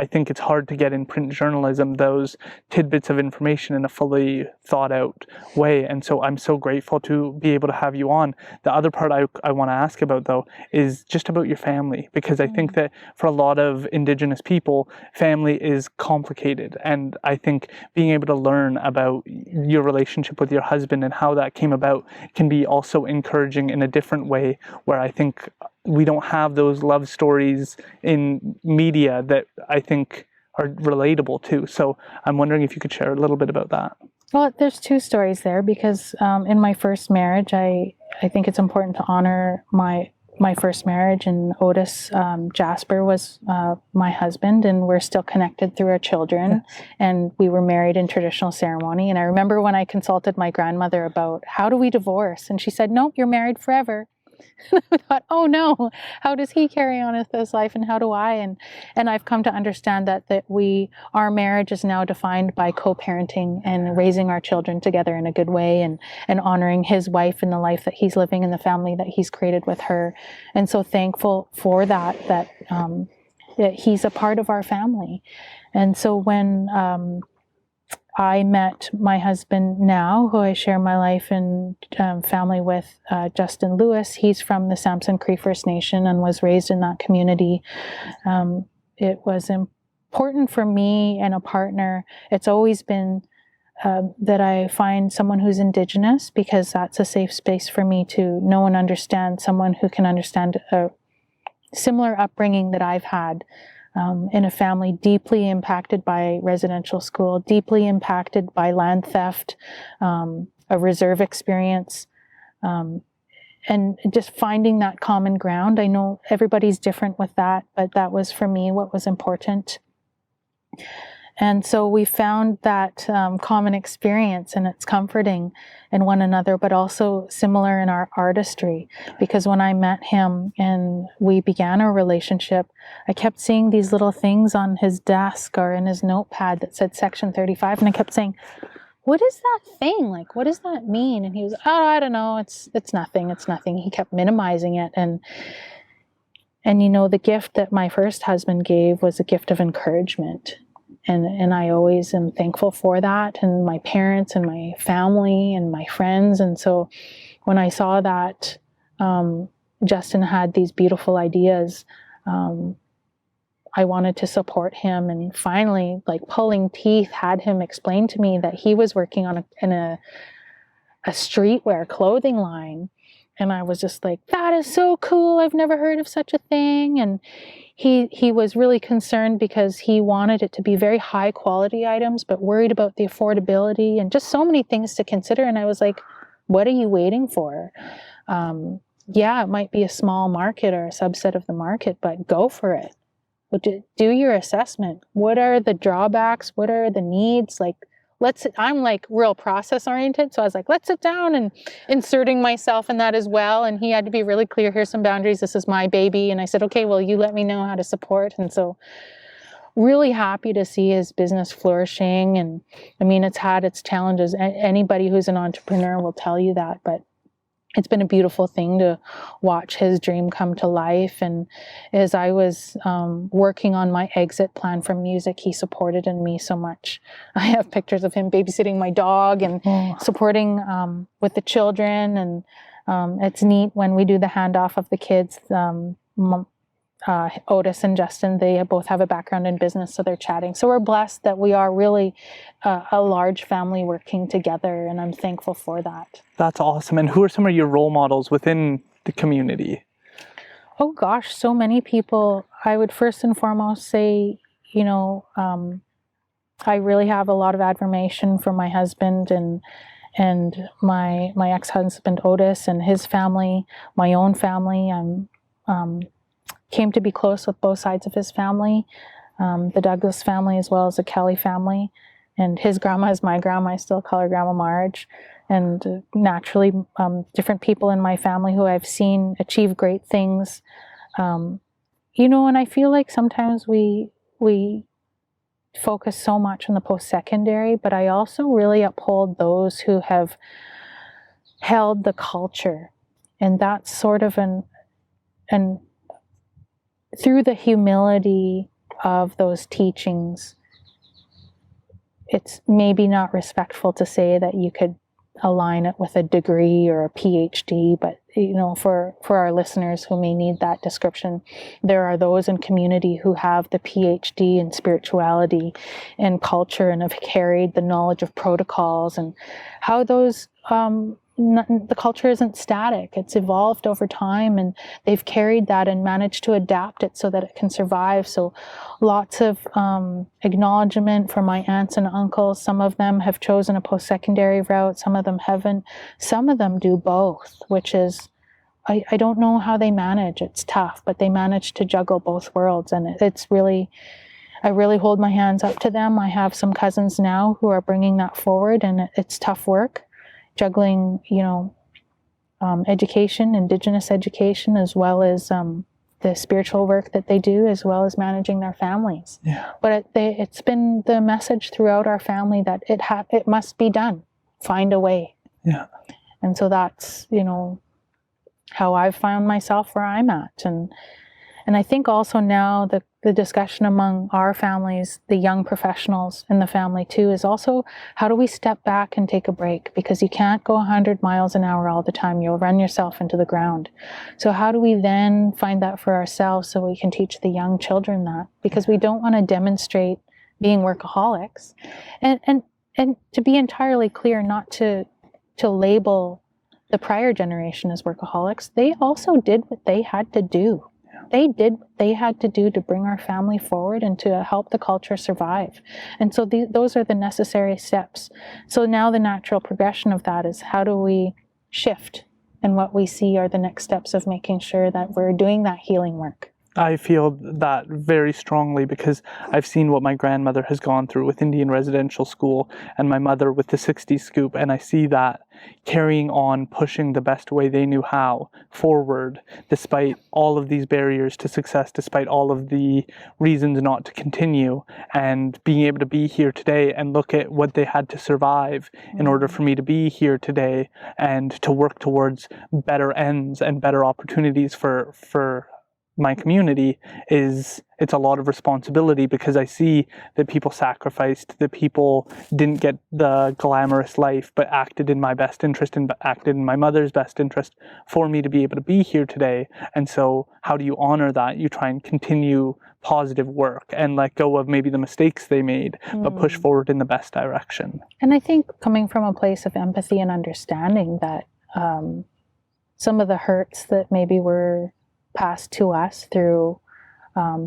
[SPEAKER 1] think it's hard to get in print journalism those tidbits of information in a fully thought out way. And so I'm so grateful to be able to have you on. The other part I want to ask about, though, is just about your family, because I think that for a lot of Indigenous people, family is complicated. And I think being able to learn about your relationship with your husband and how that came about can be also encouraging in a different way, where I think we don't have those love stories in media that I think are relatable too. So I'm wondering if you could share a little bit about that.
[SPEAKER 2] Well, there's two stories there, because in my first marriage, I think it's important to honor my first marriage, and Otis Jasper was my husband, and we're still connected through our children. Yes. And we were married in traditional ceremony. And I remember when I consulted my grandmother about how do we divorce, and she said, nope, you're married forever. I thought, oh no, how does he carry on with this life, and how do I? And I've come to understand that our marriage is now defined by co-parenting and raising our children together in a good way, and honoring his wife and the life that he's living and the family that he's created with her. And so thankful for that he's a part of our family. And so when I met my husband now, who I share my life and family with, Justin Lewis. He's from the Samson Cree First Nation and was raised in that community. It was important for me and a partner. It's always been that I find someone who's Indigenous, because that's a safe space for me to know and understand someone who can understand a similar upbringing that I've had. In a family deeply impacted by residential school, deeply impacted by land theft, a reserve experience, and just finding that common ground. I know everybody's different with that, but that was for me what was important. And so we found that common experience, and it's comforting in one another, but also similar in our artistry. Because when I met him and we began our relationship, I kept seeing these little things on his desk or in his notepad that said Section 35. And I kept saying, what is that thing? Like, what does that mean? And he was, oh, I don't know. It's nothing. It's nothing. He kept minimizing it. And the gift that my first husband gave was a gift of encouragement. And I always am thankful for that, and my parents and my family and my friends. And so when I saw that Justin had these beautiful ideas, I wanted to support him, and finally, like pulling teeth, had him explain to me that he was working in a streetwear clothing line. And I was just like, that is so cool. I've never heard of such a thing. And he was really concerned because he wanted it to be very high quality items, but worried about the affordability and just so many things to consider. And I was like, what are you waiting for? Yeah, it might be a small market or a subset of the market, but go for it. Do your assessment. What are the drawbacks? What are the needs? Like, I'm like real process oriented. So I was like, let's sit down, and inserting myself in that as well. And he had to be really clear. Here's some boundaries. This is my baby. And I said, okay, well, you let me know how to support. And so really happy to see his business flourishing. And I mean, it's had its challenges. Anybody who's an entrepreneur will tell you that, but it's been a beautiful thing to watch his dream come to life. And as I was working on my exit plan from music, he supported in me so much. I have pictures of him babysitting my dog and supporting with the children. And it's neat when we do the handoff of the kids. Otis and Justin, they both have a background in business, so they're chatting. So we're blessed that we are really a large family working together, and I'm thankful for that.
[SPEAKER 1] That's awesome. And who are some of your role models within the community?
[SPEAKER 2] Oh gosh, so many people. I would first and foremost say, I really have a lot of admiration for my husband and my ex-husband Otis and his family, my own family. I'm came to be close with both sides of his family, the Douglas family as well as the Kelly family. And his grandma is my grandma. I still call her Grandma Marge. And naturally, different people in my family who I've seen achieve great things. And I feel like sometimes we focus so much on the post-secondary, but I also really uphold those who have held the culture. And that's sort of an through the humility of those teachings, it's maybe not respectful to say that you could align it with a degree or a PhD, but for our listeners who may need that description, there are those in community who have the PhD in spirituality and culture and have carried the knowledge of protocols and how those the culture isn't static. It's evolved over time, and they've carried that and managed to adapt it so that it can survive. So lots of acknowledgement for my aunts and uncles. Some of them have chosen a post-secondary route. Some of them haven't. Some of them do both, which is, I don't know how they manage. It's tough, but they manage to juggle both worlds. And it's really, I really hold my hands up to them. I have some cousins now who are bringing that forward, and it's tough work. Juggling, education, Indigenous education, as well as the spiritual work that they do, as well as managing their families.
[SPEAKER 1] Yeah.
[SPEAKER 2] But it's been the message throughout our family that it must be done. Find a way.
[SPEAKER 1] Yeah.
[SPEAKER 2] And so that's, how I've found myself where I'm at. And I think also now the discussion among our families, the young professionals in the family too, is also how do we step back and take a break? Because you can't go 100 miles an hour all the time. You'll run yourself into the ground. So how do we then find that for ourselves so we can teach the young children that? Because we don't want to demonstrate being workaholics. And to be entirely clear, not to label the prior generation as workaholics, they also did what they had to do. They did what they had to do to bring our family forward and to help the culture survive. And so those are the necessary steps. So now the natural progression of that is how do we shift? And what we see are the next steps of making sure that we're doing that healing work.
[SPEAKER 1] I feel that very strongly because I've seen what my grandmother has gone through with Indian residential school and my mother with the 60s scoop, and I see that carrying on, pushing the best way they knew how forward, despite all of these barriers to success, despite all of the reasons not to continue, and being able to be here today and look at what they had to survive in order for me to be here today and to work towards better ends and better opportunities for my community. It's a lot of responsibility because I see that people sacrificed, that people didn't get the glamorous life, but acted in my best interest and acted in my mother's best interest for me to be able to be here today. And so how do you honor that? You try and continue positive work and let go of maybe the mistakes they made, but push forward in the best direction.
[SPEAKER 2] And I think coming from a place of empathy and understanding that some of the hurts that maybe were passed to us through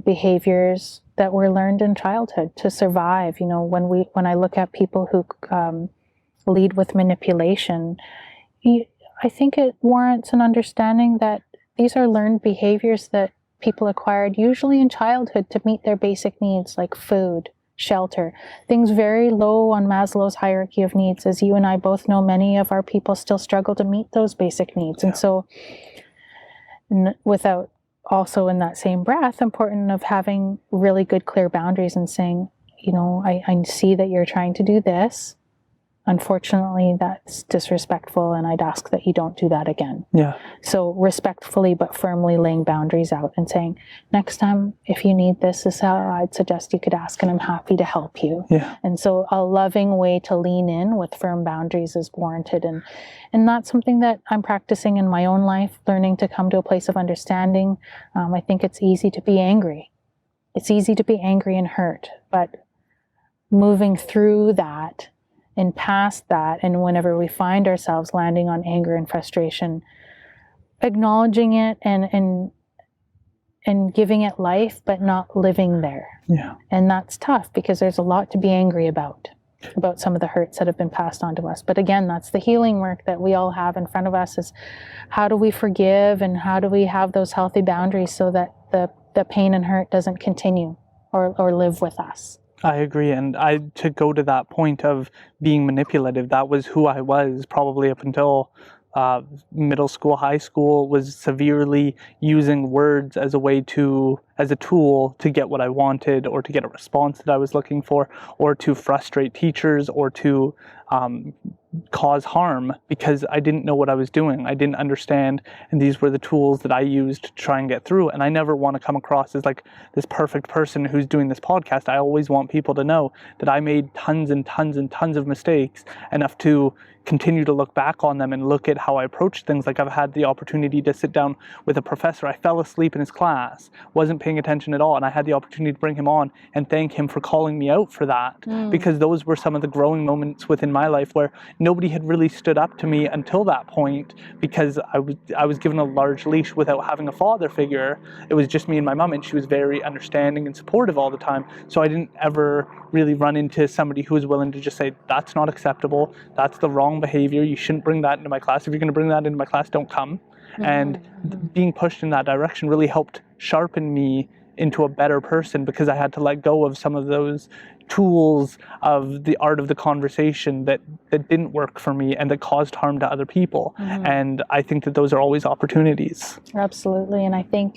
[SPEAKER 2] behaviors that were learned in childhood to survive. When I look at people who lead with manipulation, I think it warrants an understanding that these are learned behaviors that people acquired usually in childhood to meet their basic needs like food, shelter, things very low on Maslow's hierarchy of needs. As you and I both know, many of our people still struggle to meet those basic needs. Yeah. And so without also in that same breath, important of having really good, clear boundaries and saying, I see that you're trying to do this. Unfortunately, that's disrespectful, and I'd ask that you don't do that again.
[SPEAKER 1] Yeah.
[SPEAKER 2] So respectfully but firmly laying boundaries out and saying, next time, if you need this is how I'd suggest you could ask, and I'm happy to help you.
[SPEAKER 1] Yeah.
[SPEAKER 2] And so a loving way to lean in with firm boundaries is warranted. And that's something that I'm practicing in my own life, learning to come to a place of understanding. I think it's easy to be angry. It's easy to be angry and hurt, but moving through that and past that, and whenever we find ourselves landing on anger and frustration, acknowledging it and giving it life, but not living there.
[SPEAKER 1] Yeah.
[SPEAKER 2] And that's tough because there's a lot to be angry about some of the hurts that have been passed on to us. But again, that's the healing work that we all have in front of us, is how do we forgive and how do we have those healthy boundaries so that the pain and hurt doesn't continue or live with us.
[SPEAKER 1] I agree, and to go to that point of being manipulative, that was who I was probably up until middle school, high school, was severely using words as a tool to get what I wanted, or to get a response that I was looking for, or to frustrate teachers, or to cause harm, because I didn't know what I was doing. I didn't understand, and these were the tools that I used to try and get through. And I never want to come across as like this perfect person who's doing this podcast. I always want people to know that I made tons and tons and tons of mistakes, enough to continue to look back on them and look at how I approached things. Like I've had the opportunity to sit down with a professor. I fell asleep in his class, wasn't paying attention at all, and I had the opportunity to bring him on and thank him for calling me out for that, because those were some of the growing moments within my life where nobody had really stood up to me until that point, because I was given a large leash without having a father figure. It was just me and my mom, and she was very understanding and supportive all the time. So I didn't ever really run into somebody who was willing to just say, that's not acceptable, that's the wrong behavior, you shouldn't bring that into my class. If you're going to bring that into my class, don't come. And being pushed in that direction really helped sharpen me into a better person, because I had to let go of some of those tools of the art of the conversation that didn't work for me and that caused harm to other people. And I think that those are always opportunities.
[SPEAKER 2] Absolutely. And I think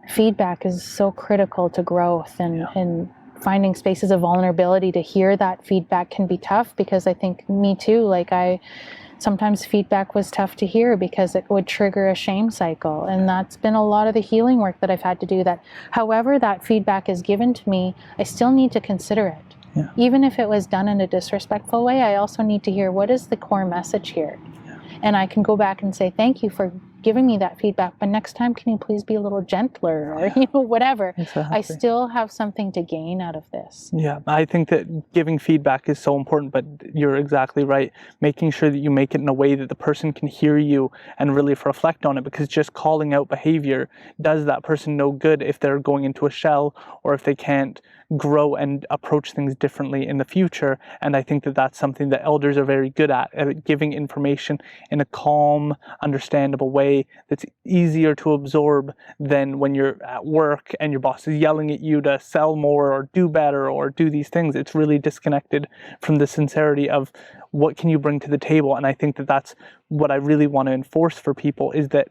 [SPEAKER 2] feedback is so critical to growth, and finding spaces of vulnerability to hear that feedback can be tough, because I think me too, like sometimes feedback was tough to hear because it would trigger a shame cycle. And that's been a lot of the healing work that I've had to do, that however that feedback is given to me, I still need to consider it.
[SPEAKER 1] Yeah.
[SPEAKER 2] Even if it was done in a disrespectful way, I also need to hear, what is the core message here?
[SPEAKER 1] Yeah.
[SPEAKER 2] And I can go back and say, thank you for giving me that feedback, but next time can you please be a little gentler, or whatever.
[SPEAKER 1] Exactly.
[SPEAKER 2] I still have something to gain out of this.
[SPEAKER 1] Yeah, I think that giving feedback is so important, but you're exactly right. Making sure that you make it in a way that the person can hear you and really reflect on it, because just calling out behavior does that person no good if they're going into a shell, or if they can't grow and approach things differently in the future. And I think that that's something that elders are very good at giving information in a calm, understandable way that's easier to absorb than when you're at work and your boss is yelling at you to sell more or do better or do these things. It's really disconnected from the sincerity of what can you bring to the table. And I think that that's what I really want to enforce for people, is that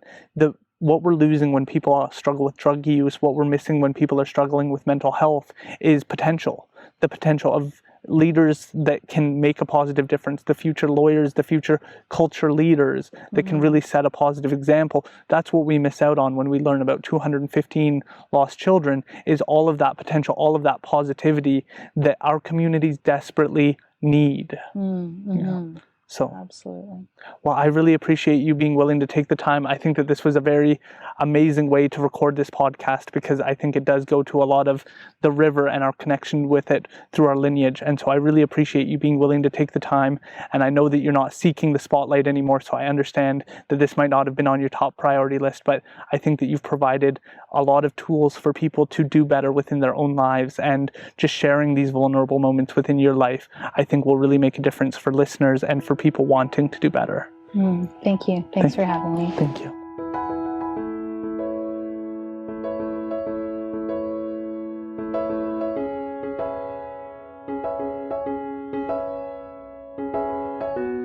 [SPEAKER 1] what we're losing when people struggle with drug use, what we're missing when people are struggling with mental health, is potential. The potential of leaders that can make a positive difference, the future lawyers, the future culture leaders that can really set a positive example. That's what we miss out on when we learn about 215 lost children, is all of that potential, all of that positivity that our communities desperately need. So,
[SPEAKER 2] absolutely.
[SPEAKER 1] Well, I really appreciate you being willing to take the time. I think that this was a very amazing way to record this podcast, because I think it does go to a lot of the river and our connection with it through our lineage. And so I really appreciate you being willing to take the time. And I know that you're not seeking the spotlight anymore, so I understand that this might not have been on your top priority list, but I think that you've provided a lot of tools for people to do better within their own lives, and just sharing these vulnerable moments within your life, I think will really make a difference for listeners and for people wanting to do better.
[SPEAKER 2] Thank you. Thanks for having me.
[SPEAKER 1] Thank you.